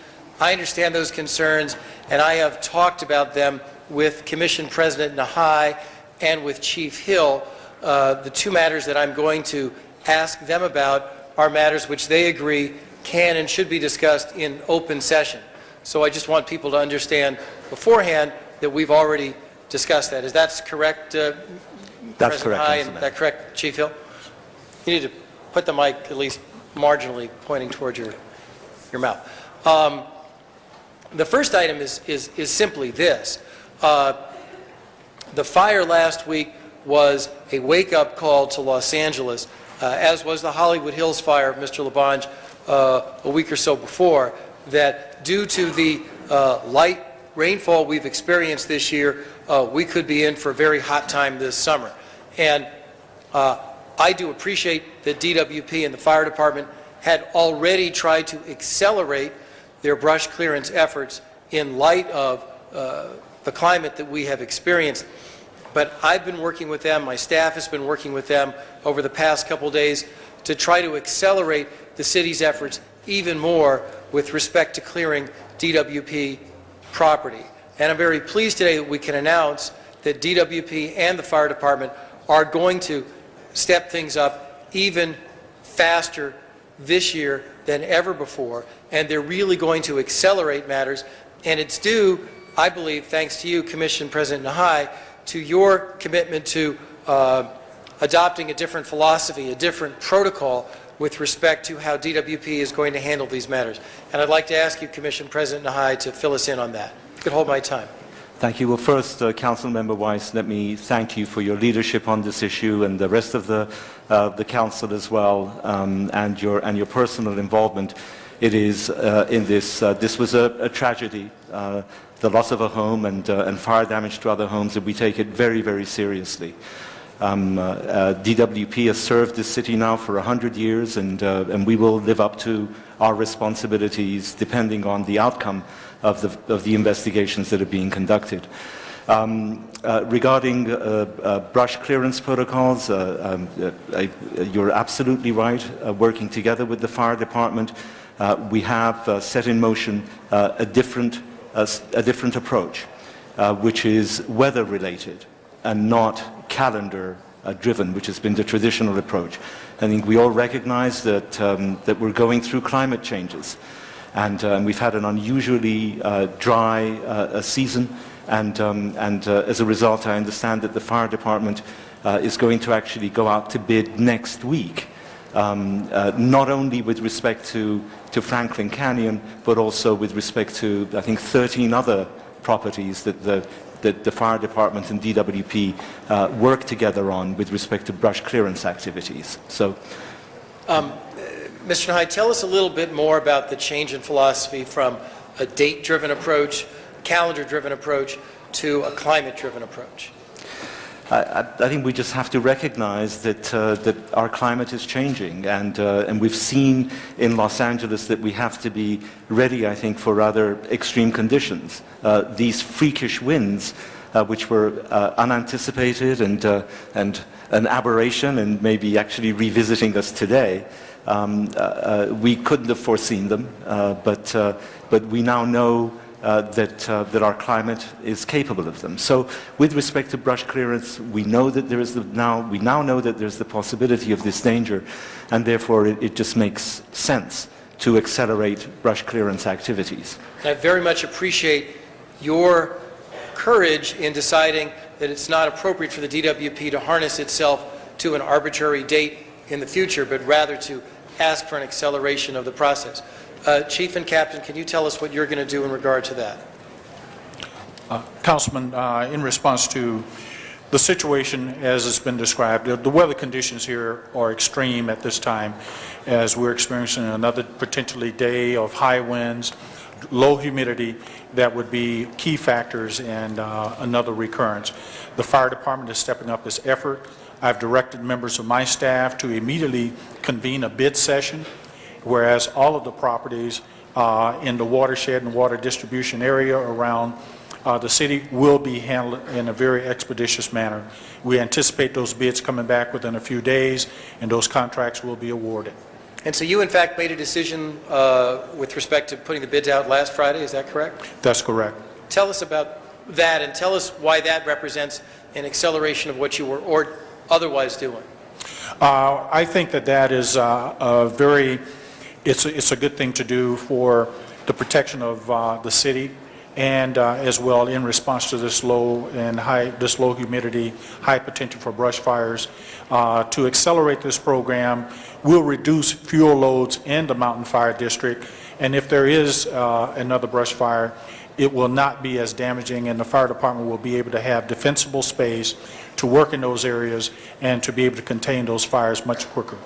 I understand those concerns, and I have talked about them with Commission President Nahai and with Chief Hill. The two matters that I'm going to ask them about are matters which they agree can and should be discussed in open session. So I just want people to understand beforehand that we've already discussed that. Is that correct, That's President correct, Nahai, and Councilman. that correct, Chief Hill? You need to put the mic at least marginally pointing towards your mouth. The first item is simply this. The fire last week was a wake-up call to Los Angeles, as was the Hollywood Hills fire, Mr. Labange, a week or so before, that due to the light rainfall we've experienced this year, we could be in for a very hot time this summer. And I do appreciate that DWP and the fire department had already tried to accelerate their brush clearance efforts in light of the climate that we have experienced. But I've been working with them, my staff has been working with them over the past couple days to try to accelerate the city's efforts even more with respect to clearing DWP property. And I'm very pleased today that we can announce that DWP and the fire department are going to step things up even faster this year than ever before, and they're really going to accelerate matters. And it's due, I believe, thanks to you, Commission President Nahai, to your commitment to adopting a different philosophy, a different protocol with respect to how DWP is going to handle these matters. And I'd like to ask you, Commission President Nahai, to fill us in on that. You could hold my time. Thank you. Well, first, Councilmember Weiss, let me thank you for your leadership on this issue and the rest of the council as well, and your personal involvement. It is in this. This was a tragedy, the loss of a home and fire damage to other homes, and we take it very, very seriously. DWP has served this city now for 100 years, and we will live up to our responsibilities depending on the outcome of the investigations that are being conducted. Regarding brush clearance protocols, you're absolutely right. Working together with the fire department, we have set in motion a different approach, which is weather-related and not calendar-driven, which has been the traditional approach. I think we all recognize that we're going through climate changes, and we've had an unusually dry season, and as a result, I understand that the fire department is going to actually go out to bid next week, not only with respect to Franklin Canyon, but also with respect to, I think, 13 other properties that the fire department and DWP work together on with respect to brush clearance activities. So, Mr. Nahai, tell us a little bit more about the change in philosophy from a date-driven approach, calendar-driven approach, to a climate-driven approach. I think we just have to recognize that our climate is changing, and we've seen in Los Angeles that we have to be ready, I think, for rather extreme conditions. These freakish winds, which were unanticipated and an aberration, and maybe actually revisiting us today, we couldn't have foreseen them, but we now know that our climate is capable of them. So, with respect to brush clearance, we know that there is we now know that there's the possibility of this danger, and therefore it just makes sense to accelerate brush clearance activities. I very much appreciate your courage in deciding that it's not appropriate for the DWP to harness itself to an arbitrary date in the future, but rather to ask for an acceleration of the process. Chief and Captain, can you tell us what you're going to do in regard to that? Councilman, in response to the situation as it's been described, the weather conditions here are extreme at this time, as we're experiencing another potentially day of high winds, low humidity that would be key factors in another recurrence. The fire department is stepping up its effort. I've directed members of my staff to immediately convene a bid session, whereas all of the properties in the watershed and water distribution area around the city will be handled in a very expeditious manner. We anticipate those bids coming back within a few days, and those contracts will be awarded. And so you, in fact, made a decision with respect to putting the bids out last Friday, is that correct? That's correct. Tell us about that, and tell us why that represents an acceleration of what you were otherwise doing. I think that is it's a good thing to do for the protection of the city, and as well in response to this low humidity, high potential for brush fires. To accelerate this program will reduce fuel loads in the Mountain Fire District, and if there is another brush fire, it will not be as damaging, and the fire department will be able to have defensible space to work in those areas and to be able to contain those fires much quicker.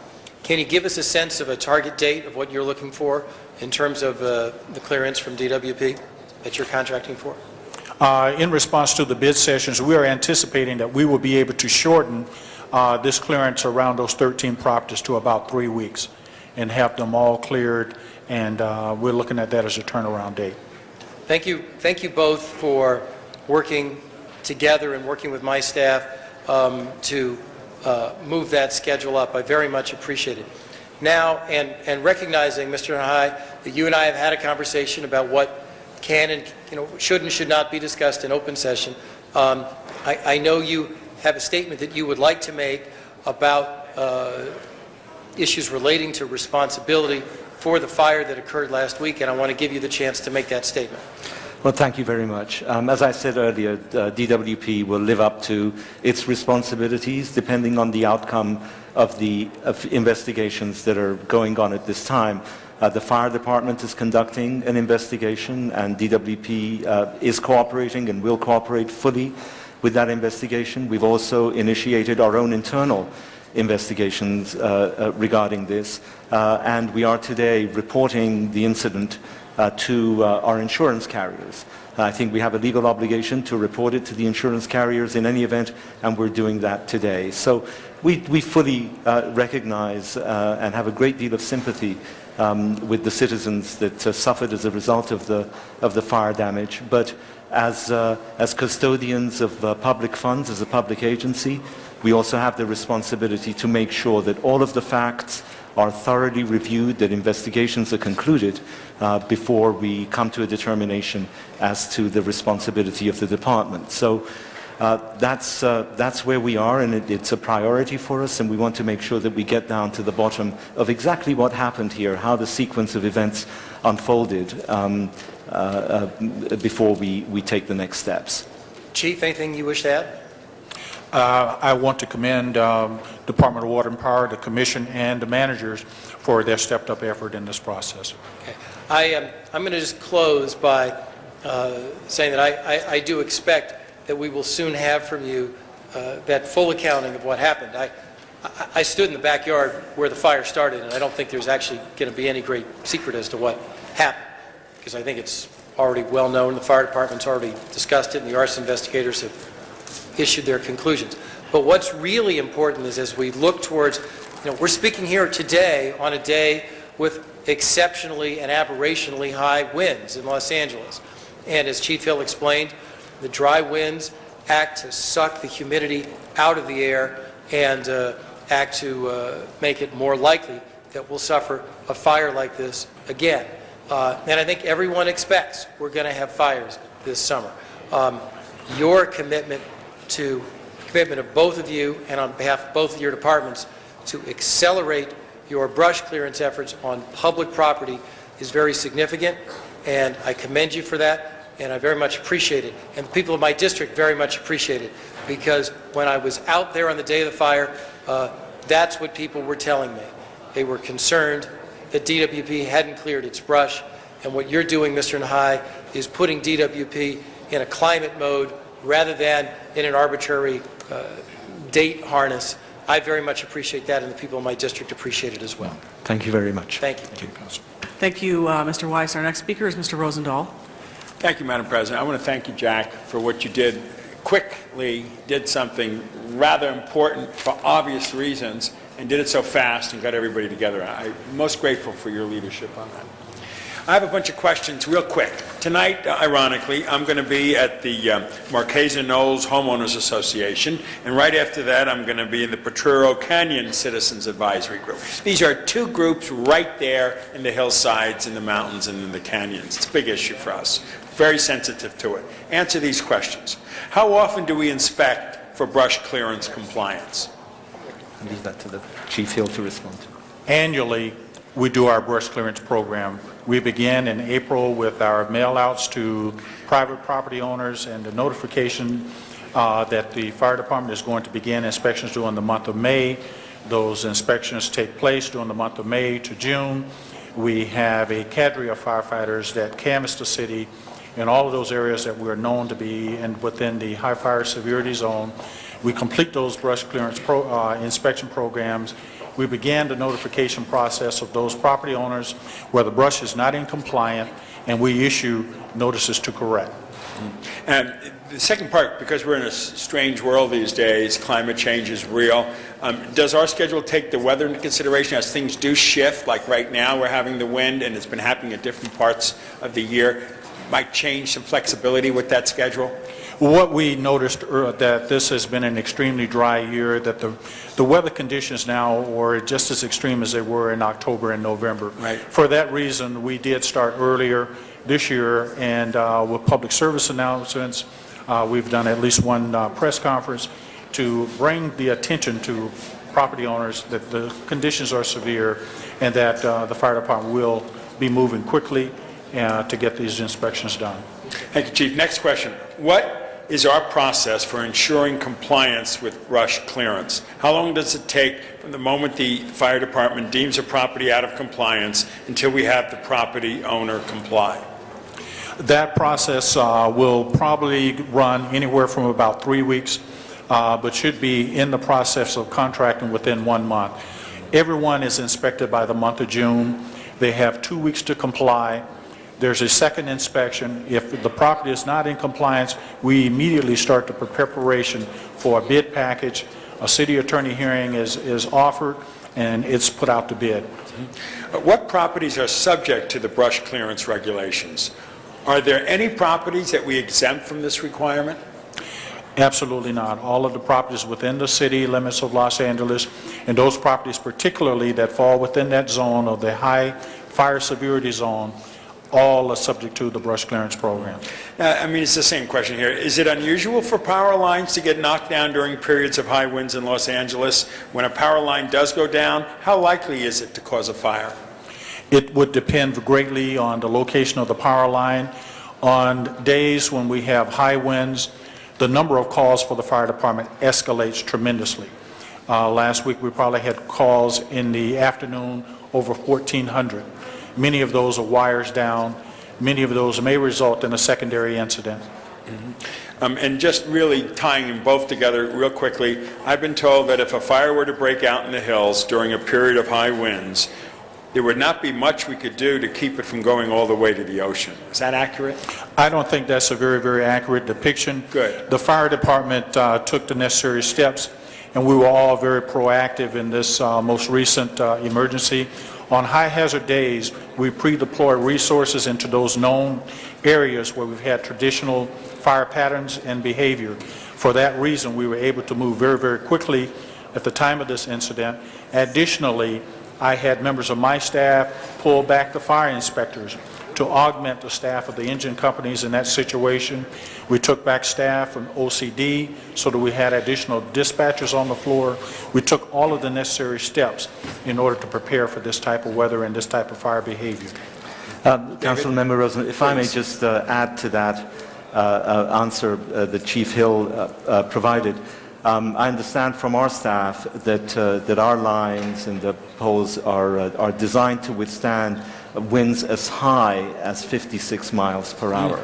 Can you give us a sense of a target date of what you're looking for in terms of the clearance from DWP that you're contracting for? In response to the bid sessions, we are anticipating that we will be able to shorten this clearance around those 13 properties to about 3 weeks and have them all cleared, and we're looking at that as a turnaround date. Thank you both for working together and working with my staff to move that schedule up. I very much appreciate it. Now, and recognizing, Mr. Nahai, that you and I have had a conversation about what can and should and should not be discussed in open session, I know you have a statement that you would like to make about issues relating to responsibility for the fire that occurred last week, and I want to give you the chance to make that statement. Well, thank you very much. As I said earlier, DWP will live up to its responsibilities depending on the outcome of the investigations that are going on at this time. The fire department is conducting an investigation, and DWP is cooperating and will cooperate fully with that investigation. We've also initiated our own internal investigations regarding this, and we are today reporting the incident to our insurance carriers. I think we have a legal obligation to report it to the insurance carriers in any event, and we're doing that today. So we fully recognize and have a great deal of sympathy with the citizens that suffered as a result of the fire damage. But as custodians of public funds, as a public agency, we also have the responsibility to make sure that all of the facts are thoroughly reviewed, that investigations are concluded before we come to a determination as to the responsibility of the department. So that's where we are, and it's a priority for us, and we want to make sure that we get down to the bottom of exactly what happened here, how the sequence of events unfolded before we take the next steps. Chief, anything you wish to add? I want to commend Department of Water and Power, the Commission, and the managers for their stepped-up effort in this process. Okay. I'm going to just close by saying that I do expect that we will soon have from you that full accounting of what happened. I stood in the backyard where the fire started, and I don't think there's actually going to be any great secret as to what happened, because I think it's already well known. The fire department's already discussed it, and the arson investigators have issued their conclusions. But what's really important is, as we look towards, we're speaking here today on a day with exceptionally and aberrationally high winds in Los Angeles. And as Chief Hill explained, the dry winds act to suck the humidity out of the air and act to make it more likely that we'll suffer a fire like this again. And I think everyone expects we're going to have fires this summer. Your commitment of both of you and on behalf of both of your departments to accelerate your brush clearance efforts on public property is very significant, and I commend you for that, and I very much appreciate it. And the people of my district very much appreciate it, because when I was out there on the day of the fire, that's what people were telling me. They were concerned that DWP hadn't cleared its brush, and what you're doing, Mr. Nahai, is putting DWP in a climate mode rather than in an arbitrary date harness. I very much appreciate that, and the people in my district appreciate it as well. Thank you very much. Thank you. Thank you, Mr. Weiss. Our next speaker is Mr. Rosendahl. Thank you, Madam President. I want to thank you, Jack, for what you did. Quickly did something rather important for obvious reasons and did it so fast and got everybody together. I'm most grateful for your leadership on that. I have a bunch of questions real quick. Tonight, ironically, I'm going to be at the Marquesa Knolls Homeowners Association, and right after that, I'm going to be in the Potrero Canyon Citizens Advisory Group. These are two groups right there in the hillsides, in the mountains, and in the canyons. It's a big issue for us. Very sensitive to it. Answer these questions. How often do we inspect for brush clearance compliance? I'll leave that to the Chief Hill to respond to. Annually, we do our brush clearance program. We begin in April with our mail-outs to private property owners and the notification that the fire department is going to begin inspections during the month of May. Those inspections take place during the month of May to June. We have a cadre of firefighters that canvass the city in all of those areas that we're known to be within the high fire severity zone. We complete those brush clearance inspection programs. We began the notification process of those property owners where the brush is not in compliant, and we issue notices to correct. And the second part, because we're in a strange world these days, climate change is real, does our schedule take the weather into consideration as things do shift? Like right now, we're having the wind, and it's been happening at different parts of the year. Might change some flexibility with that schedule? What we noticed that this has been an extremely dry year, that the weather conditions now are just as extreme as they were in October and November. Right. For that reason, we did start earlier this year, and with public service announcements, we've done at least one press conference to bring the attention to property owners that the conditions are severe and that the fire department will be moving quickly to get these inspections done. Thank you, Chief. Next question. What is our process for ensuring compliance with brush clearance? How long does it take from the moment the fire department deems a property out of compliance until we have the property owner comply? That process will probably run anywhere from about 3 weeks, but should be in the process of contracting within 1 month. Everyone is inspected by the month of June. They have 2 weeks to comply. There's a second inspection. If the property is not in compliance, we immediately start the preparation for a bid package. A city attorney hearing is offered, and it's put out to bid. What properties are subject to the brush clearance regulations? Are there any properties that we exempt from this requirement? Absolutely not. All of the properties within the city limits of Los Angeles, and those properties particularly that fall within that zone of the high fire severity zone, all are subject to the brush clearance program. I mean, it's the same question here. Is it unusual for power lines to get knocked down during periods of high winds in Los Angeles? When a power line does go down, how likely is it to cause a fire? It would depend greatly on the location of the power line. On days when we have high winds, the number of calls for the fire department escalates tremendously. Last week, we probably had calls in the afternoon over 1,400. Many of those are wires down. Many of those may result in a secondary incident. And just really tying them both together real quickly, I've been told that if a fire were to break out in the hills during a period of high winds, there would not be much we could do to keep it from going all the way to the ocean. Is that accurate? I don't think that's a very, very accurate depiction. Good. The fire department took the necessary steps, and we were all very proactive in this most recent emergency. On high hazard days, we pre-deploy resources into those known areas where we've had traditional fire patterns and behavior. For that reason, we were able to move very, very quickly at the time of this incident. Additionally, I had members of my staff pull back the fire inspectors to augment the staff of the engine companies in that situation. We took back staff from OCD so that we had additional dispatchers on the floor. We took all of the necessary steps in order to prepare for this type of weather and this type of fire behavior. Councilmember Rosen, if I may just add to that answer that Chief Hill provided. I understand from our staff that our lines and the poles are designed to withstand winds as high as 56 miles per hour.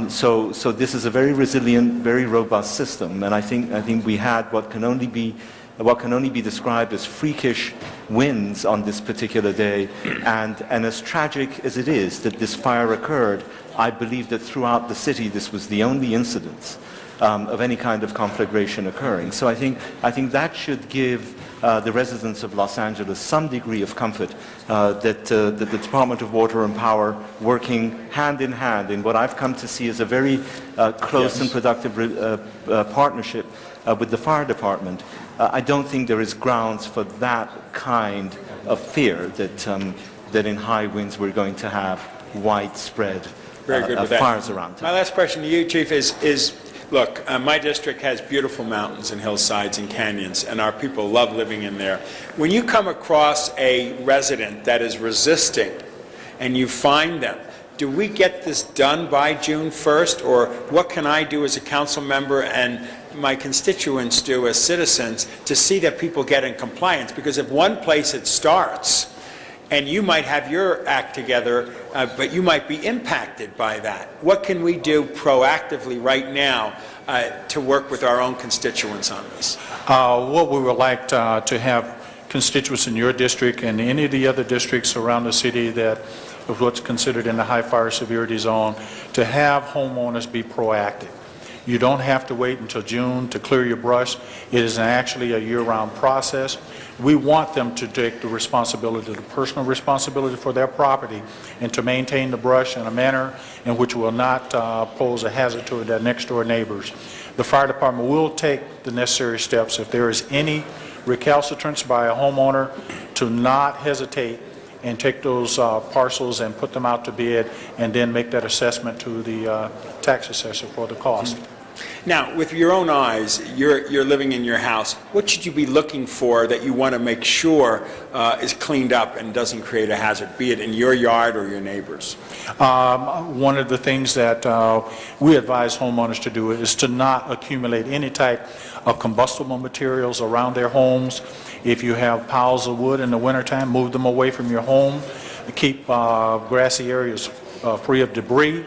So this is a very resilient, very robust system, and I think we had what can only be described as freakish winds on this particular day, and as tragic as it is that this fire occurred, I believe that throughout the city this was the only incident of any kind of conflagration occurring. So I think that should give the residents of Los Angeles some degree of comfort that the Department of Water and Power, working hand in hand in what I've come to see as a very close and productive partnership with the fire department. I don't think there is grounds for that kind of fear that in high winds we're going to have widespread Very good with that. fires around town. My last question to you, Chief, is look, my district has beautiful mountains and hillsides and canyons, and our people love living in there. When you come across a resident that is resisting and you find them, do we get this done by June 1st, or what can I do as a council member and my constituents do as citizens to see that people get in compliance? Because if one place it starts, and you might have your act together, but you might be impacted by that. What can we do proactively right now to work with our own constituents on this? What we would like to have constituents in your district and any of the other districts around the city that of what's considered in the high fire severity zone, to have homeowners be proactive. You don't have to wait until June to clear your brush. It is actually a year-round process. We want them to take the responsibility, the personal responsibility for their property, and to maintain the brush in a manner in which will not pose a hazard to their next-door neighbors. The fire department will take the necessary steps if there is any recalcitrance by a homeowner to not hesitate and take those parcels and put them out to bid, and then make that assessment to the tax assessor for the cost. Now, with your own eyes, you're living in your house. What should you be looking for that you want to make sure is cleaned up and doesn't create a hazard, be it in your yard or your neighbors? One of the things that we advise homeowners to do is to not accumulate any type of combustible materials around their homes. If you have piles of wood in the wintertime, move them away from your home. Keep grassy areas free of debris.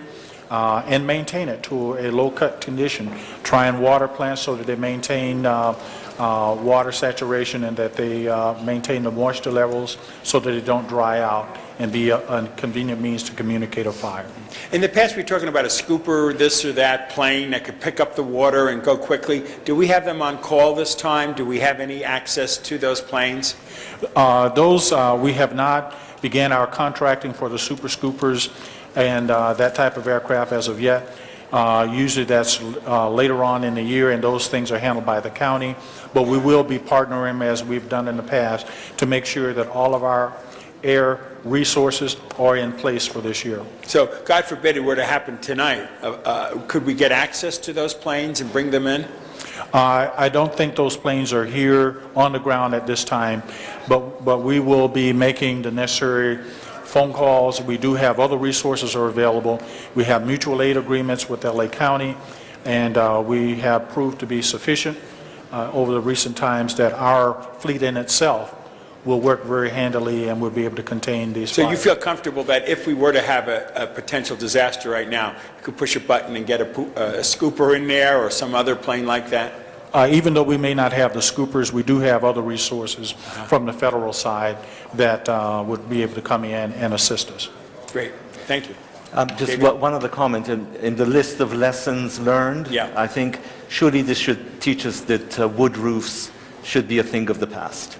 And maintain it to a low-cut condition. Try and water plants so that they maintain water saturation and that they maintain the moisture levels so that they don't dry out and be a convenient means to communicate a fire. In the past, we were talking about a scooper, this or that plane that could pick up the water and go quickly. Do we have them on call this time? Do we have any access to those planes? We have not began our contracting for the super scoopers and that type of aircraft as of yet. Usually that's later on in the year, and those things are handled by the county. But we will be partnering, as we've done in the past, to make sure that all of our air resources are in place for this year. So, God forbid it were to happen tonight, could we get access to those planes and bring them in? I don't think those planes are here on the ground at this time, but we will be making the necessary phone calls. We do have other resources are available. We have mutual aid agreements with LA County, and we have proved to be sufficient over the recent times that our fleet in itself will work very handily and will be able to contain these fires. So you feel comfortable that if we were to have a potential disaster right now, you could push a button and get a scooper in there or some other plane like that? Even though we may not have the scoopers, we do have other resources from the federal side that would be able to come in and assist us. Great. Thank you. Just one other comment. In the list of lessons learned, I think surely this should teach us that wood roofs should be a thing of the past.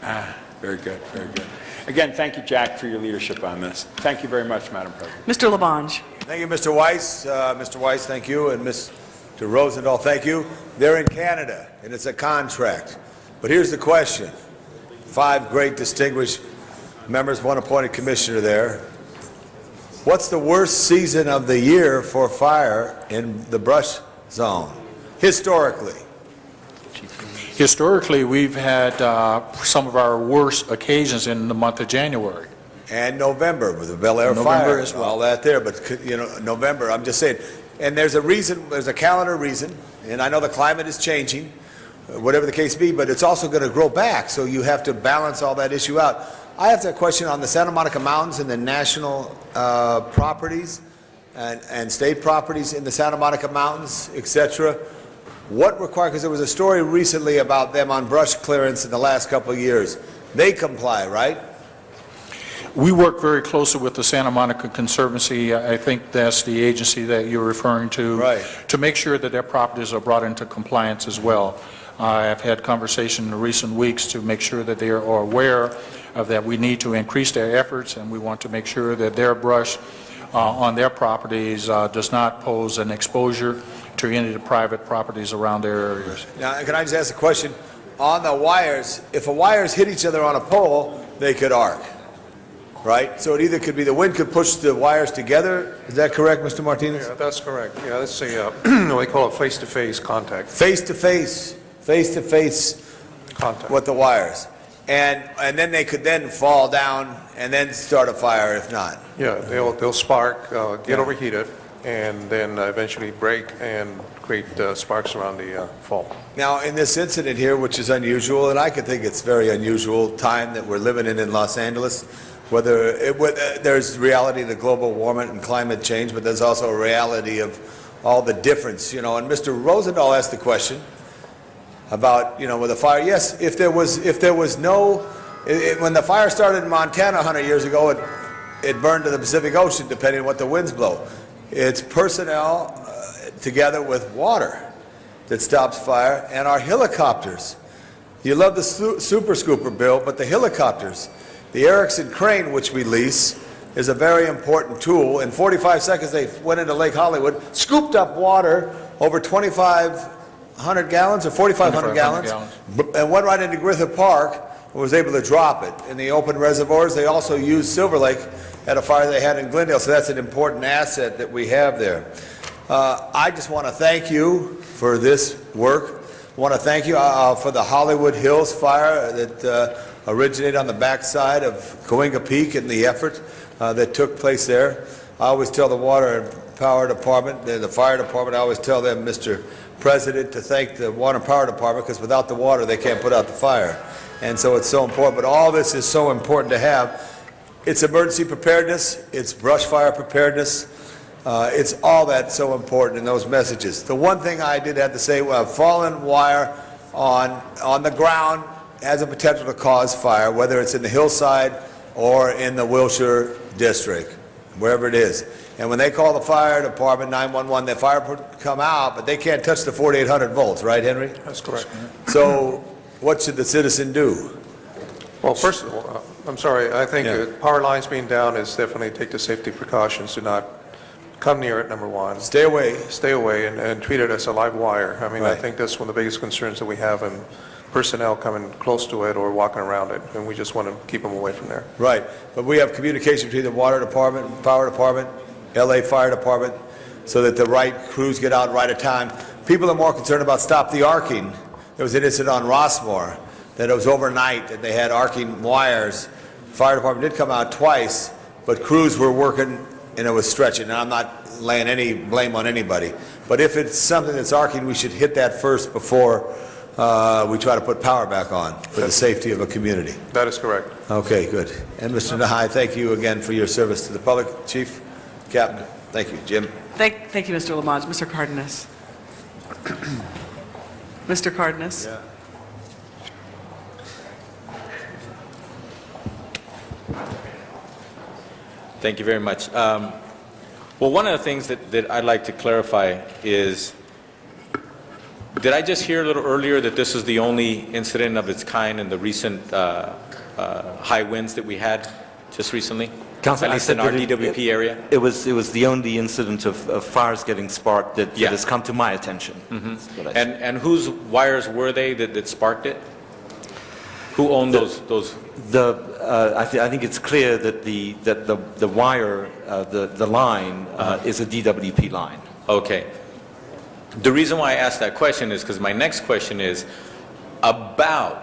Very good, very good. Again, thank you, Jack, for your leadership on this. Thank you very much, Madam President. Mr. Labange. Thank you, Mr. Weiss. Mr. Weiss, thank you. And Mr. Rosendahl, thank you. They're in Canada, and it's a contract. But here's the question. 5 great distinguished members, 1 appointed commissioner there. What's the worst season of the year for fire in the brush zone, historically? Historically, we've had some of our worst occasions in the month of January. And November with the Bel Air fire as well. All that there, but you know, November, I'm just saying. And there's a reason, there's a calendar reason, and I know the climate is changing, whatever the case be, but it's also going to grow back, so you have to balance all that issue out. I have a question on the Santa Monica Mountains and the national properties and state properties in the Santa Monica Mountains, etc. What require, because there was a story recently about them on brush clearance in the last couple of years. They comply, right? We work very closely with the Santa Monica Conservancy. I think that's the agency that you're referring to. Right. To make sure that their properties are brought into compliance as well. I've had conversation in recent weeks to make sure that they are aware of that we need to increase their efforts, and we want to make sure that their brush on their properties does not pose an exposure to any of the private properties around their areas. Now, can I just ask a question? On the wires, if a wires hit each other on a pole, they could arc, right? So it either could be the wind could push the wires together. Is that correct, Mr. Martinez? Yeah, that's correct. Yeah, that's a, what they call a face-to-face contact. Face-to-face contact with the wires. And then they could then fall down and then start a fire if not. Yeah, they'll spark, get overheated, and then eventually break and create sparks around the fall. Now, in this incident here, which is unusual, and I could think it's very unusual time that we're living in Los Angeles, there's reality of the global warming and climate change, but there's also a reality of all the difference, and Mr. Rosendahl asked the question about, with the fire. Yes, if there was no, when the fire started in Montana 100 years ago, it burned to the Pacific Ocean, depending on what the winds blow. It's personnel together with water that stops fire, and our helicopters. You love the Super Scooper, Bill, but the helicopters, the Erickson crane, which we lease, is a very important tool. In 45 seconds, they went into Lake Hollywood, scooped up water over 2,500 gallons or 4,500 gallons, and went right into Griffith Park and was able to drop it. In the open reservoirs, they also used Silver Lake at a fire they had in Glendale, so that's an important asset that we have there. I just want to thank you for this work. I want to thank you for the Hollywood Hills fire that originated on the backside of Coinga Peak and the effort that took place there. I always tell the Water and Power Department, the Fire Department, I always tell them, Mr. President, to thank the Water and Power Department, because without the water they can't put out the fire. And so it's so important, but all this is so important to have. It's emergency preparedness, it's brush fire preparedness, it's all that so important in those messages. The one thing I did have to say, fallen wire on the ground has a potential to cause fire, whether it's in the hillside or in the Wilshire district, wherever it is. And when they call the fire department, 911, the fire come out, but they can't touch the 4,800 volts, right, Henry? That's correct. So what should the citizen do? Well, first of all, I'm sorry, I think power lines being down is definitely take the safety precautions. Do not come near it, number one. Stay away. Stay away and treat it as a live wire. I mean, I Right. think that's one of the biggest concerns that we have, and personnel coming close to it or walking around it, and we just want to keep them away from there. Right, but we have communication between the Water Department, Power Department, LA Fire Department, so that the right crews get out right at time. People are more concerned about stop the arcing. There was an incident on Rossmore that it was overnight and they had arcing wires. Fire Department did come out twice, but crews were working and it was stretching. And I'm not laying any blame on anybody. But if it's something that's arcing, we should hit that first before we try to put power back on for the safety of a community. That is correct. Okay, good. And Mr. Nahai, thank you again for your service to the public. Chief, Captain, thank you. Jim? Thank you, Mr. Lamont. Mr. Cardenas. Mr. Cardenas. Thank you very much. Well, one of the things that I'd like to clarify is, did I just hear a little earlier that this is the only incident of its kind in the recent high winds that we had just recently? Council, at I least said in our that DWP area? It was the only incident of fires getting sparked that has come to my attention. Mm-hmm. And whose wires were they that sparked it? Who owned those? I think it's clear that the wire, the line, is a DWP line. Okay. The reason why I asked that question is because my next question is about,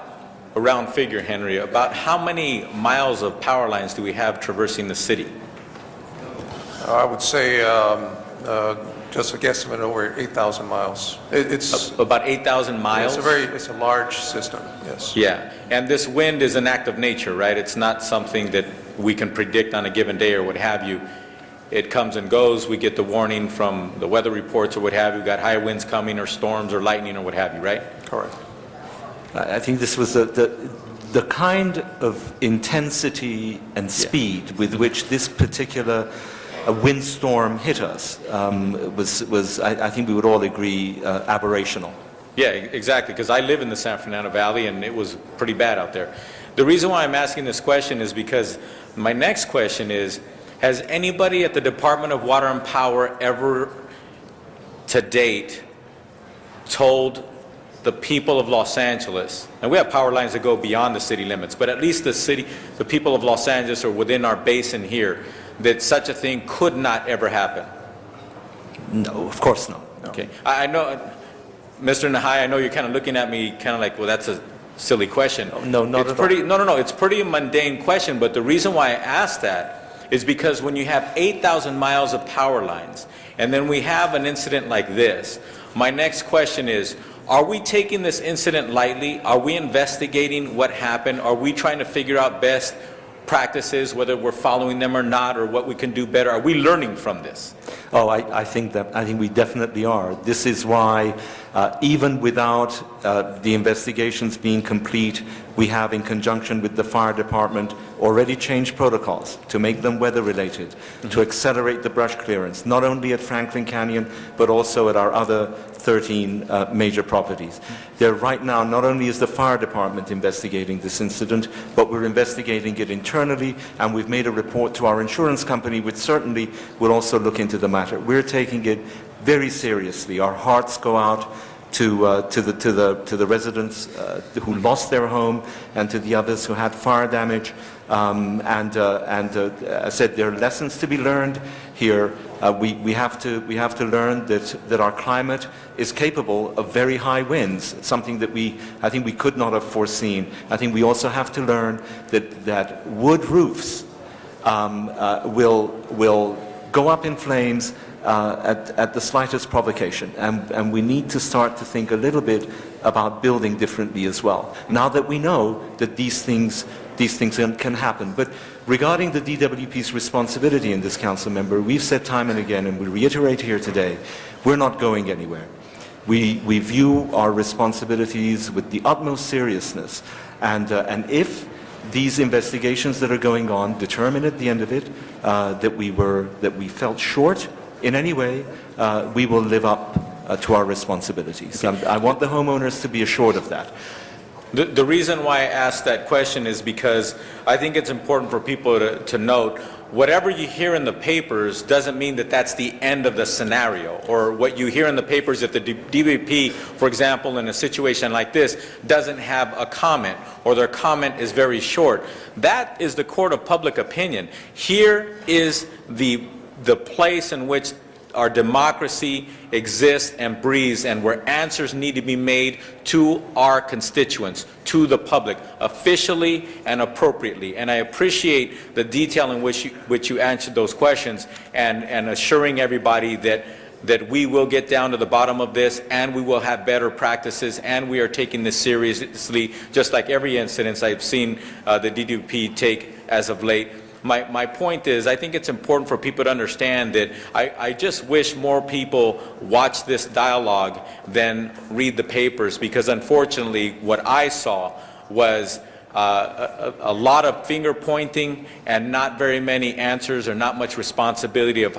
a round figure, Henry, about how many miles of power lines do we have traversing the city? I would say just a guesstimate over 8,000 miles. It's about 8,000 miles? It's a large system, yes. Yeah, and this wind is an act of nature, right? It's not something that we can predict on a given day or what have you. It comes and goes. We get the warning from the weather reports or what have you. We've got high winds coming or storms or lightning or what have you, right? Correct. I think this was the kind of intensity and speed with which this particular windstorm hit us was I think we would all agree, aberrational. Yeah, exactly, because I live in the San Fernando Valley, and it was pretty bad out there. The reason why I'm asking this question is because my next question is, has anybody at the Department of Water and Power ever to date told the people of Los Angeles, and we have power lines that go beyond the city limits, but at least the people of Los Angeles are within our basin here, that such a thing could not ever happen? No, of course not. No. Okay. I know, Mr. Nahai, I know you're kind of looking at me kind of like, well, that's a silly question. No, not it's at pretty, all. No, it's pretty mundane question, but the reason why I asked that is because when you have 8,000 miles of power lines, and then we have an incident like this, my next question is, are we taking this incident lightly? Are we investigating what happened? Are we trying to figure out best practices, whether we're following them or not, or what we can do better? Are we learning from this? Oh, I think we definitely are. This is why, even without the investigations being complete, we have, in conjunction with the fire department, already changed protocols to make them weather-related, to accelerate the brush clearance, not only at Franklin Canyon, but also at our other 13 major properties. There right now, not only is the fire department investigating this incident, but we're investigating it internally, and we've made a report to our insurance company, which certainly will also look into the matter. We're taking it very seriously. Our hearts go out to the residents who lost their home, and to the others who had fire damage. I said there are lessons to be learned here. We have to learn that our climate is capable of very high winds, something that I think we could not have foreseen. I think we also have to learn that wood roofs will go up in flames at the slightest provocation, and we need to start to think a little bit about building differently as well, now that we know that these things can happen. But regarding the DWP's responsibility in this, council member, we've said time and again, and we reiterate here today, we're not going anywhere. We view our responsibilities with the utmost seriousness, and if these investigations that are going on determine at the end of it that we fell short in any way, we will live up to our responsibilities. I want the homeowners to be assured of that. The reason why I asked that question is because I think it's important for people to note, whatever you hear in the papers doesn't mean that that's the end of the scenario, or what you hear in the papers if the DWP, for example, in a situation like this, doesn't have a comment, or their comment is very short. That is the court of public opinion. Here is the place in which our democracy exists and breathes, and where answers need to be made to our constituents, to the public, officially and appropriately. And I appreciate the detail in which you answered those questions, and assuring everybody that we will get down to the bottom of this, and we will have better practices, and we are taking this seriously, just like every incident I've seen the DWP take as of late. My point is, I think it's important for people to understand that I just wish more people watch this dialogue than read the papers, because unfortunately what I saw was a lot of finger pointing and not very many answers, or not much responsibility of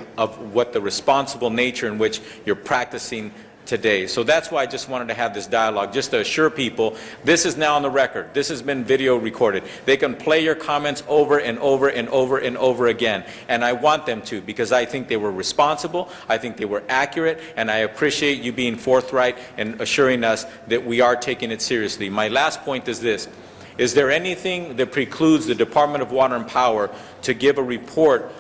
what the responsible nature in which you're practicing today. So that's why I just wanted to have this dialogue, just to assure people this is now on the record. This has been video recorded. They can play your comments over and over and over and over again. And I want them to, because I think they were responsible, I think they were accurate, and I appreciate you being forthright and assuring us that we are taking it seriously. My last point is this. Is there anything that precludes the Department of Water and Power to give a report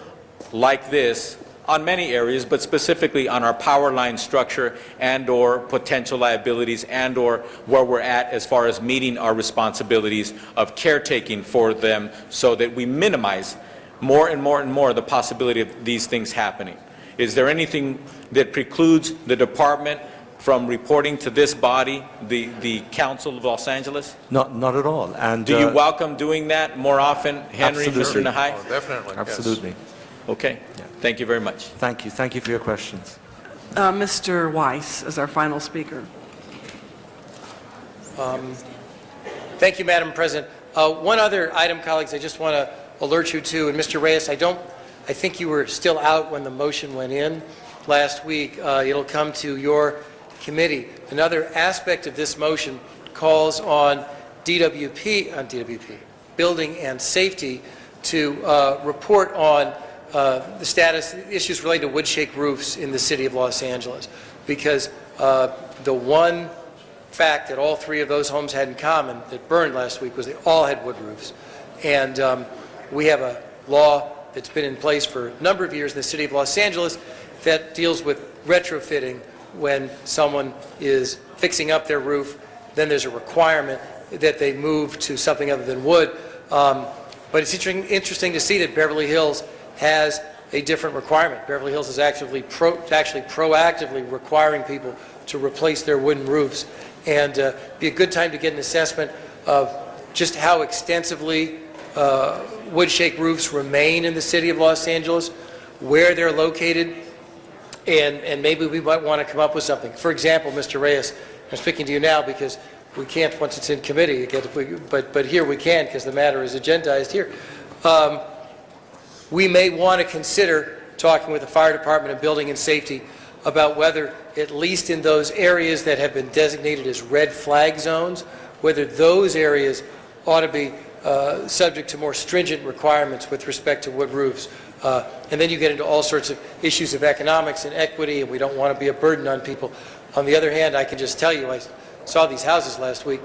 like this on many areas, but specifically on our power line structure and or potential liabilities and or where we're at as far as meeting our responsibilities of caretaking for them, so that we minimize more and more and more the possibility of these things happening? Is there anything that precludes the department from reporting to this body, the Council of Los Angeles? Not at all. And do you welcome doing that more often, Henry, absolutely. Mr. Nahai? Oh, definitely. Absolutely. Yes. Okay. Thank you very much. Thank you. Thank you for your questions. Mr. Weiss is our final speaker. Thank you, Madam President. One other item, colleagues, I just want to alert you to, and Mr. Reyes, I think you were still out when the motion went in last week. It'll come to your committee. Another aspect of this motion calls on DWP, Building and Safety, to report on the status, issues related to wood-shake roofs in the city of Los Angeles. Because the one fact that all three of those homes had in common that burned last week was they all had wood roofs. And we have a law that's been in place for a number of years in the city of Los Angeles that deals with retrofitting. When someone is fixing up their roof, then there's a requirement that they move to something other than wood. But it's interesting to see that Beverly Hills has a different requirement. Beverly Hills is actually proactively requiring people to replace their wooden roofs. And be a good time to get an assessment of just how extensively wood-shake roofs remain in the city of Los Angeles, where they're located, and maybe we might want to come up with something. For example, Mr. Reyes, I'm speaking to you now because we can't once it's in committee, but here we can because the matter is agendized here. We may want to consider talking with the fire department and building and safety about whether, at least in those areas that have been designated as red flag zones, whether those areas ought to be subject to more stringent requirements with respect to wood roofs. And then you get into all sorts of issues of economics and equity, and we don't want to be a burden on people. On the other hand, I can just tell you, I saw these houses last week.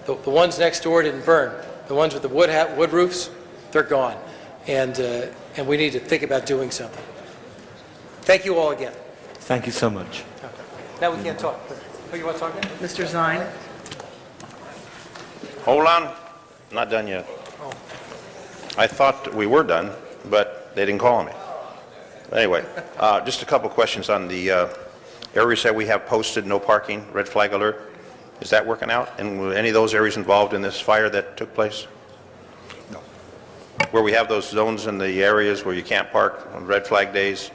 The ones next door didn't burn. The ones with the wood roofs, they're gone. And we need to think about doing something. Thank you all again. Thank you so much. Now we can't talk. Oh, you want to talk now? Mr. Zine? Hold on, not done yet. I thought we were done, but they didn't call me. Anyway, just a couple questions on the areas that we have posted, no parking, red flag alert. Is that working out? And were any of those areas involved in this fire that took place? No. Where we have those zones in the areas where you can't park on red flag days,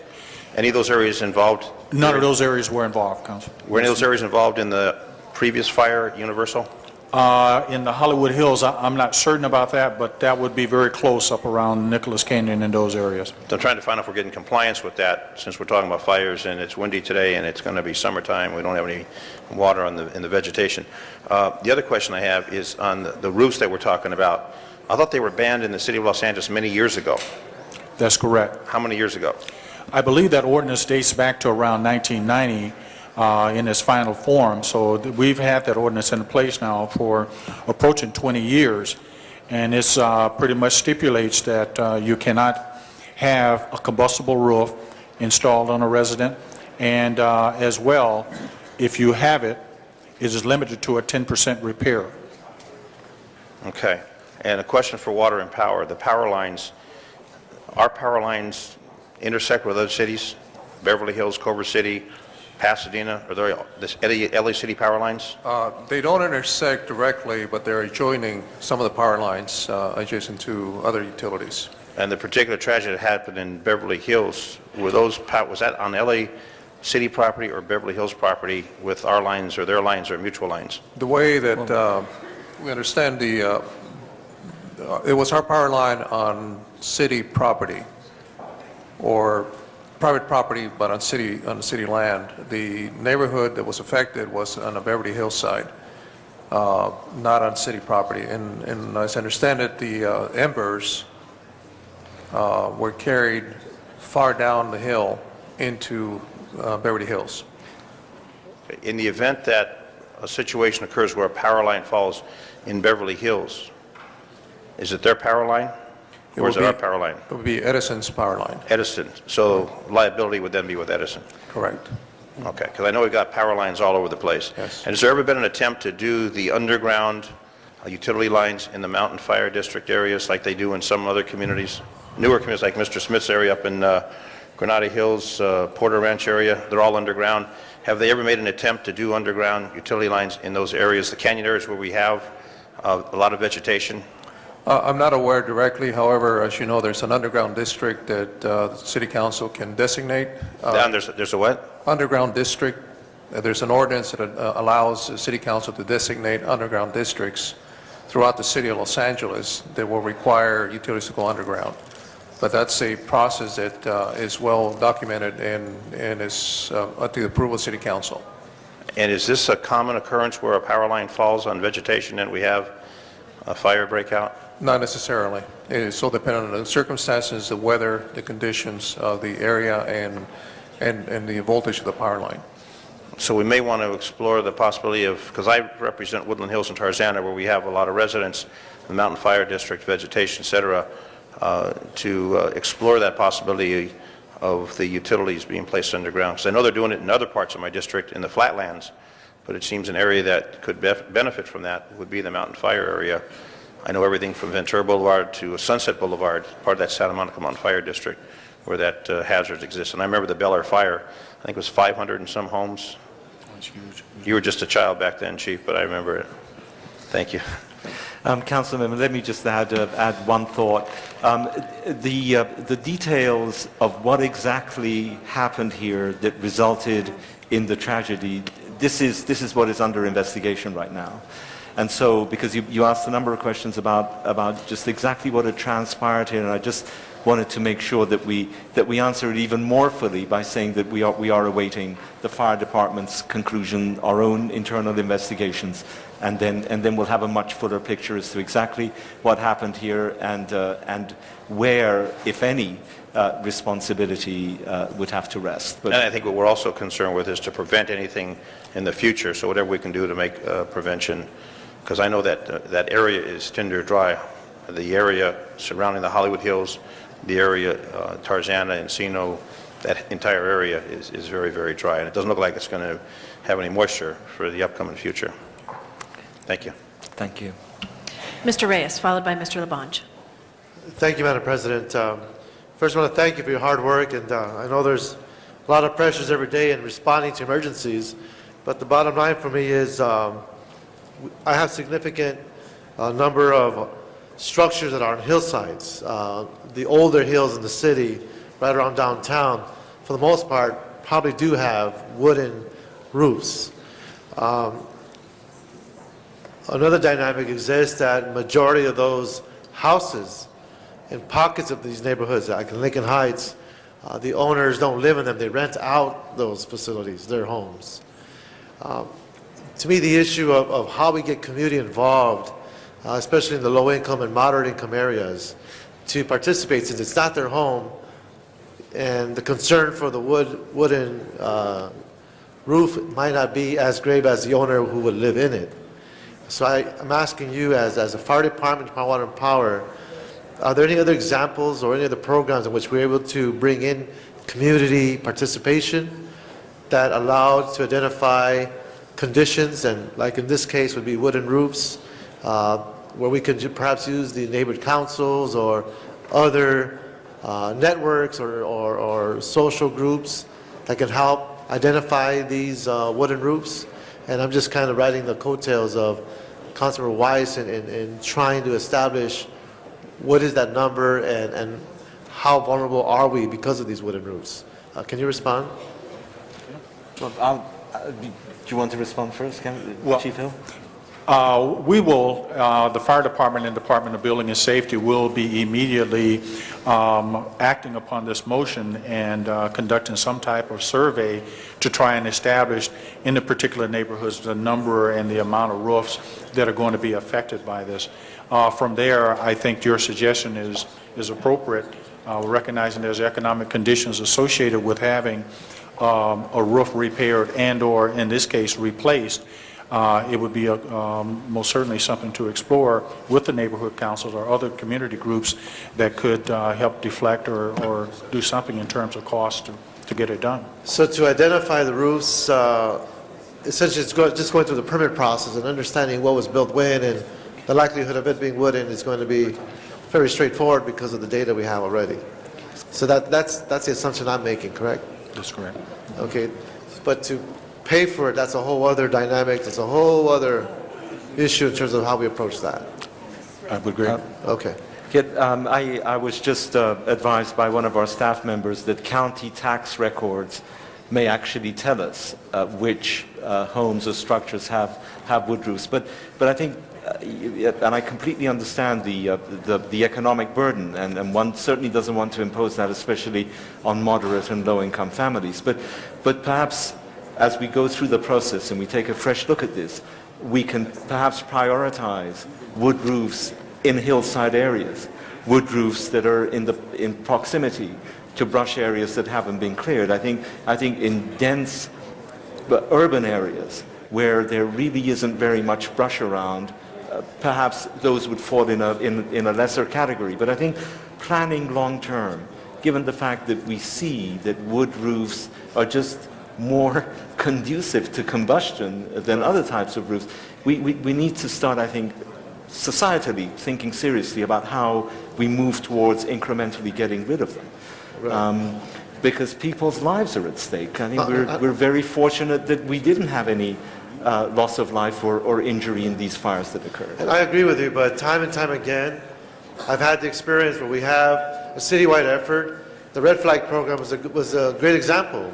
any of those areas involved? None of those areas were involved, Council. Were any of those areas involved in the previous fire at Universal? In the Hollywood Hills, I'm not certain about that, but that would be very close up around Nicholas Canyon in those areas. So I'm trying to find out if we're getting compliance with that, since we're talking about fires and it's windy today and it's going to be summertime. We don't have any water in the vegetation. The other question I have is on the roofs that we're talking about. I thought they were banned in the city of Los Angeles many years ago. That's correct. How many years ago? I believe that ordinance dates back to around 1990 in its final form. So we've had that ordinance in place now for approaching 20 years. And it's pretty much stipulates that you cannot have a combustible roof installed on a resident. And as well, if you have it, it is limited to a 10% repair. Okay. And a question for water and power. The power lines, our power lines intersect with other cities, Beverly Hills, Culver City, Pasadena? Are there LA City power lines? They don't intersect directly, but they're adjoining some of the power lines adjacent to other utilities. And the particular tragedy that happened in Beverly Hills, was that on LA City property or Beverly Hills property with our lines or their lines or mutual lines? The way that we understand it was our power line on city property or private property, but on city land. The neighborhood that was affected was on the Beverly Hills side, not on city property. And as I understand it, the embers were carried far down the hill into Beverly Hills. In the event that a situation occurs where a power line falls in Beverly Hills, is it their power line? Or is it our power line? It would be Edison's power line. Edison. So liability would then be with Edison? Correct. Okay, because I know we've got power lines all over the place. Yes. And has there ever been an attempt to do the underground utility lines in the Mountain Fire District areas like they do in some other communities? Newer communities like Mr. Smith's area up in Granada Hills, Porter Ranch area, they're all underground. Have they ever made an attempt to do underground utility lines in those areas, the canyon areas where we have a lot of vegetation? I'm not aware directly. However, as you know, there's an underground district that the City Council can designate. There's a what? Underground district. There's an ordinance that allows the City Council to designate underground districts throughout the city of Los Angeles that will require utilities to go underground. But that's a process that is well documented and is at the approval of City Council. And is this a common occurrence where a power line falls on vegetation and we have a fire breakout? Not necessarily. It is so dependent on the circumstances, the weather, the conditions of the area, and the voltage of the power line. So we may want to explore the possibility of, because I represent Woodland Hills and Tarzana, where we have a lot of residents, the Mountain Fire District, vegetation, et cetera, to explore that possibility of the utilities being placed underground. Because I know they're doing it in other parts of my district in the flatlands, but it seems an area that could benefit from that would be the Mountain Fire area. I know everything from Ventura Boulevard to Sunset Boulevard, part of that Santa Monica Mountain Fire District, where that hazard exists. And I remember the Bel Air fire, I think it was 500 and some homes. That's huge. You were just a child back then, Chief, but I remember it. Thank you. Councilman, let me just add one thought. The details of what exactly happened here that resulted in the tragedy, this is what is under investigation right now. And so, because you asked a number of questions about just exactly what had transpired here, and I just wanted to make sure that we answer it even more fully by saying that we are awaiting the fire department's conclusion, our own internal investigations, and then we'll have a much fuller picture as to exactly what happened here and where, if any, responsibility would have to rest. And I think what we're also concerned with is to prevent anything in the future, so whatever we can do to make prevention, because I know that that area is tinder dry. The area surrounding the Hollywood Hills, the area Tarzana, Encino, that entire area is very, very dry, and it doesn't look like it's going to have any moisture for the upcoming future. Thank you. Thank you. Mr. Reyes, followed by Mr. Labange. Thank you, Madam President. First, I want to thank you for your hard work, and I know there's a lot of pressures every day in responding to emergencies, but the bottom line for me is I have significant number of structures that are on hillsides. The older hills in the city, right around downtown, for the most part, probably do have wooden roofs. Another dynamic exists that majority of those houses in pockets of these neighborhoods, like in Lincoln Heights, the owners don't live in them. They rent out those facilities, their homes. To me, the issue of how we get community involved, especially in the low-income and moderate-income areas, to participate, since it's not their home, and the concern for the wooden roof might not be as grave as the owner who would live in it. So I'm asking you, as a fire department, Department of Water and Power, are there any other examples or any other programs in which we're able to bring in community participation that allow to identify conditions, and like in this case would be wooden roofs, where we could perhaps use the neighborhood councils or other networks or social groups that can help identify these wooden roofs? And I'm just kind of riding the coattails of Councilor Weiss in trying to establish what is that number and how vulnerable are we because of these wooden roofs. Can you respond? Well, do you want to respond first, Chief Hill? We will, the fire department and Department of Building and Safety will be immediately acting upon this motion and conducting some type of survey to try and establish in the particular neighborhoods the number and the amount of roofs that are going to be affected by this. From there, I think your suggestion is appropriate, recognizing there's economic conditions associated with having a roof repaired and or, in this case, replaced. It would be most certainly something to explore with the neighborhood councils or other community groups that could help deflect or do something in terms of cost to get it done. So to identify the roofs, essentially it's just going through the permit process and understanding what was built when, and the likelihood of it being wooden is going to be very straightforward because of the data we have already. So that's the assumption I'm making, correct? That's correct. Okay, but to pay for it, that's a whole other dynamic, that's a whole other issue in terms of how we approach that. I would agree. Okay. I was just advised by one of our staff members that county tax records may actually tell us which homes or structures have wood roofs. But I think, and I completely understand the economic burden, and one certainly doesn't want to impose that, especially on moderate and low-income families. But perhaps as we go through the process and we take a fresh look at this, we can perhaps prioritize wood roofs in hillside areas, wood roofs that are in proximity to brush areas that haven't been cleared. I think in dense urban areas where there really isn't very much brush around, perhaps those would fall in a lesser category. But I think planning long term, given the fact that we see that wood roofs are just more conducive to combustion than other types of roofs, we need to start, I think, societally thinking seriously about how we move towards incrementally getting rid of them. Right. Because people's lives are at stake. I think we're very fortunate that we didn't have any loss of life or injury in these fires that occurred. And I agree with you, but time and time again, I've had the experience where we have a citywide effort. The Red Flag program was a great example.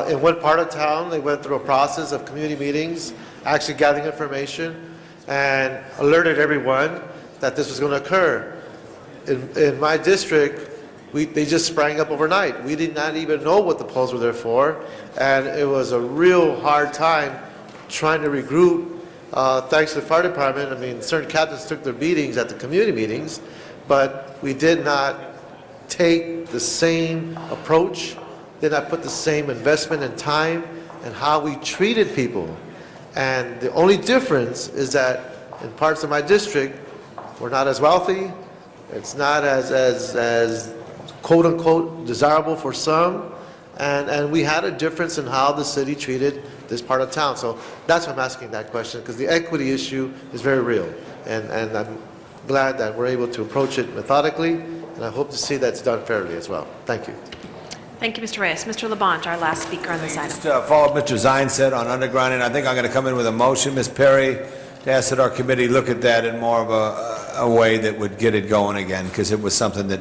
In one part of town, they went through a process of community meetings, actually gathering information, and alerted everyone that this was going to occur. In my district, they just sprang up overnight. We did not even know what the poles were there for, and it was a real hard time trying to regroup. Thanks to the fire department, I mean, certain captains took their beatings at the community meetings, but we did not take the same approach, did not put the same investment and time and how we treated people. And the only difference is that in parts of my district, we're not as wealthy, it's not as quote-unquote desirable for some, and we had a difference in how the city treated this part of town. So that's why I'm asking that question, because the equity issue is very real, and I'm glad that we're able to approach it methodically, and I hope to see that's done fairly as well. Thank you. Thank you, Mr. Reyes. Mr. Labange, our last speaker on this item. Just to follow up Mr. Zine said on undergrounding, I think I'm going to come in with a motion, Ms. Perry, to ask that our committee look at that in more of a way that would get it going again, because it was something that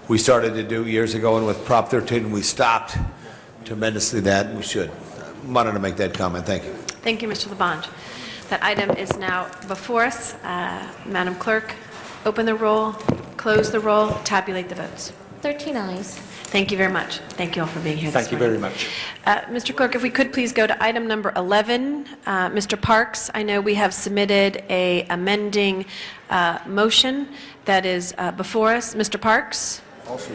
we started to do years ago, and with Prop 13 we stopped tremendously that, and we should. I wanted to make that comment. Thank you. Thank you, Mr. Labange. That item is now before us. Madam Clerk, open the roll, close the roll, tabulate the votes. 13 ayes. Thank you very much. Thank you all for being here this Thank you morning. very much. Mr. Clerk, if we could please go to item number 11. Mr. Parks, I know we have submitted a amending motion that is before us. Mr. Parks? Also,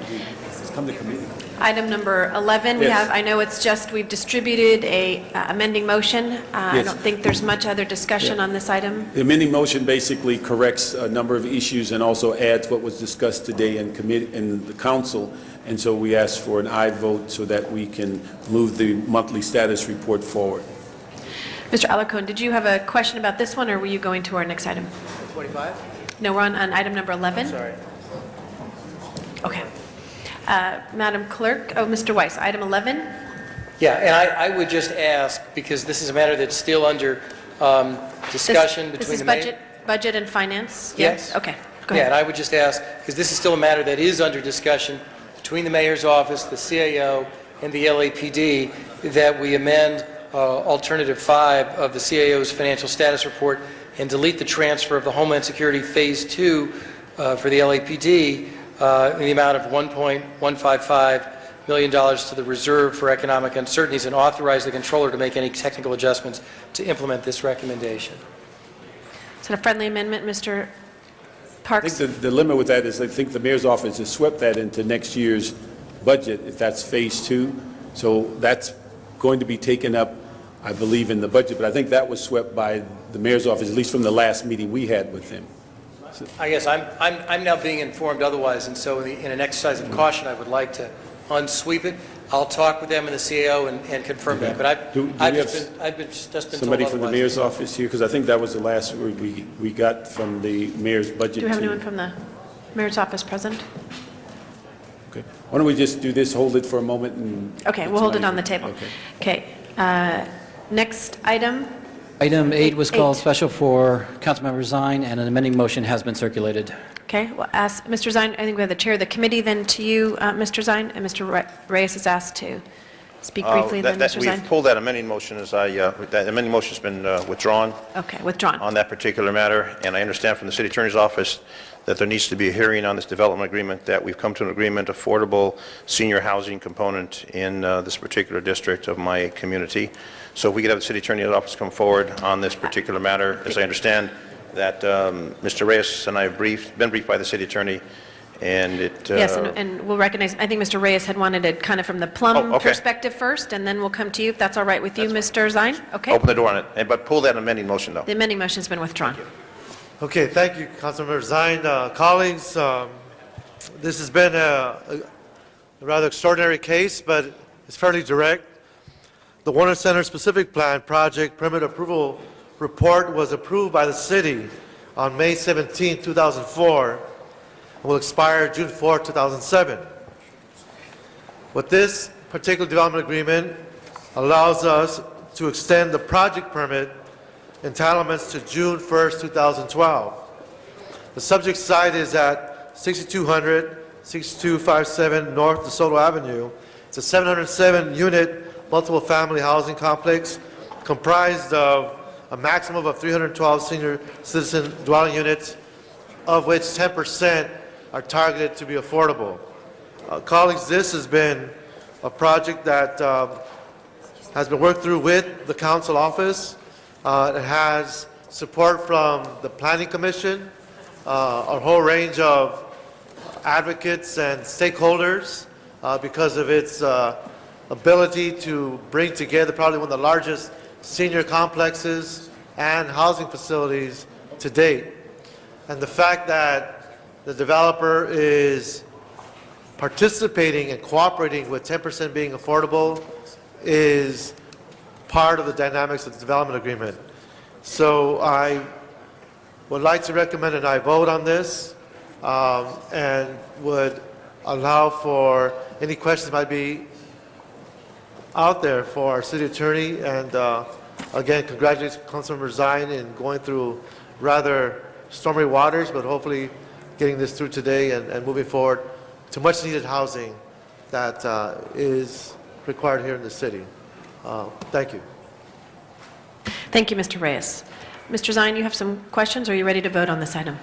come to committee. Item number 11, we Yes. have, I know it's just, we've distributed a amending motion. I Yes. don't think there's much other discussion on this item. The amending motion basically corrects a number of issues and also adds what was discussed today in committee, in the council, and so we ask for an aye vote so that we can move the monthly status report forward. Mr. Alarcon, did you have a question about this one, or were you going to our next item? 25? No, we're on item number 11. Sorry. Okay. Madam Clerk, Mr. Weiss, item 11. Yeah, and I would just ask, because this is a matter that's still under discussion This between is the mayor. budget and finance? Yes. Okay, go Yeah, and ahead. I would just ask, because this is still a matter that is under discussion between the mayor's office, the CAO, and the LAPD, that we amend alternative 5 of the CAO's financial status report and delete the transfer of the Homeland Security Phase 2 for the LAPD in the amount of $1.155 million to the Reserve for Economic Uncertainties, and authorize the controller to make any technical adjustments to implement this recommendation. Is that a friendly amendment, Mr. I Parks? think the limit with that is I think the mayor's office has swept that into next year's budget, if that's phase 2. So that's going to be taken up, I believe, in the budget, but I think that was swept by the mayor's office, at least from the last meeting we had with him. I guess I'm now being informed otherwise, and so in an exercise of caution, I would like to unsweep it. I'll talk with them in the CAO and confirm that, but I've just been told Somebody from the otherwise. mayor's office here, because I think that was the last word we got from the mayor's budget. Do we have to- anyone from the mayor's office present? Okay. Why don't we just do this, hold it for a moment, and... Okay, we'll hold it on the table. Okay. Okay. Next item. Item 8 was called 8. special for Councilmember Zine, and an amending motion has been circulated. Okay, we'll ask Mr. Zine, I think we have the chair of the committee then to you, Mr. Zine, and Mr. Reyes is asked to speak briefly then, Mr. We've Zine? pulled that amending motion that amending motion's been withdrawn Okay, withdrawn. on that particular matter, and I understand from the city attorney's office that there needs to be a hearing on this development agreement, that we've come to an agreement, affordable senior housing component in this particular district of my community. So if we could have the city attorney's office come forward on this particular matter, as I understand that Mr. Reyes and I have been briefed by the city attorney, and it... Yes, and we'll recognize, I think Mr. Reyes had wanted it kind of from the Plum okay. perspective first, and then we'll come to you, if that's all right with you, Mr. Zine? Okay. Open the door on it, but pull that amending motion, though. The amending motion's been withdrawn. Okay, thank you, Councilmember Zine. Colleagues, this has been a rather extraordinary case, but it's fairly direct. The Warner Center Specific Plan Project Permit Approval Report was approved by the city on May 17, 2004, and will expire June 4, 2007. What this particular development agreement allows us to extend the project permit entitlements to June 1st, 2012. The subject site is at 6200, 6257 North DeSoto Avenue. It's a 707-unit multiple family housing complex comprised of a maximum of 312 senior citizen dwelling units, of which 10% are targeted to be affordable. Colleagues, this has been a project that has been worked through with the council office. It has support from the Planning Commission, a whole range of advocates and stakeholders because of its ability to bring together probably one of the largest senior complexes and housing facilities to date. And the fact that the developer is participating and cooperating with 10% being affordable is part of the dynamics of the development agreement. So I would like to recommend an aye vote on this and would allow for any questions that might be out there for our city attorney. And again, congratulations, Councilmember Zine, in going through rather stormy waters, but hopefully getting this through today and moving forward to much needed housing that is required here in the city. Thank you. Thank you, Mr. Reyes. Mr. Zine, you have some questions, or are you ready to vote on this item?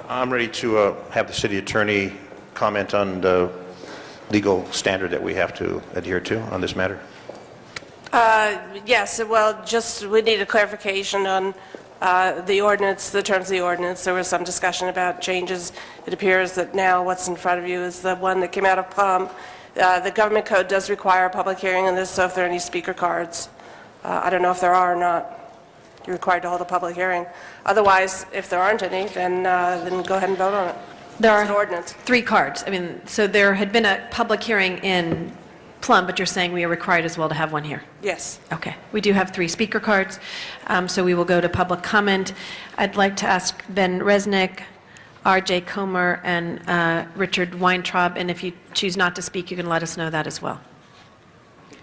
I'm ready to have the city attorney comment on the legal standard that we have to adhere to on this matter. Yes, well, just we need a clarification on the ordinance, the terms of the ordinance. There was some discussion about changes. It appears that now what's in front of you is the one that came out of Plum. The government code does require a public hearing on this, so if there are any speaker cards, I don't know if there are or not, you're required to hold a public hearing. Otherwise, if there aren't any, then go ahead and vote on it. There It's an ordinance. 3 cards. I mean, so there had been a public hearing in Plum, but you're saying we are required as well to have one here? Yes. Okay. We do have 3 speaker cards, so we will go to public comment. I'd like to ask Ben Resnick, R.J. Comer, and Richard Weintraub, and if you choose not to speak, you can let us know that as well.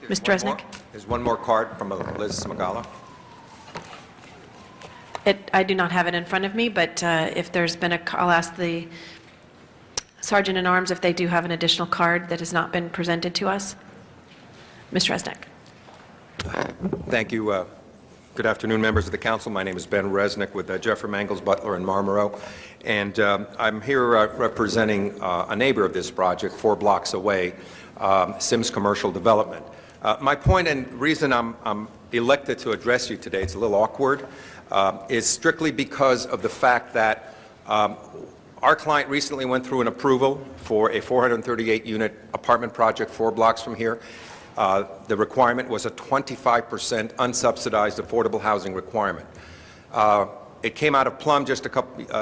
Mr. Resnick? There's one more card from Liz Smagala. I do not have it in front of me, but if there's been I'll ask the Sergeant at Arms if they do have an additional card that has not been presented to us. Mr. Resnick. Thank you. Good afternoon, members of the council. My name is Ben Resnick with Jeffrey Mangels, Butler, and Marlboro. And I'm here representing a neighbor of this project, 4 blocks away, Sims Commercial Development. My point and reason I'm elected to address you today, it's a little awkward, is strictly because of the fact that our client recently went through an approval for a 438-unit apartment project 4 blocks from here. The requirement was a 25% unsubsidized affordable housing requirement. It came out of Plum just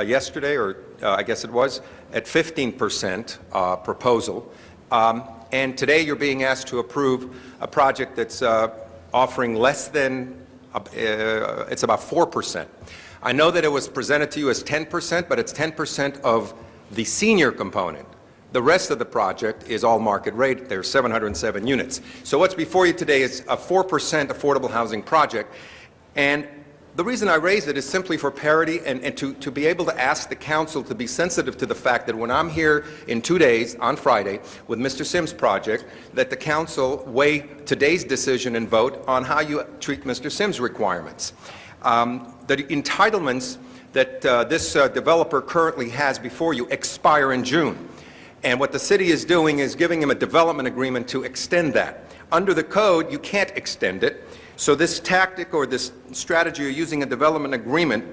yesterday, or I guess it was, at 15% proposal. And today you're being asked to approve a project that's offering less than, it's about 4%. I know that it was presented to you as 10%, but it's 10% of the senior component. The rest of the project is all market rate. There's 707 units. So what's before you today is a 4% affordable housing project. And The reason I raise it is simply for parity and to be able to ask the council to be sensitive to the fact that when I'm here in 2 days, on Friday, with Mr. Sims' project, that the council weigh today's decision and vote on how you treat Mr. Sims' requirements. The entitlements that this developer currently has before you expire in June. And what the city is doing is giving him a development agreement to extend that. Under the code, you can't extend it. So this tactic or this strategy of using a development agreement,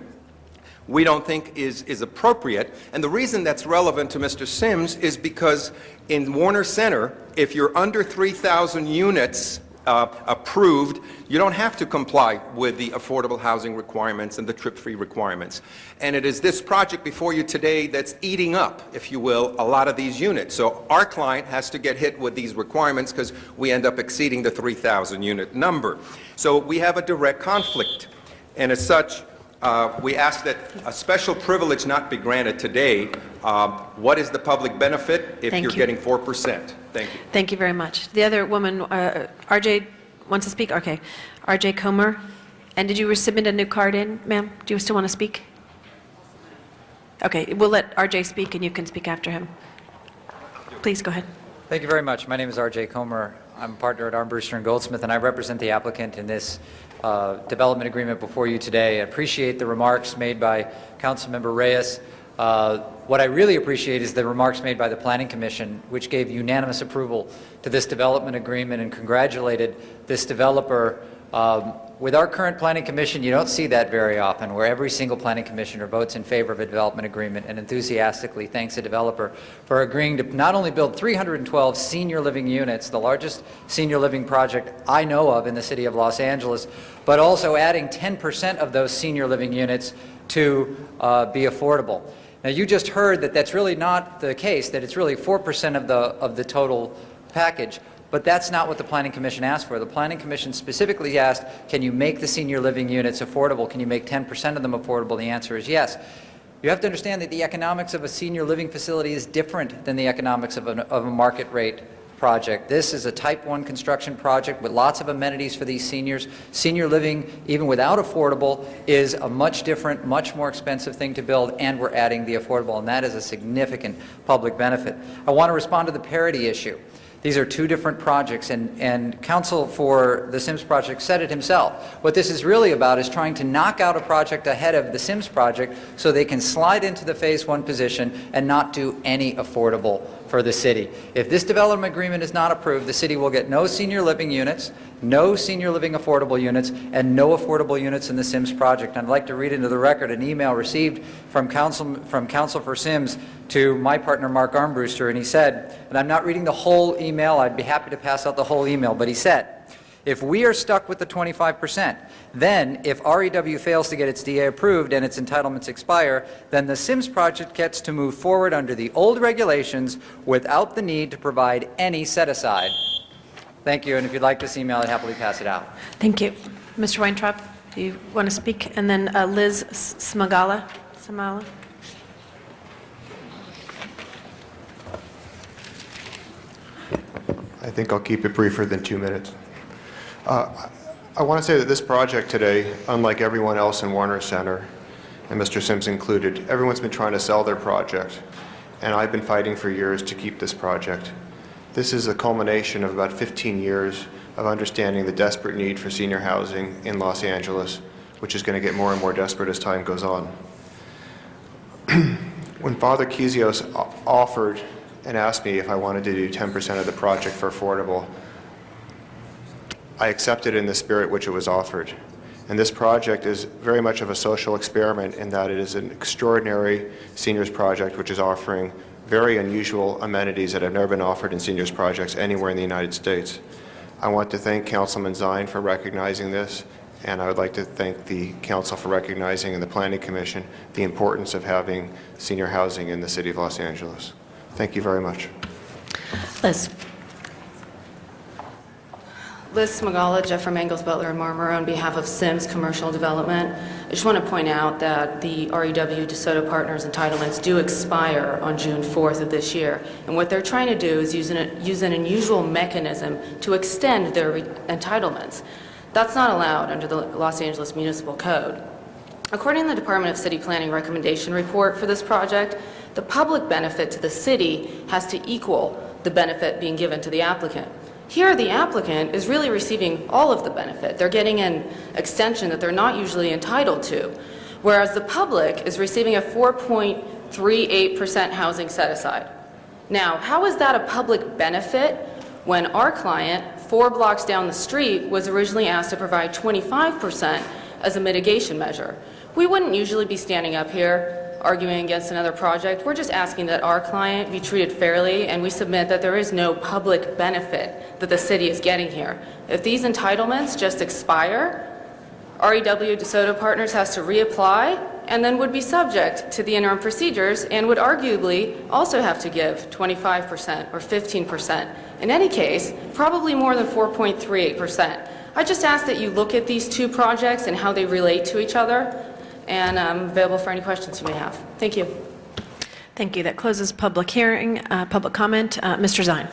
we don't think is appropriate. And the reason that's relevant to Mr. Sims is because in Warner Center, if you're under 3,000 units approved, you don't have to comply with the affordable housing requirements and the trip-free requirements. And it is this project before you today that's eating up, if you will, a lot of these units. So our client has to get hit with these requirements because we end up exceeding the 3,000 unit number. So we have a direct conflict. And as such, we ask that a special privilege not be granted today. What is the public benefit if Thank you're you. getting 4%? Thank you. Thank you very much. The other woman, RJ, wants to speak? Okay. RJ Comer. And did you submit a new card in, ma'am? Do you still want to speak? Okay, we'll let RJ speak and you can speak after him. Please go ahead. Thank you very much. My name is RJ Comer. I'm a partner at Armbruster & Goldsmith, and I represent the applicant in this development agreement before you today. I appreciate the remarks made by Councilmember Reyes. What I really appreciate is the remarks made by the Planning Commission, which gave unanimous approval to this development agreement and congratulated this developer. With our current Planning Commission, you don't see that very often, where every single Planning Commissioner votes in favor of a development agreement and enthusiastically thanks a developer for agreeing to not only build 312 senior living units, the largest senior living project I know of in the city of Los Angeles, but also adding 10% of those senior living units to be affordable. Now, you just heard that that's really not the case, that it's really 4% of the total package. But that's not what the Planning Commission asked for. The Planning Commission specifically asked, can you make the senior living units affordable? Can you make 10% of them affordable? The answer is yes. You have to understand that the economics of a senior living facility is different than the economics of a market rate project. This is a type 1 construction project with lots of amenities for these seniors. Senior living, even without affordable, is a much different, much more expensive thing to build, and we're adding the affordable, and that is a significant public benefit. I want to respond to the parity issue. These are two different projects, and counsel for the Sims project said it himself. What this is really about is trying to knock out a project ahead of the Sims project so they can slide into the Phase 1 position and not do any affordable for the city. If this development agreement is not approved, the city will get no senior living units, no senior living affordable units, and no affordable units in the Sims project. I'd like to read into the record an email received from Counsel for Sims to my partner Mark Armbruster, and he said, and I'm not reading the whole email, I'd be happy to pass out the whole email, but he said, if we are stuck with the 25%, then if REW fails to get its DA approved and its entitlements expire, then the Sims project gets to move forward under the old regulations without the need to provide any set-aside. Thank you, and if you'd like this email, I'd happily pass it out. Thank you. Mr. Weintraub, do you want to speak? And then Liz Samala. I think I'll keep it briefer than 2 minutes. I want to say that this project today, unlike everyone else in Warner Center, and Mr. Sims included, everyone's been trying to sell their project, and I've been fighting for years to keep this project. This is a culmination of about 15 years of understanding the desperate need for senior housing in Los Angeles, which is going to get more and more desperate as time goes on. When Father Kizios offered and asked me if I wanted to do 10% of the project for affordable, I accepted in the spirit which it was offered. And this project is very much of a social experiment in that it is an extraordinary seniors project which is offering very unusual amenities that have never been offered in seniors projects anywhere in the United States. I want to thank Councilman Zine for recognizing this, and I would like to thank the Council for recognizing and the Planning Commission the importance of having senior housing in the City of Los Angeles. Thank you very much. Liz. Liz Smagala, Jeffrey Mangels, Butler, and Marmor on behalf of Sims Commercial Development. I just want to point out that the REW DeSoto Partners entitlements do expire on June 4th of this year. And what they're trying to do is use an unusual mechanism to extend their entitlements. That's not allowed under the Los Angeles Municipal Code. According to the Department of City Planning recommendation report for this project, the public benefit to the city has to equal the benefit being given to the applicant. Here, the applicant is really receiving all of the benefit. They're getting an extension that they're not usually entitled to, whereas the public is receiving a 4.38% housing set-aside. Now, how is that a public benefit when our client, 4 blocks down the street, was originally asked to provide 25% as a mitigation measure? We wouldn't usually be standing up here arguing against another project. We're just asking that our client be treated fairly, and we submit that there is no public benefit that the city is getting here. If these entitlements just expire, REW DeSoto Partners has to reapply and then would be subject to the interim procedures and would arguably also have to give 25% or 15%. In any case, probably more than 4.38%. I just ask that you look at these two projects and how they relate to each other, and I'm available for any questions you may have. Thank you. Thank you. That closes public hearing, public comment. Mr. Zine.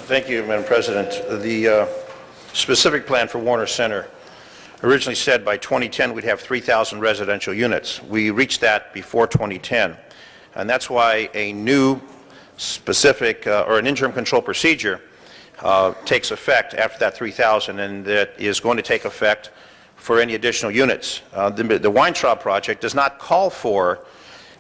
Thank you, Madam President. The specific plan for Warner Center originally said by 2010 we'd have 3,000 residential units. We reached that before 2010, and that's why a new specific or an interim control procedure takes effect after that 3,000, and that is going to take effect for any additional units. The Weintraub project does not call for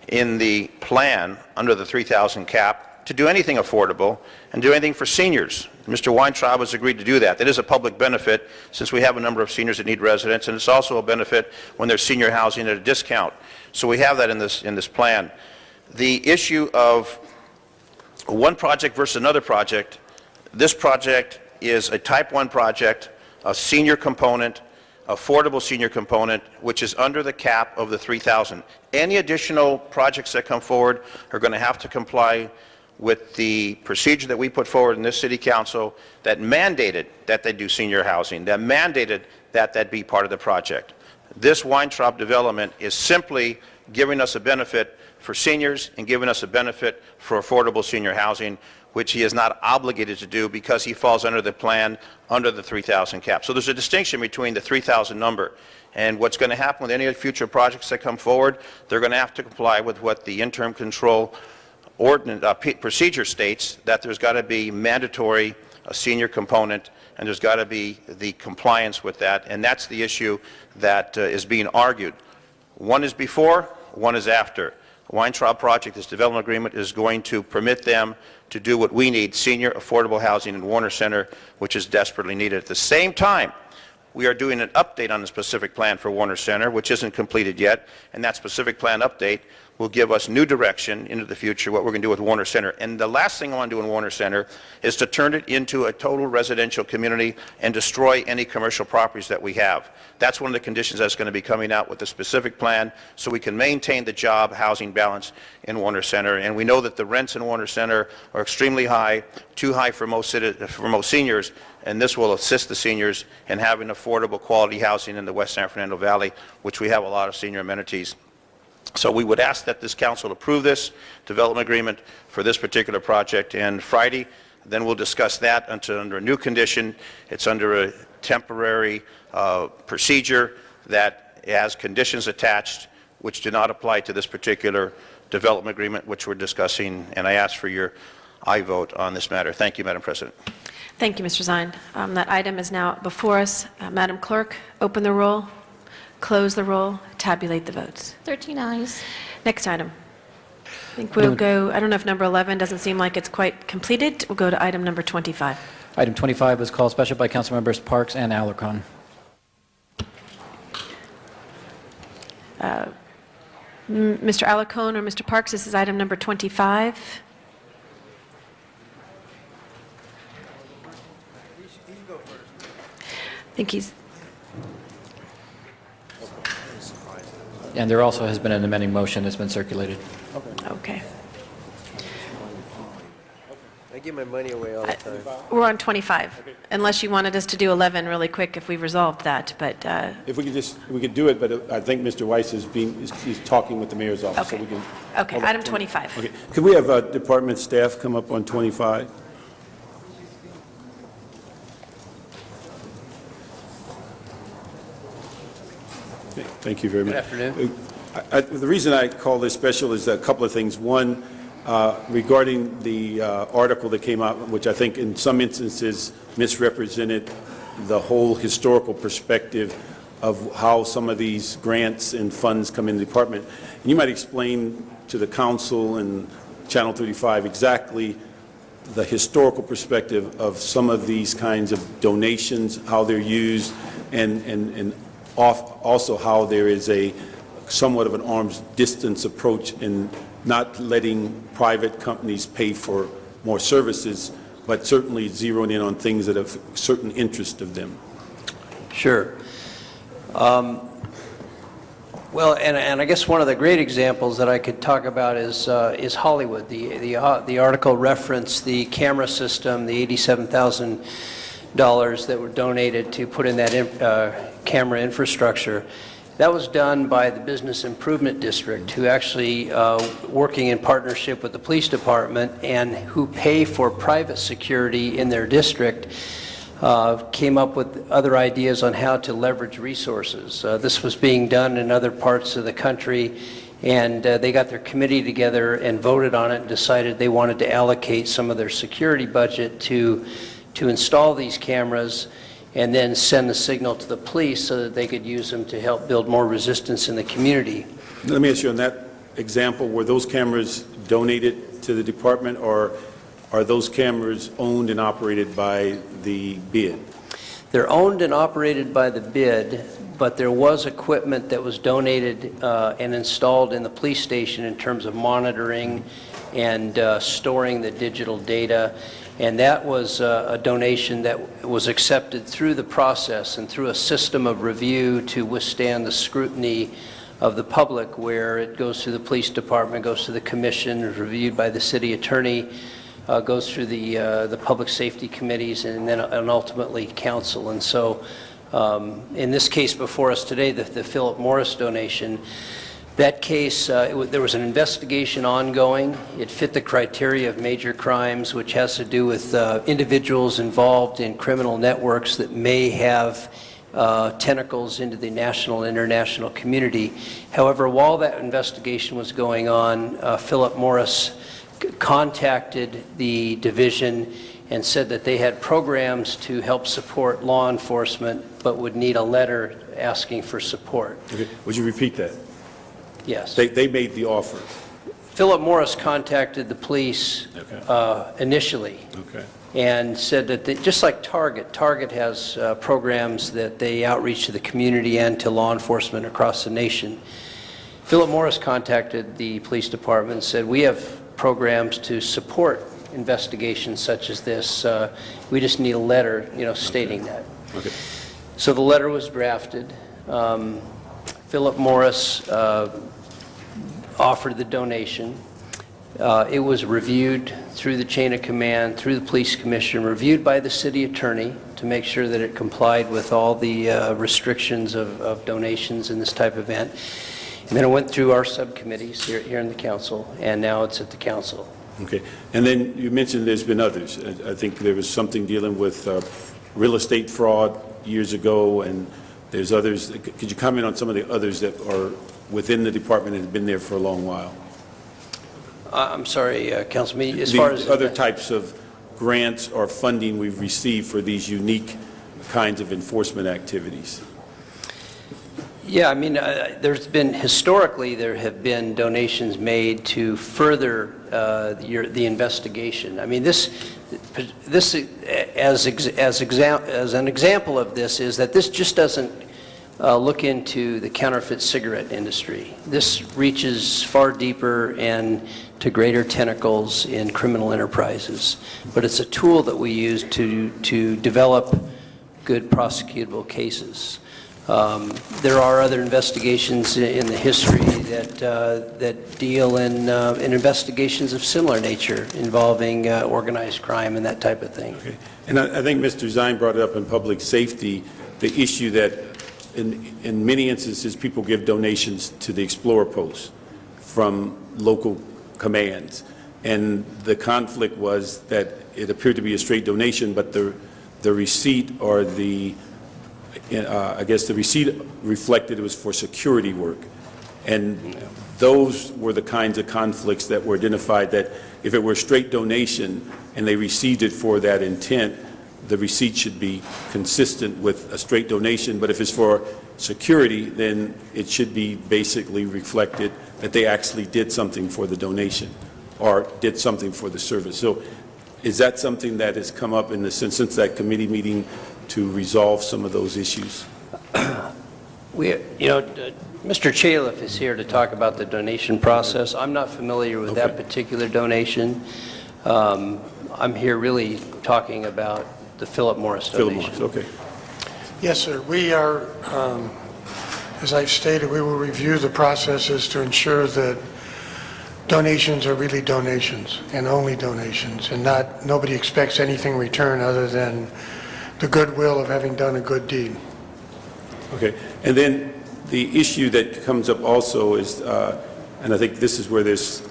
in the plan under the 3,000 cap to do anything affordable and do anything for seniors. Mr. Weintraub has agreed to do that. That is a public benefit since we have a number of seniors that need residence, and it's also a benefit when there's senior housing at a discount. So we have that in this plan. The issue of one project versus another project, this project is a type 1 project, a senior component, affordable senior component, which is under the cap of the 3,000. Any additional projects that come forward are going to have to comply with the procedure that we put forward in this city council that mandated that they do senior housing, that mandated that that be part of the project. This Weintraub development is simply giving us a benefit for seniors and giving us a benefit for affordable senior housing, which he is not obligated to do because he falls under the plan under the 3,000 cap. So there's a distinction between the 3,000 number and what's going to happen with any future projects that come forward. They're going to have to comply with what the interim control ordinance procedure states, that there's got to be mandatory senior component, and there's got to be the compliance with that, and that's the issue that is being argued. One is before, one is after. The Weintraub project, this development agreement, is going to permit them to do what we need, senior affordable housing in Warner Center, which is desperately needed. At the same time, we are doing an update on the specific plan for Warner Center, which isn't completed yet, and that specific plan update will give us new direction into the future, what we're going to do with Warner Center. And the last thing I want to do in Warner Center is to turn it into a total residential community and destroy any commercial properties that we have. That's one of the conditions that's going to be coming out with the specific plan, so we can maintain the job housing balance in Warner Center. And we know that the rents in Warner Center are extremely high, too high for most seniors, and this will assist the seniors in having affordable quality housing in the West San Fernando Valley, which we have a lot of senior amenities. So we would ask that this council approve this development agreement for this particular project. And Friday, then we'll discuss that under a new condition. It's under a temporary procedure that has conditions attached which do not apply to this particular development agreement which we're discussing. And I ask for your aye vote on this matter. Thank you, Madam President. Thank you, Mr. Zine. That item is now before us. Madam Clerk, open the roll, close the roll, tabulate the votes. 13 ayes. Next item. I think we'll go, I don't know if number 11 doesn't seem like it's quite completed. We'll go to item number 25. Item 25 was called special by council members Parks and Alarcon. Mr. Alarcon or Mr. Parks, this is item number 25. I think he's... And there also has been an amending motion that's been circulated. Okay. I give my money away all the time. We're on 25, unless you wanted us to do 11 really quick if we've resolved that, but... If we could do it, but I think Mr. Weiss is talking with the mayor's office, so Okay. we can... Okay, item 25. Okay. Could we have department staff come up on 25? Thank you very much. Good afternoon. The reason I call this special is a couple of things. One, regarding the article that came out, which I think in some instances misrepresented the whole historical perspective of how some of these grants and funds come in the department. And you might explain to the council and Channel 35 exactly the historical perspective of some of these kinds of donations, how they're used, and also how there is a somewhat of an arm's distance approach in not letting private companies pay for more services, but certainly zeroing in on things that have certain interest of them. Sure. Well, and I guess one of the great examples that I could talk about is Hollywood. The article referenced the camera system, the $87,000 that were donated to put in that camera infrastructure. That was done by the Business Improvement District, who actually, working in partnership with the police department and who pay for private security in their district, came up with other ideas on how to leverage resources. This was being done in other parts of the country, and they got their committee together and voted on it and decided they wanted to allocate some of their security budget to install these cameras and then send the signal to the police so that they could use them to help build more resistance in the community. Let me ask you on that example, were those cameras donated to the department, or are those cameras owned and operated by the BID? They're owned and operated by the BID, but there was equipment that was donated and installed in the police station in terms of monitoring and storing the digital data. And that was a donation that was accepted through the process and through a system of review to withstand the scrutiny of the public, where it goes through the police department, goes to the commission, is reviewed by the city attorney, goes through the public safety committees, and ultimately council. And so in this case before us today, the Philip Morris donation, that case, there was an investigation ongoing. It fit the criteria of major crimes, which has to do with individuals involved in criminal networks that may have tentacles into the national and international community. However, while that investigation was going on, Philip Morris contacted the division and said that they had programs to help support law enforcement, but would need a letter asking for support. Okay. Would you repeat that? Yes. They made the offer. Philip Morris contacted the police initially. Okay. And said that just like Target has programs that they outreach to the community and to law enforcement across the nation. Philip Morris contacted the police department and said, we have programs to support investigations such as this. We just need a letter, stating that. Okay. So the letter was drafted. Philip Morris offered the donation. It was reviewed through the chain of command, through the police commission, reviewed by the city attorney to make sure that it complied with all the restrictions of donations in this type of event. And then it went through our subcommittees here in the council, and now it's at the council. Okay. And then you mentioned there's been others. I think there was something dealing with real estate fraud years ago, and there's others. Could you comment on some of the others that are within the department and have been there for a long while? I'm sorry, Councilman, as far as other types of grants or funding we've received for these unique kinds of enforcement activities. Yeah, I mean, historically, there have been donations made to further the investigation. I mean, this as an example of this is that this just doesn't look into the counterfeit cigarette industry. This reaches far deeper and to greater tentacles in criminal enterprises. But it's a tool that we use to develop good prosecutable cases. There are other investigations in the history that deal in investigations of similar nature involving organized crime and that type of thing. Okay. And I think Mr. Zine brought it up in public safety, the issue that in many instances people give donations to the Explorer Post from local commands. And the conflict was that it appeared to be a straight donation, but the receipt or the I guess the receipt reflected it was for security work. And those were the kinds of conflicts that were identified, that if it were a straight donation and they received it for that intent, the receipt should be consistent with a straight donation. But if it's for security, then it should be basically reflected that they actually did something for the donation or did something for the service. So is that something that has come up in the since that committee meeting to resolve some of those issues? Mr. Chaliff is here to talk about the donation process. I'm not familiar with that particular donation. I'm here really talking about the Philip Morris donation. Philip Morris, okay. Yes, sir. We are, as I've stated, we will review the processes to ensure that donations are really donations and only donations, and nobody expects anything in return other than the goodwill of having done a good deed. Okay. And then the issue that comes up also is, and I think this is where there's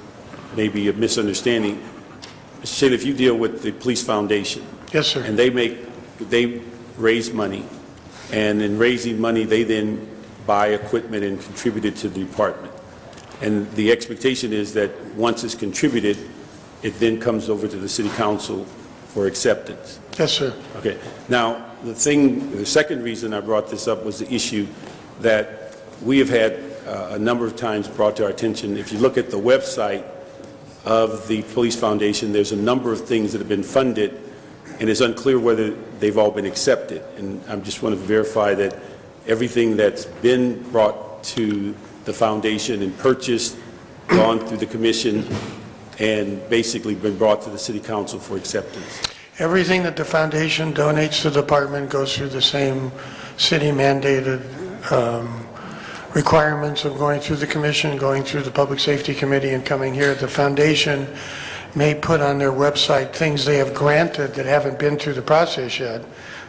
maybe a misunderstanding, Mr. Shayla, if you deal with the police foundation. Yes, sir. And they raise money, and in raising money, they then buy equipment and contribute it to the department. And the expectation is that once it's contributed, it then comes over to the city council for acceptance. Yes, sir. Okay. Now, the second reason I brought this up was the issue that we have had a number of times brought to our attention. If you look at the website of the police foundation, there's a number of things that have been funded, and it's unclear whether they've all been accepted. And I just want to verify that everything that's been brought to the foundation and purchased, gone through the commission, and basically been brought to the city council for acceptance. Everything that the foundation donates to the department goes through the same city-mandated requirements of going through the commission, going through the Public Safety Committee, and coming here. The foundation may put on their website things they have granted that haven't been through the process yet,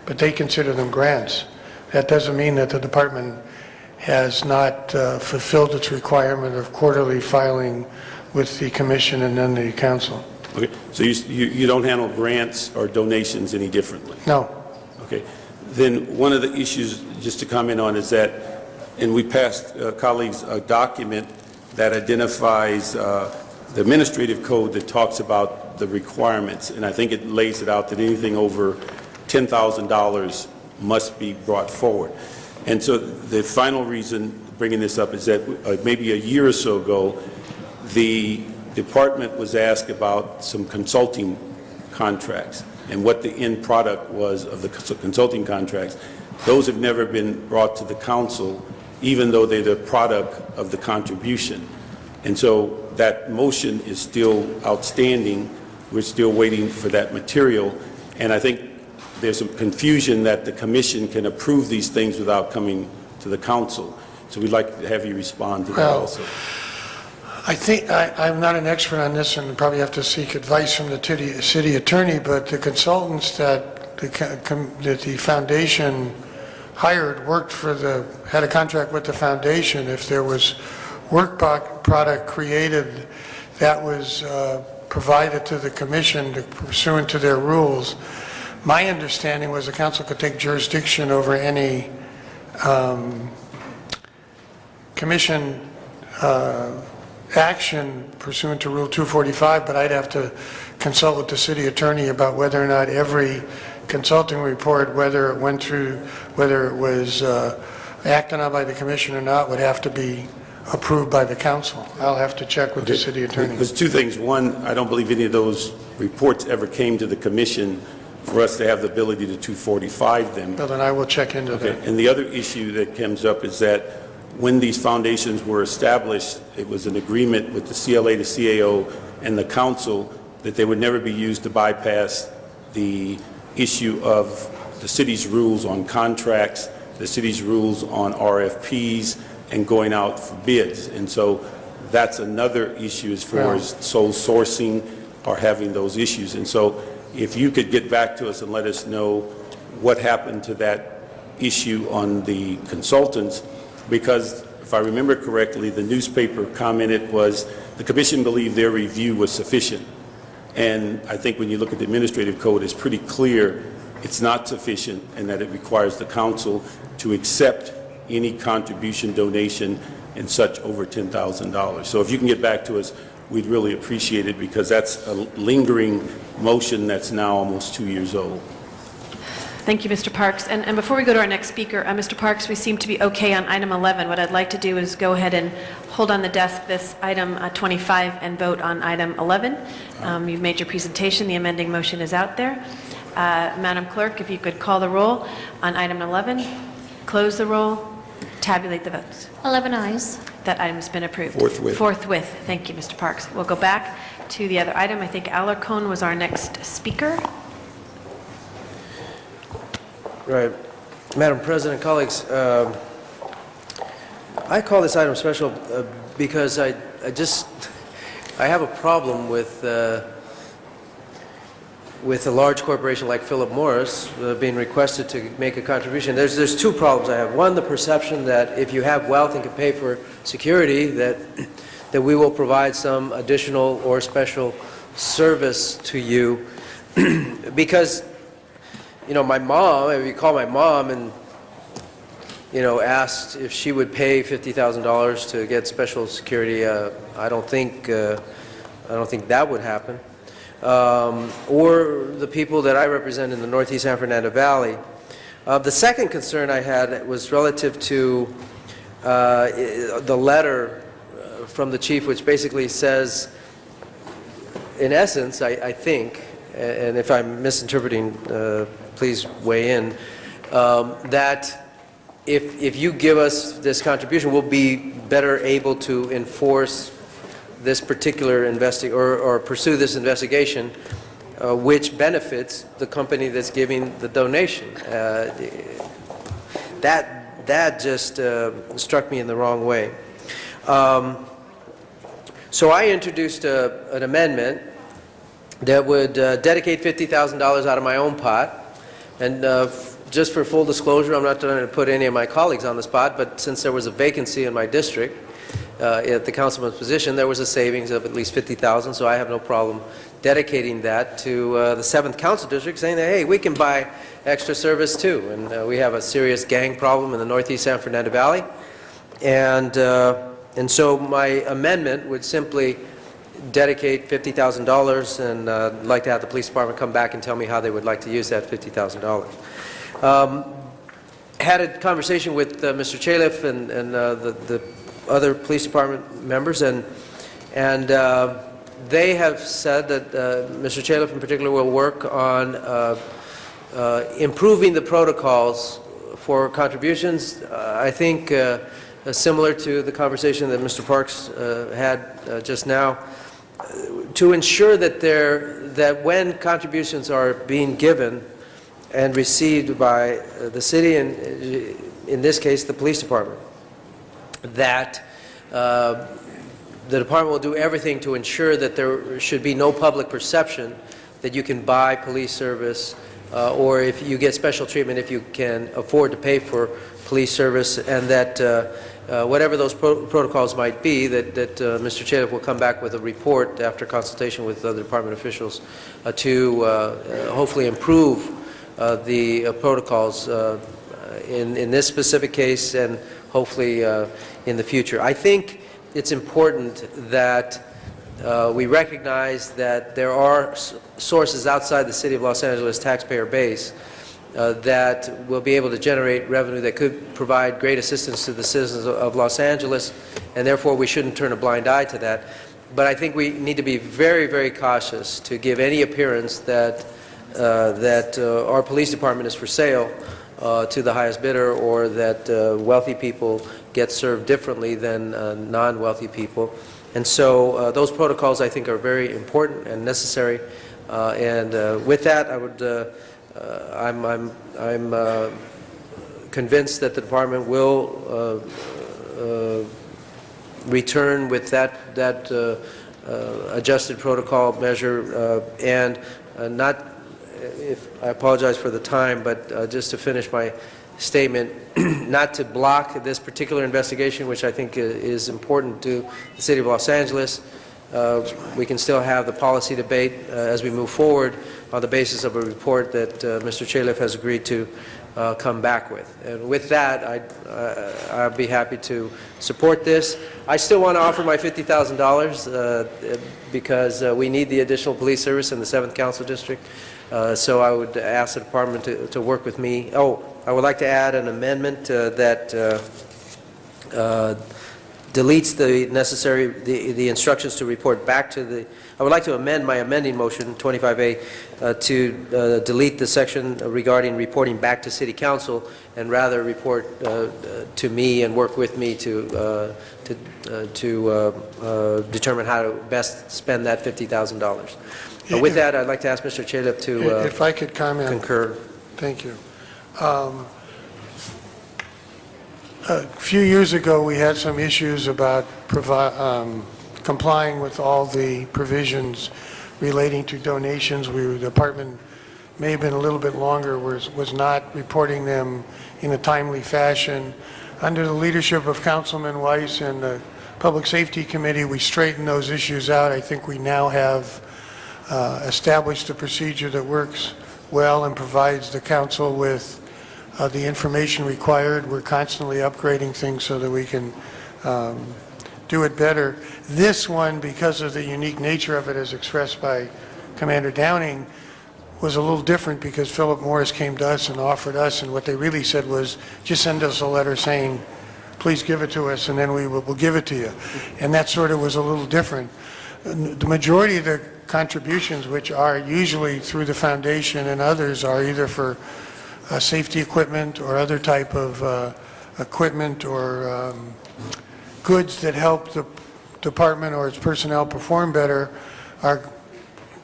but they consider them grants. That doesn't mean that the department has not fulfilled its requirement of quarterly filing with the commission and then the council. Okay, so you don't handle grants or donations any differently? No. Okay. Then one of the issues, just to comment on, is that, and we passed colleagues a document that identifies the administrative code that talks about the requirements, and I think it lays it out that anything over $10,000 must be brought forward. And so the final reason bringing this up is that maybe a year or so ago, the department was asked about some consulting contracts and what the end product was of the consulting contracts. Those have never been brought to the council, even though they're the product of the contribution. And so that motion is still outstanding. We're still waiting for that material. And I think there's some confusion that the commission can approve these things without coming to the council. So we'd like to have you respond to that also. I think, I'm not an expert on this and probably have to seek advice from the city attorney, but the consultants that the foundation hired had a contract with the foundation. If there was work product created that was provided to the commission pursuant to their rules, my understanding was the council could take jurisdiction over any commission action pursuant to Rule 245, but I'd have to consult with the city attorney about whether or not every consulting report, whether it went through, whether it was acted on by the commission or not, would have to be approved by the council. I'll have to check with the city attorney. There's two things. One, I don't believe any of those reports ever came to the commission for us to have the ability to 245 them. Well, then I will check into that. And the other issue that comes up is that when these foundations were established, it was an agreement with the CLA, the CAO, and the council that they would never be used to bypass the issue of the city's rules on contracts, the city's rules on RFPs, and going out for bids. And so that's another issue as far as sole sourcing or having those issues. And so if you could get back to us and let us know what happened to that issue on the consultants, because if I remember correctly, the newspaper commented was the commission believed their review was sufficient. And I think when you look at the administrative code, it's pretty clear it's not sufficient and that it requires the council to accept any contribution, donation, and such over $10,000. So if you can get back to us, we'd really appreciate it, because that's a lingering motion that's now almost 2 years old. Thank you, Mr. Parks. And before we go to our next speaker, Mr. Parks, we seem to be okay on item 11. What I'd like to do is go ahead and hold on the desk this item 25 and vote on item 11. You've made your presentation. The amending motion is out there. Madam Clerk, if you could call the roll on item 11, close the roll, tabulate the votes. 11 ayes. That item has been approved. Forthwith. Forthwith. Thank you, Mr. Parks. We'll go back to the other item. I think Alarcon was our next speaker. Right. Madam President, colleagues, I call this item special because I have a problem with a large corporation like Philip Morris being requested to make a contribution. There's two problems I have. One, the perception that if you have wealth and can pay for security, that we will provide some additional or special service to you. Because, you know, my mom, if you call my mom and, you know, asked if she would pay $50,000 to get special security, I don't think that would happen. Or the people that I represent in the Northeast San Fernando Valley. The second concern I had was relative to the letter from the chief, which basically says, in essence, I think, and if I'm misinterpreting, please weigh in, that if you give us this contribution, we'll be better able to enforce this particular or pursue this investigation, which benefits the company that's giving the donation. That just struck me in the wrong way. So I introduced an amendment that would dedicate $50,000 out of my own pot. And just for full disclosure, I'm not trying to put any of my colleagues on the spot, but since there was a vacancy in my district, at the councilman's position, there was a savings of at least $50,000, so I have no problem dedicating that to the 7th Council District, saying that, hey, we can buy extra service too. And we have a serious gang problem in the Northeast San Fernando Valley. And so my amendment would simply dedicate $50,000, and I'd like to have the police department come back and tell me how they would like to use that $50,000. Had a conversation with Mr. Chaliff and the other police department members, and they have said that Mr. Chaliff in particular will work on improving the protocols for contributions. I think similar to the conversation that Mr. Parks had just now, to ensure that when contributions are being given and received by the city, and in this case the police department, that the department will do everything to ensure that there should be no public perception that you can buy police service, or if you get special treatment if you can afford to pay for police service, and that whatever those protocols might be, that Mr. Chaliff will come back with a report after consultation with other department officials to hopefully improve the protocols in this specific case, and hopefully in the future. I think it's important that we recognize that there are sources outside the City of Los Angeles taxpayer base that will be able to generate revenue that could provide great assistance to the citizens of Los Angeles, and therefore we shouldn't turn a blind eye to that. But I think we need to be very, very cautious to give any appearance that our police department is for sale to the highest bidder, or that wealthy people get served differently than non-wealthy people. And so those protocols, I think, are very important and necessary. And with that, I would, I'm convinced that the department will return with that adjusted protocol measure, and not. I apologize for the time, but just to finish my statement, not to block this particular investigation, which I think is important to the City of Los Angeles, we can still have the policy debate as we move forward on the basis of a report that Mr. Chalif has agreed to come back with. And with that, I'd be happy to support this. I still want to offer my $50,000 because we need the additional police service in the 7th Council District. So I would ask the department to work with me. Oh, I would like to add an amendment that deletes the necessary, the instructions to report back to the, I would like to amend my amending motion, 25A, to delete the section regarding reporting back to City Council and rather report to me and work with me to determine how to best spend that $50,000. With that, I'd like to ask Mr. Chalif to if I could comment. Concur. Thank you. A few years ago, we had some issues about complying with all the provisions relating to donations. The department may have been a little bit longer, was not reporting them in a timely fashion. Under the leadership of Councilman Weiss and the Public Safety Committee, we straightened those issues out. I think we now have established a procedure that works well and provides the council with the information required. We're constantly upgrading things so that we can do it better. This one, because of the unique nature of it as expressed by Commander Downing, was a little different because Philip Morris came to us and offered us, and what they really said was, just send us a letter saying, please give it to us, and then we'll give it to you. And that sort of was a little different. The majority of the contributions, which are usually through the foundation and others, are either for safety equipment or other type of equipment or goods that help the department or its personnel perform better, are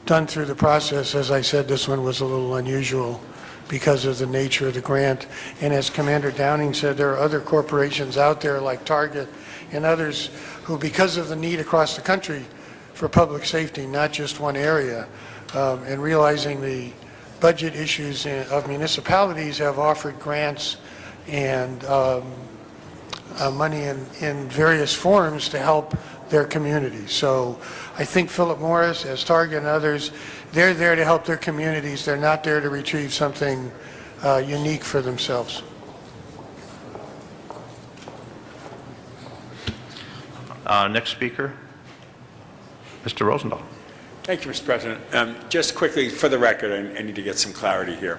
done through the process. As I said, this one was a little unusual because of the nature of the grant. And as Commander Downing said, there are other corporations out there like Target and others who, because of the need across the country for public safety, not just one area, and realizing the budget issues of municipalities, have offered grants and money in various forms to help their communities. So I think Philip Morris, as Target and others, they're there to help their communities. They're not there to retrieve something unique for themselves. Next speaker, Mr. Rosendahl. Thank you, Mr. President. Just quickly, for the record, I need to get some clarity here.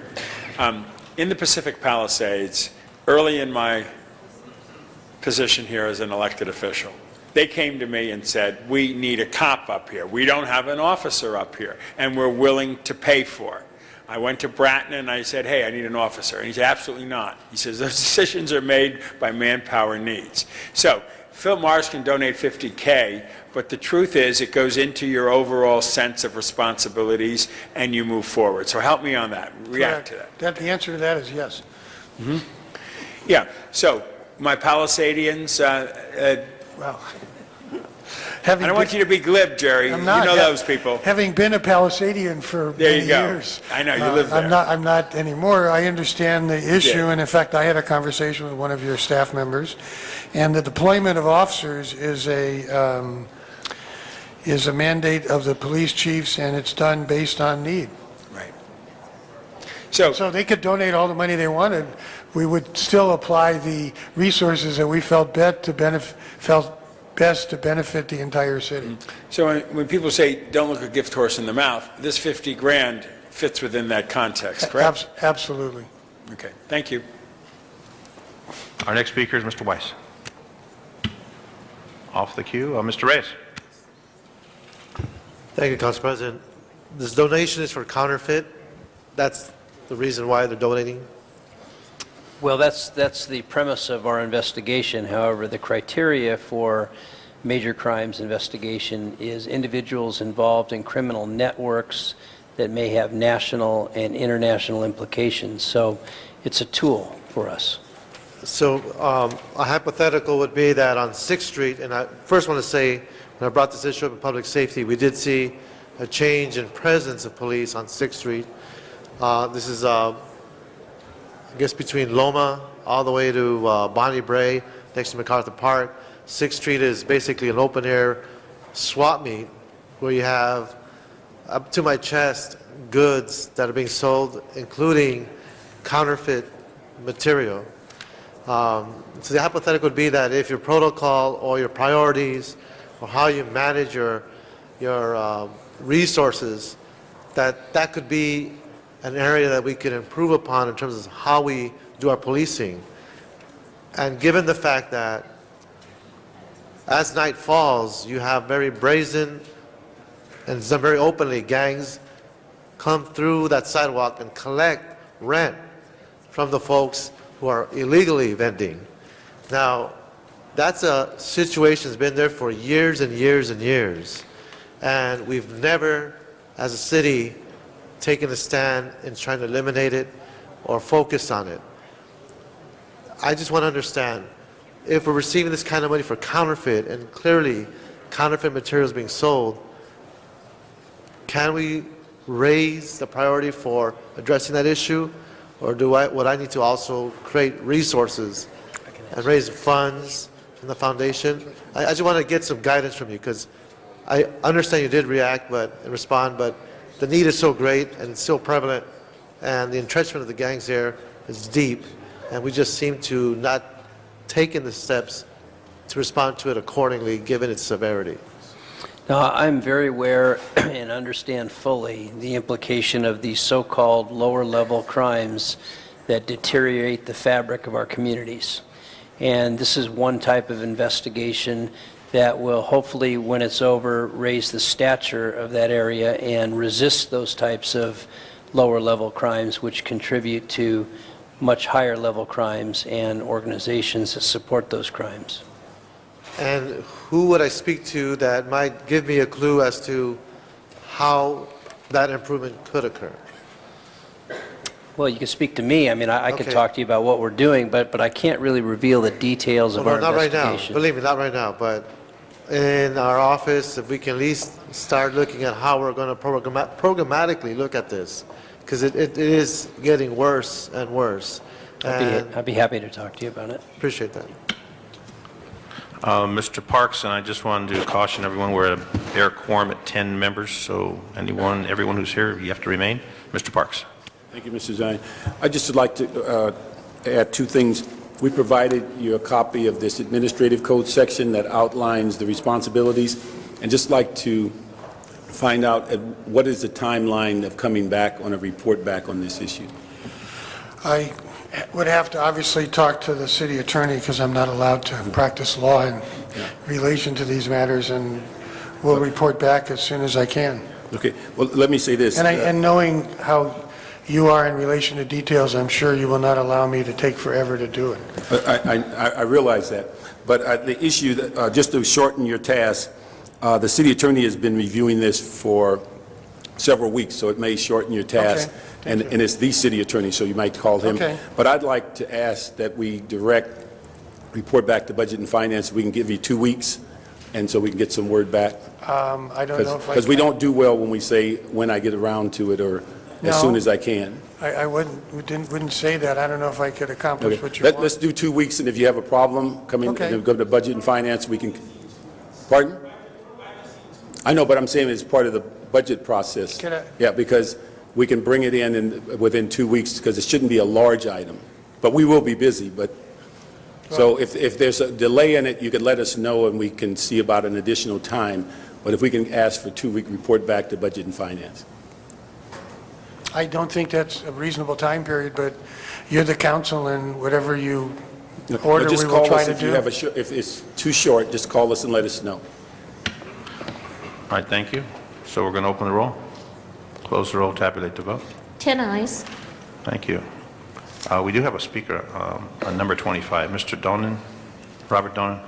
In the Pacific Palisades, early in my position here as an elected official, they came to me and said, we need a cop up here. We don't have an officer up here, and we're willing to pay for it. I went to Bratton and I said, hey, I need an officer. And he said, absolutely not. He says, those decisions are made by manpower needs. So Philip Morris can donate $50K, but the truth is it goes into your overall sense of responsibilities and you move forward. So help me on that. React to that. The answer to that is yes. Mm-hmm. Yeah. So my Palisadians, well, I don't want you to be glib, Jerry. I'm not. You know those people. Having been a Palisadian for There many you go. years. I know, you live there. I'm not anymore. I understand the issue, Yeah. and in fact, I had a conversation with one of your staff members, and the deployment of officers is a mandate of the police chiefs, and it's done based on need. Right. So they could donate all the money they wanted. We would still apply the resources that we felt best to benefit the entire city. So when people say, don't look a gift horse in the mouth, this 50 grand fits within that context, correct? Absolutely. Okay, thank you. Our next speaker is Mr. Weiss. Off the queue, Mr. Reyes. Thank you, Council President. This donation is for counterfeit. That's the reason why they're donating? Well, that's the premise of our investigation. However, the criteria for major crimes investigation is individuals involved in criminal networks that may have national and international implications. So it's a tool for us. So a hypothetical would be that on 6th Street, and I first want to say, when I brought this issue up in public safety, we did see a change in presence of police on 6th Street. This is, I guess, between Loma all the way to Bonnie Bray, next to MacArthur Park. 6th Street is basically an open-air swap meet where you have up to my chest goods that are being sold, including counterfeit material. So the hypothetical would be that if your protocol or your priorities or how you manage your resources, that could be an area that we could improve upon in terms of how we do our policing. And given the fact that as night falls, you have very brazen and some very openly gangs come through that sidewalk and collect rent from the folks who are illegally vending. Now, that's a situation that's been there for years and years and years. And we've never, as a city, taken a stand in trying to eliminate it or focus on it. I just want to understand, if we're receiving this kind of money for counterfeit, and clearly counterfeit materials being sold, can we raise the priority for addressing that issue? Or would I need to also create resources and raise funds from the foundation? I just want to get some guidance from you, because I understand you did react and respond, but the need is so great and it's so prevalent, and the entrenchment of the gangs there is deep, and we just seem to not taking the steps to respond to it accordingly, given its severity. Now, I'm very aware and understand fully the implication of these so-called lower-level crimes that deteriorate the fabric of our communities. And this is one type of investigation that will hopefully, when it's over, raise the stature of that area and resist those types of lower-level crimes, which contribute to much higher-level crimes and organizations that support those crimes. And who would I speak to that might give me a clue as to how that improvement could occur? Well, you can speak to me. I mean, I could Okay. talk to you about what we're doing, but I can't really reveal the details of Well, our not right now. investigation. Believe me, not right now. But in our office, if we can at least start looking at how we're going to programmatically look at this, because it is getting worse and worse. And I'd be happy to talk to you about it. appreciate that. Mr. Parks, and I just wanted to caution everyone, we're at a bare quorum at 10 members, so everyone who's here, you have to remain. Mr. Parks. Thank you, Mr. Zine. I'd just like to add two things. We provided you a copy of this administrative code section that outlines the responsibilities, and just like to find out what is the timeline of coming back on a report back on this issue. I would have to obviously talk to the city attorney, because I'm not allowed to practice law in relation to these matters, and will report back as soon as I can. Okay, well, let me say this. And knowing how you are in relation to details, I'm sure you will not allow me to take forever to do it. I realize that, but the issue, just to shorten your task, the city attorney has been reviewing this for several weeks, so it may shorten your task. Okay. And it's the city attorney, so you might call him. Okay. But I'd like to ask that we report back to Budget and Finance. We can give you 2 weeks, and so we can get some word back. I don't know if I Because we can. don't do well when we say, when I get around to it, or as No. soon as I can. I wouldn't say that. I don't know if I could accomplish Okay. what you want. Let's do 2 weeks, and if you have a problem, come in, Okay. and go to Budget and Finance, we can, pardon? I know, but I'm saying it's part of the budget process. Can I- Yeah, because we can bring it in within 2 weeks, because it shouldn't be a large item. But we will be busy, but, so if there's a delay in it, you can let us know, and we can see about an additional time. But if we can ask for 2-week report back to Budget and Finance. I don't think that's a reasonable time period, but you're the council, and whatever you order, But just we will call try us to if you do. have if it's too short, just call us and let us know. All right, thank you. So we're going to open the roll, close the roll, tabulate the vote. 10 ayes. Thank you. We do have a speaker on number 25, Mr. Donen, Robert Donen.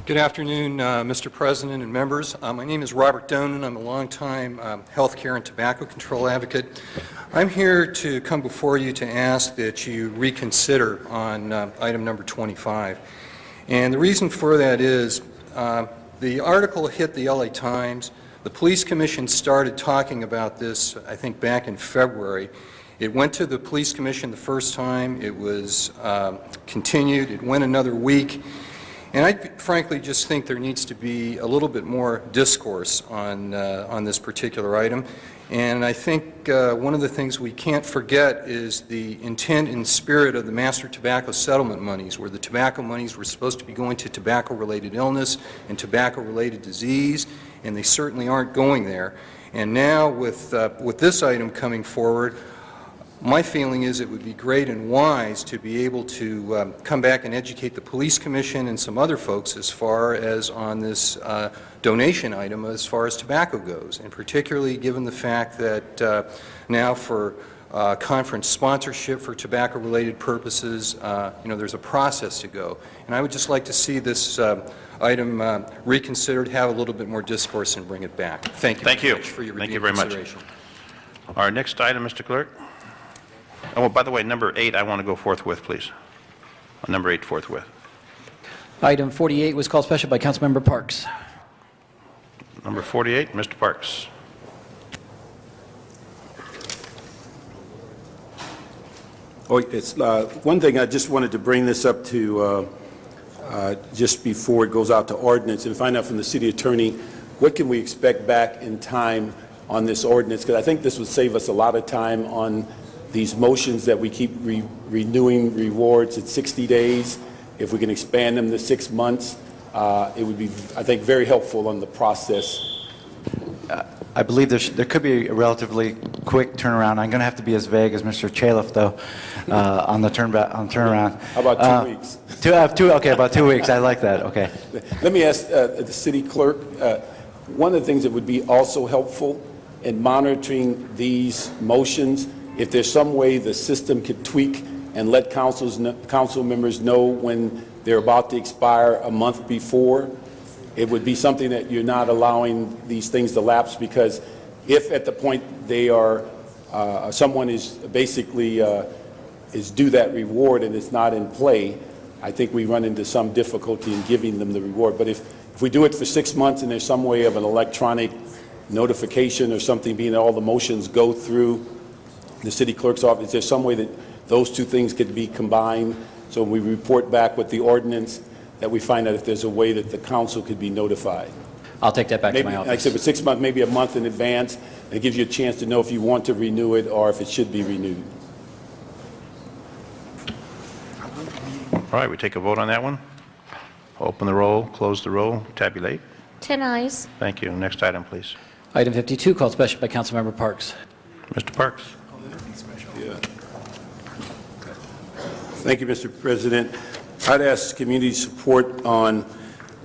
Good afternoon, Mr. President and members. My name is Robert Donen. I'm a longtime healthcare and tobacco control advocate. I'm here to come before you to ask that you reconsider on item number 25. And the reason for that is the article hit the LA Times. The Police Commission started talking about this, I think, back in February. It went to the Police Commission the first time. It was continued. It went another week. And I frankly just think there needs to be a little bit more discourse on this particular item. And I think one of the things we can't forget is the intent and spirit of the master tobacco settlement monies, where the tobacco monies were supposed to be going to tobacco-related illness and tobacco-related disease, and they certainly aren't going there. And now with this item coming forward, my feeling is it would be great and wise to be able to come back and educate the Police Commission and some other folks as far as on this donation item as far as tobacco goes, and particularly given the fact that now for conference sponsorship for tobacco-related purposes, there's a process to go. And I would just like to see this item reconsidered, have a little bit more discourse, and bring it back. Thank you. Thank you. For your Thank you very much. consideration. Our next item, Mr. Clerk. Oh, by the way, number 8, I want to go forthwith, please. Number 8, forthwith. Item 48 was called special by Councilmember Parks. Number 48, Mr. Parks. Oh, it's one thing I just wanted to bring this up to just before it goes out to ordinance and find out from the city attorney, what can we expect back in time on this ordinance? Because I think this would save us a lot of time on these motions that we keep renewing rewards at 60 days. If we can expand them to 6 months, it would be, I think, very helpful on the process. I believe there could be a relatively quick turnaround. I'm going to have to be as vague as Mr. Chaliff, though, on the turnaround. How about 2 weeks? Okay, about 2 weeks. I like that. Okay. Let me ask the city clerk, one of the things that would be also helpful in monitoring these motions, if there's some way the system could tweak and let council members know when they're about to expire a month before, it would be something that you're not allowing these things to lapse, because if at the point they are, someone is basically is due that reward and it's not in play, I think we run into some difficulty in giving them the reward. But if we do it for 6 months and there's some way of an electronic notification or something, being that all the motions go through the city clerk's office, is there some way that those two things could be combined? So when we report back with the ordinance, that we find out if there's a way that the council could be notified. I'll take that back Maybe, to my office. like I said, for 6 months, maybe a month in advance, and it gives you a chance to know if you want to renew it or if it should be renewed. All right, we take a vote on that one. Open the roll, close the roll, tabulate. 10 ayes. Thank you. Next item, please. Item 52 called special by Councilmember Parks. Mr. Parks. Thank you, Mr. President. I'd ask community support on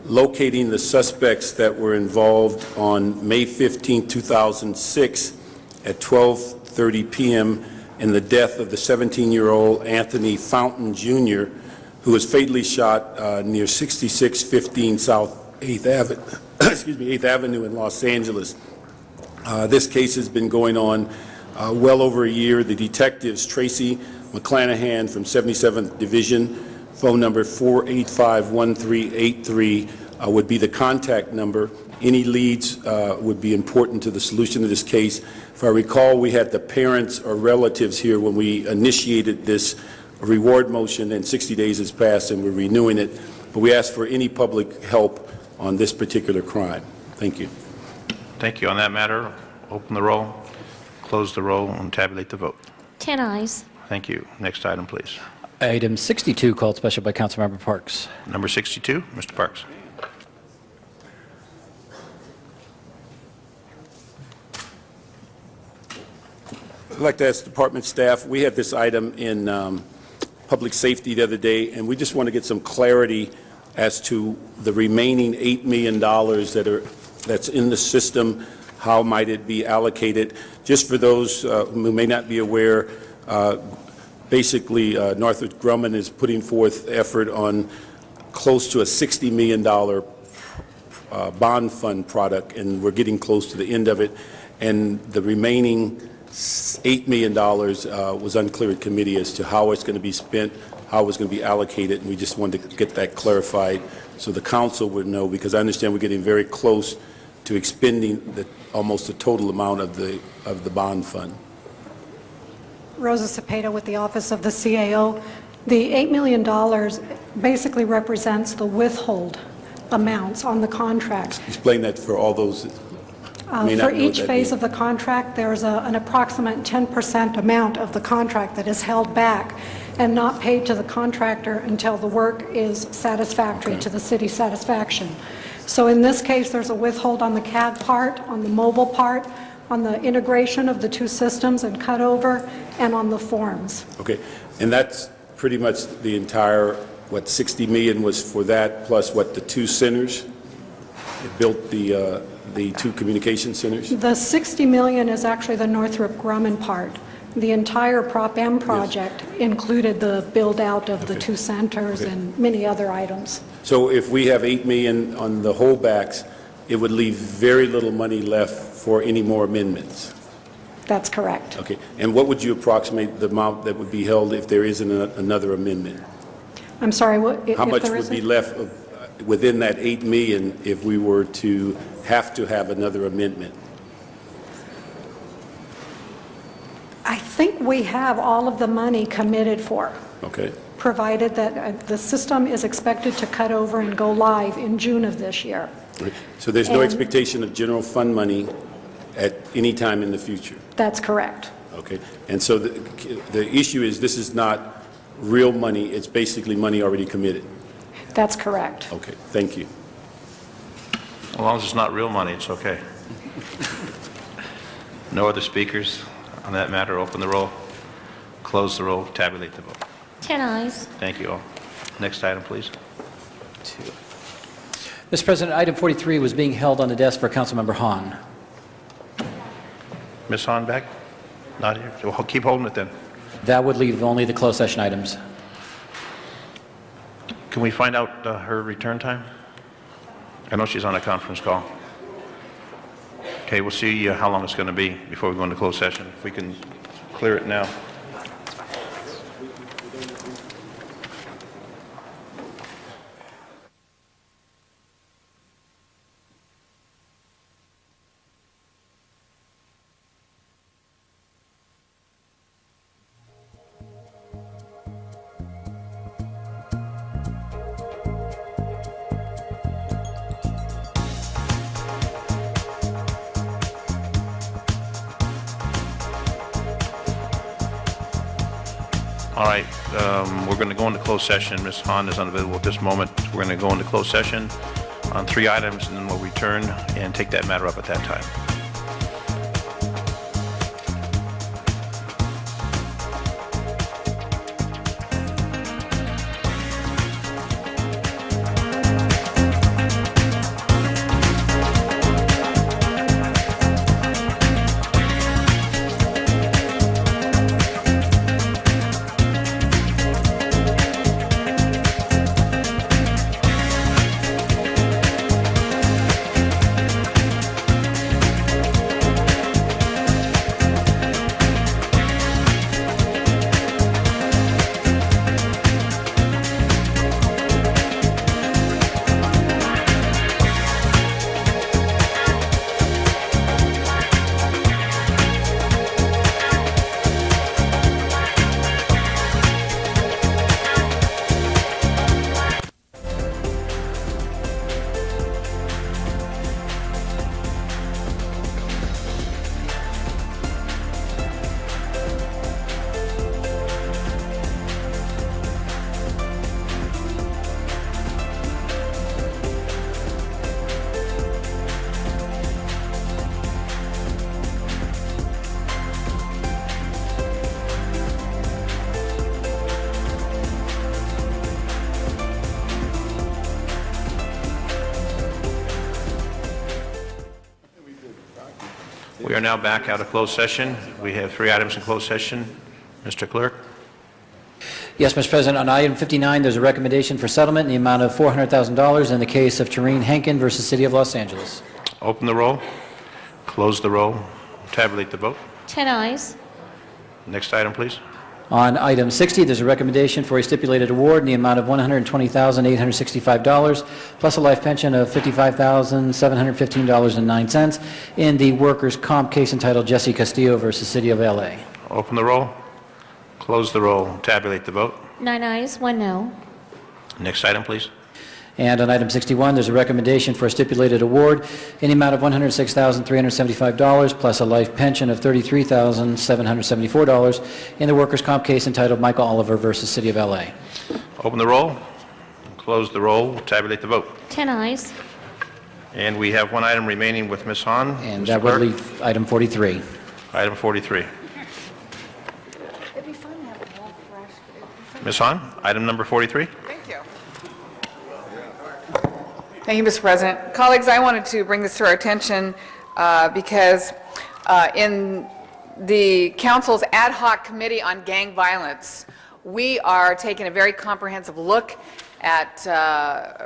locating the suspects that were involved on May 15, 2006 at 12:30 p.m. in the death of the 17-year-old Anthony Fountain, Jr., who was fatally shot near 6615 South 8th Avenue, 8th Avenue in Los Angeles. This case has been going on well over a year. The detectives, Tracy McClanahan from 77th Division, phone number 485-1383 would be the contact number. Any leads would be important to the solution of this case. If I recall, we had the parents or relatives here when we initiated this reward motion, and 60 days has passed and we're renewing it. But we ask for any public help on this particular crime. Thank you. Thank you. On that matter, open the roll, close the roll, and tabulate the vote. 10 ayes. Thank you. Next item, please. Item 62 called special by Councilmember Parks. Number 62, Mr. Parks. I'd like to ask department staff, we had this item in public safety the other day, and we just want to get some clarity as to the remaining $8 million that's in the system. How might it be allocated? Just for those who may not be aware, basically Northrop Grumman is putting forth effort on close to a $60 million bond fund product, and we're getting close to the end of it. And the remaining $8 million was unclear at committee as to how it's going to be spent, how it's going to be allocated, and we just wanted to get that clarified so the council would know, because I understand we're getting very close to expending almost the total amount of the bond fund. Rosa Cepeda with the Office of the CAO. The $8 million basically represents the withhold amounts on the contract. Explain that for all those that may not For know what each that phase means. of the contract, there's an approximate 10% amount of the contract that is held back and not paid to the contractor until the work is satisfactory to the city's satisfaction. So in this case, there's a withhold on the CAD part, on the mobile part, on the integration of the two systems and cutover, and on the forms. Okay, and that's pretty much the entire, what, 60 million was for that, plus what, the two centers? It built the two communication centers? The 60 million is actually the Northrop Grumman part. The entire Prop M project included the build-out of the two centers and many other items. So if we have 8 million on the holdbacks, it would leave very little money left for any more amendments? That's correct. Okay, and what would you approximate the amount that would be held if there isn't another amendment? I'm sorry, what? How much would be left within that 8 million if we were to have another amendment? I think we have all of the money committed for, Okay, provided that the system is expected to cut over and go live in June of this year. right. So there's no And- expectation of general fund money at any time in the future? That's correct. Okay, and so the issue is this is not real money, it's basically money already committed? That's correct. Okay, thank you. As long as it's not real money, it's okay. No other speakers on that matter. Open the roll, close the roll, tabulate the vote. 10 eyes. Thank you all. Next item, please. Mr. President, item 43 was being held on the desk for Councilmember Hahn. Ms. Hahn back? Not here. So we'll keep holding it then. That would leave only the closed session items. Can we find out her return time? I know she's on a conference call. Okay, we'll see how long it's going to be before we go into closed session. If we can clear it now. All right, we're going to go into closed session. Ms. Hahn is unavailable at this moment. We're going to go into closed session on 3 items, and then we'll return and take that matter up at that time. We are now back out of closed session. We have 3 items in closed session. Mr. Clerk? Yes, Mr. President, on item 59, there's a recommendation for settlement in the amount of $400,000 in the case of Tareen Henkin versus City of Los Angeles. Open the roll, close the roll, tabulate the vote. 10 eyes. Next item, please. On item 60, there's a recommendation for a stipulated award in the amount of $120,865, plus a life pension of $55,715.09 in the workers' comp case entitled Jesse Castillo versus City of LA. Open the roll, close the roll, tabulate the vote. 9 ayes, 1 no. Next item, please. And on item 61, there's a recommendation for a stipulated award in the amount of $106,375 plus a life pension of $33,774 in the workers' comp case entitled Michael Oliver versus City of LA. Open the roll, close the roll, tabulate the vote. 10 ayes. And we have one item remaining with Ms. Hahn. And Mr. that would Clerk. leave item 43. Item 43. Ms. Hahn, item number 43. Thank you, Mr. President. Colleagues, I wanted to bring this to our attention because in the Council's Ad Hoc Committee on Gang Violence, we are taking a very comprehensive look at,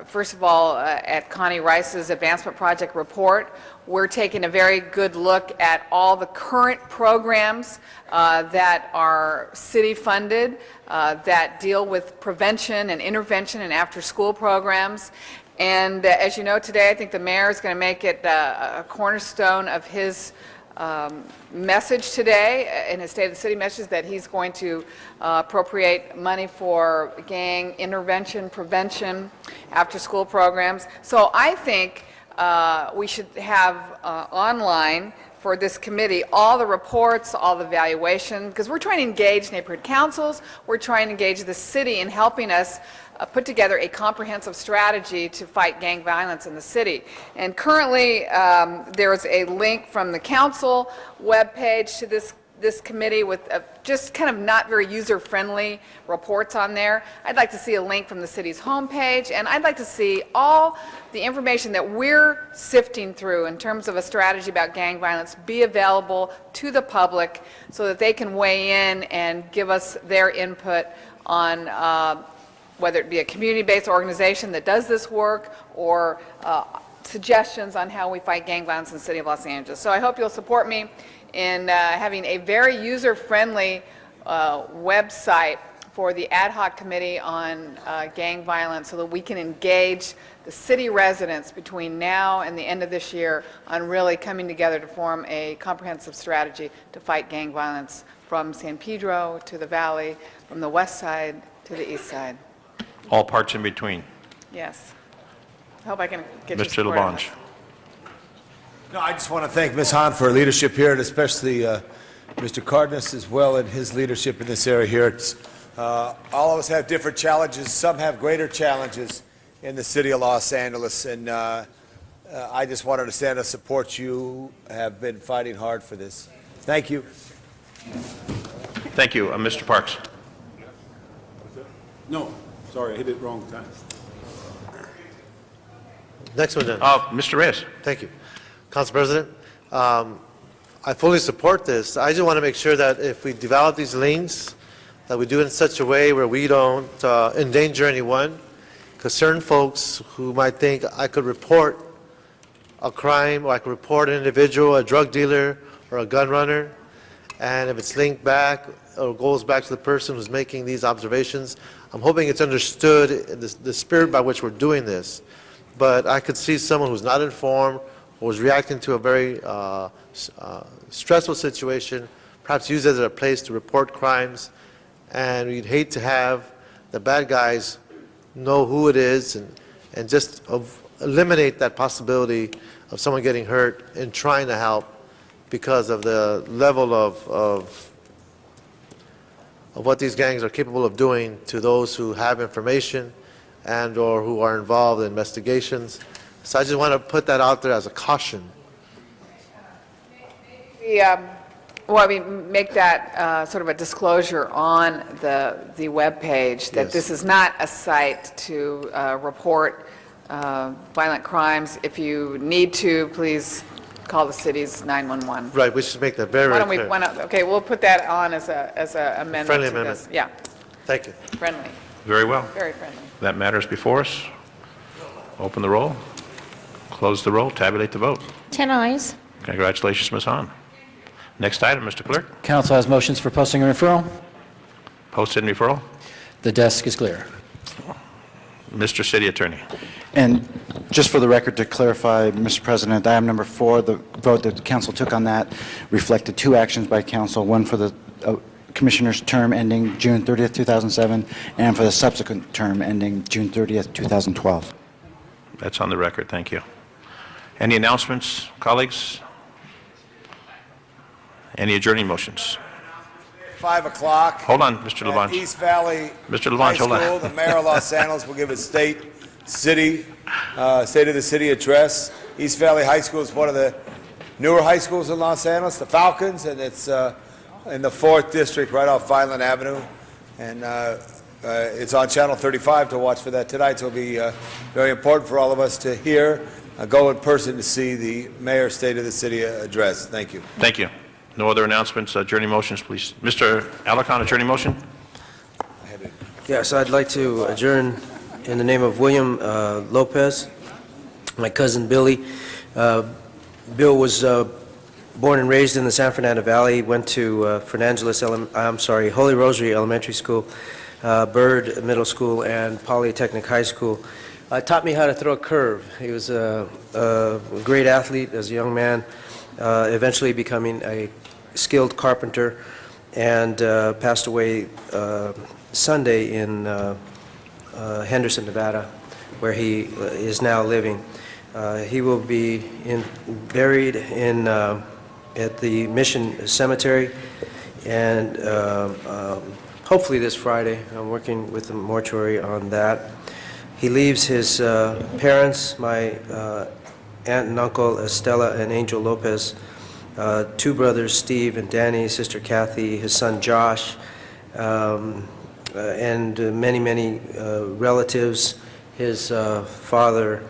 first of all, at Connie Rice's Advancement Project report. We're taking a very good look at all the current programs that are city-funded that deal with prevention and intervention and after-school programs. And as you know, today, I think the mayor is going to make it a cornerstone of his message today, in his State of the City message, that he's going to appropriate money for gang intervention, prevention, after-school programs. So I think we should have online for this committee all the reports, all the evaluation, because we're trying to engage neighborhood councils, we're trying to engage the city in helping us put together a comprehensive strategy to fight gang violence in the city. And currently, there is a link from the council webpage to this committee with just kind of not very user-friendly reports on there. I'd like to see a link from the city's homepage, and I'd like to see all the information that we're sifting through in terms of a strategy about gang violence be available to the public so that they can weigh in and give us their input on whether it be a community-based organization that does this work or suggestions on how we fight gang violence in the city of Los Angeles. So I hope you'll support me in having a very user-friendly website for the Ad Hoc Committee on Gang Violence so that we can engage the city residents between now and the end of this year on really coming together to form a comprehensive strategy to fight gang violence from San Pedro to the Valley, from the west side to the east side. All parts in between. Yes. I hope I can get you Mr. support on Labange. No, I just want to thank Ms. Hahn for her leadership here, and especially Mr. Cardenas as well and his leadership in this area here. All of us have different challenges. Some have greater challenges in the city of Los Angeles, and I just wanted to stand and support you who have been fighting hard for this. Thank you. Thank you. Mr. Parks. No, sorry, I hit it wrong time. Next one, then. Mr. Reyes. Thank you. Council President, I fully support this. I just want to make sure that if we develop these links, that we do it in such a way where we don't endanger anyone, because certain folks who might think I could report a crime or I could report an individual, a drug dealer or a gun runner, and if it's linked back or goes back to the person who's making these observations, I'm hoping it's understood the spirit by which we're doing this. But I could see someone who's not informed or was reacting to a very stressful situation, perhaps use it as a place to report crimes, and we'd hate to have the bad guys know who it is and just eliminate that possibility of someone getting hurt in trying to help because of the level of what these gangs are capable of doing to those who have information and or who are involved in investigations. So I just want to put that out there as a caution. We make that sort of a disclosure on the webpage that this is not a site to report violent crimes. If you need to, please call the city's 911. Right, we should make that very, very clear. Okay, we'll put that on as a amendment. Friendly to amendment. this. Yeah. Thank you. Friendly. Very well. Very friendly. That matter is before us. Open the roll, close the roll, tabulate the vote. 10 ayes. Congratulations, Ms. Hahn. Next item, Mr. Clerk. Council has motions for posting and referral. Posted and referral. The desk is clear. Mr. City Attorney. And just for the record, to clarify, Mr. President, item number 4, the vote that the council took on that reflected 2 actions by council, one for the commissioner's term ending June 30th, 2007, and for the subsequent term ending June 30th, 2012. That's on the record. Thank you. Any announcements, colleagues? Any adjourning motions? 5 o'clock. Hold on, Mr. At Labange. East Valley Mr. Labange, High hold on. School, the mayor of Los Angeles will give a state of the city address. East Valley High School is one of the newer high schools in Los Angeles, the Falcons, and it's in the 4th District right off Vineland Avenue. And it's on Channel 35 to watch for that tonight, so it'll be very important for all of us to hear, go in person to see the mayor's State of the City address. Thank you. Thank you. No other announcements, adjourning motions, please. Mr. Alarcon, adjourning motion? Yes, I'd like to adjourn in the name of William Lopez, my cousin Billy. Bill was born and raised in the San Fernando Valley, went to Holy Rosary Elementary School, Byrd Middle School, and Polytechnic High School. Taught me how to throw a curve. He was a great athlete as a young man, eventually becoming a skilled carpenter, and passed away Sunday in Henderson, Nevada, where he is now living. He will be buried at the Mission Cemetery, and hopefully this Friday. I'm working with the mortuary on that. He leaves his parents, my aunt and uncle Estella and Angel Lopez, 2 brothers, Steve and Danny, sister Kathy, his son Josh, and many, many relatives. His father,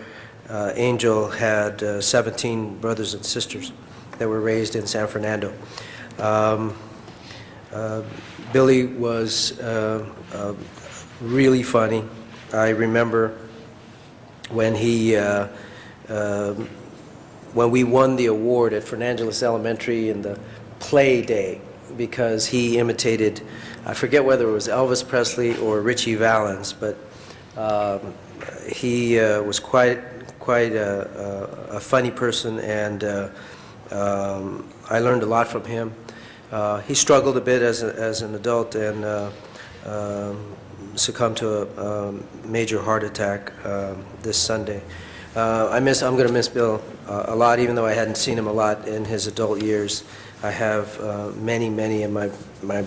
Angel, had 17 brothers and sisters that were raised in San Fernando. Billy was really funny. I remember when when we won the award at Fernangeles Elementary in the play day, because he imitated, I forget whether it was Elvis Presley or Richie Valens, but he was quite a funny person, and I learned a lot from him. He struggled a bit as an adult and succumbed to a major heart attack this Sunday. I'm going to miss Bill a lot, even though I hadn't seen him a lot in his adult years. I have many of my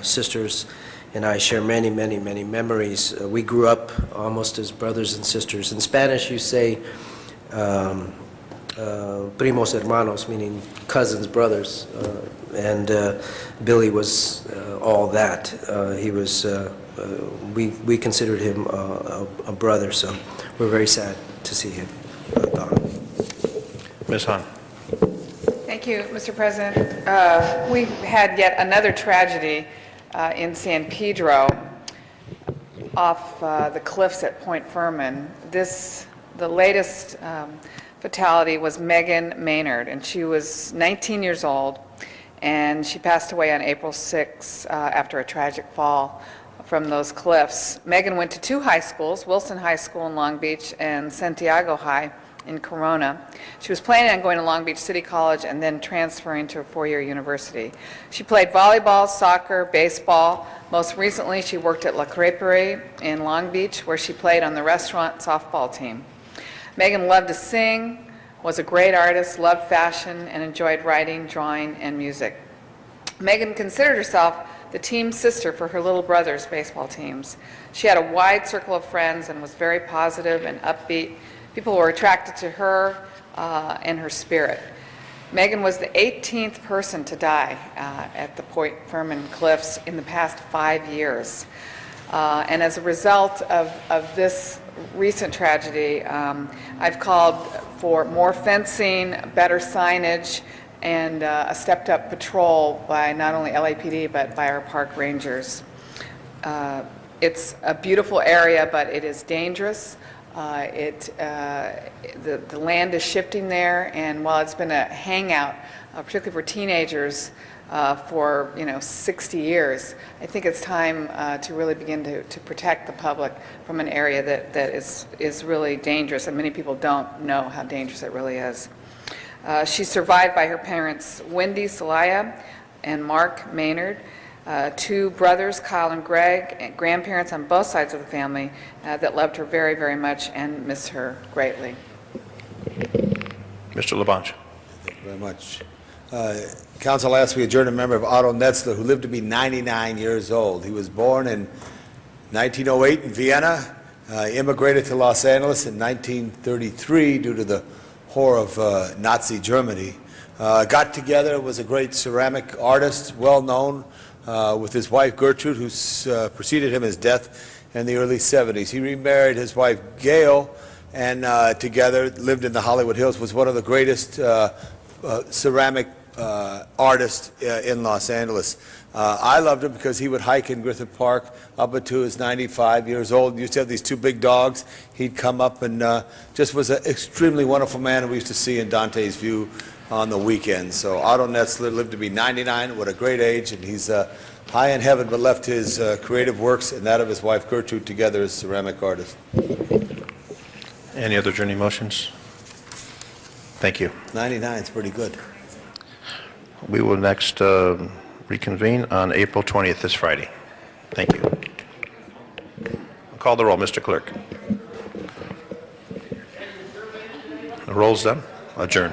sisters and I share many memories. We grew up almost as brothers and sisters. In Spanish, you say primos hermanos, meaning cousins, brothers, and Billy was all that. He was. We considered him a brother, so we're very sad to see him gone. Ms. Han. Thank you, Mr. President. We've had yet another tragedy in San Pedro off the cliffs at Point Furman. The latest fatality was Megan Maynard, and she was 19 years old, and she passed away on April 6 after a tragic fall from those cliffs. Megan went to 2 high schools, Wilson High School in Long Beach and Santiago High in Corona. She was planning on going to Long Beach City College and then transferring to a 4-year university. She played volleyball, soccer, baseball. Most recently, she worked at La Creperie in Long Beach, where she played on the restaurant softball team. Megan loved to sing, was a great artist, loved fashion, and enjoyed writing, drawing, and music. Megan considered herself the team sister for her little brother's baseball teams. She had a wide circle of friends and was very positive and upbeat. People were attracted to her and her spirit. Megan was the 18th person to die at the Point Furman Cliffs in the past 5 years. And as a result of this recent tragedy, I've called for more fencing, better signage, and a stepped-up patrol by not only LAPD but by our park rangers. It's a beautiful area, but it is dangerous. The land is shifting there, and while it's been a hangout, particularly for teenagers, for 60 years, I think it's time to really begin to protect the public from an area that is really dangerous, and many people don't know how dangerous it really is. She's survived by her parents, Wendy Celaya and Mark Maynard. two brothers, Kyle and Greg, and grandparents on both sides of the family that loved her very, very much and miss her greatly. Mr. Labange. Thank you very much. Council asked me to adjourn a member of Otto Netzler, who lived to be 99 years old. He was born in 1908 in Vienna, immigrated to Los Angeles in 1933 due to the horror of Nazi Germany. Got together, was a great ceramic artist, well known, with his wife Gertrude, who preceded him his death in the early 70s. He remarried his wife Gail, and together lived in the Hollywood Hills, was one of the greatest ceramic artists in Los Angeles. I loved him because he would hike in Griffith Park up until his 95 years old. He used to have these two big dogs. He'd come up and just was an extremely wonderful man, and we used to see in Dante's View on the weekends. So Otto Netzler lived to be 99, what a great age, and he's high in heaven, but left his creative works and that of his wife Gertrude together as ceramic artists. Any other adjourning motions? Thank you. 99 is pretty good. We will next reconvene on April 20th, this Friday. Thank you. Call the roll, Mr. Clerk. The roll's done. Adjourn.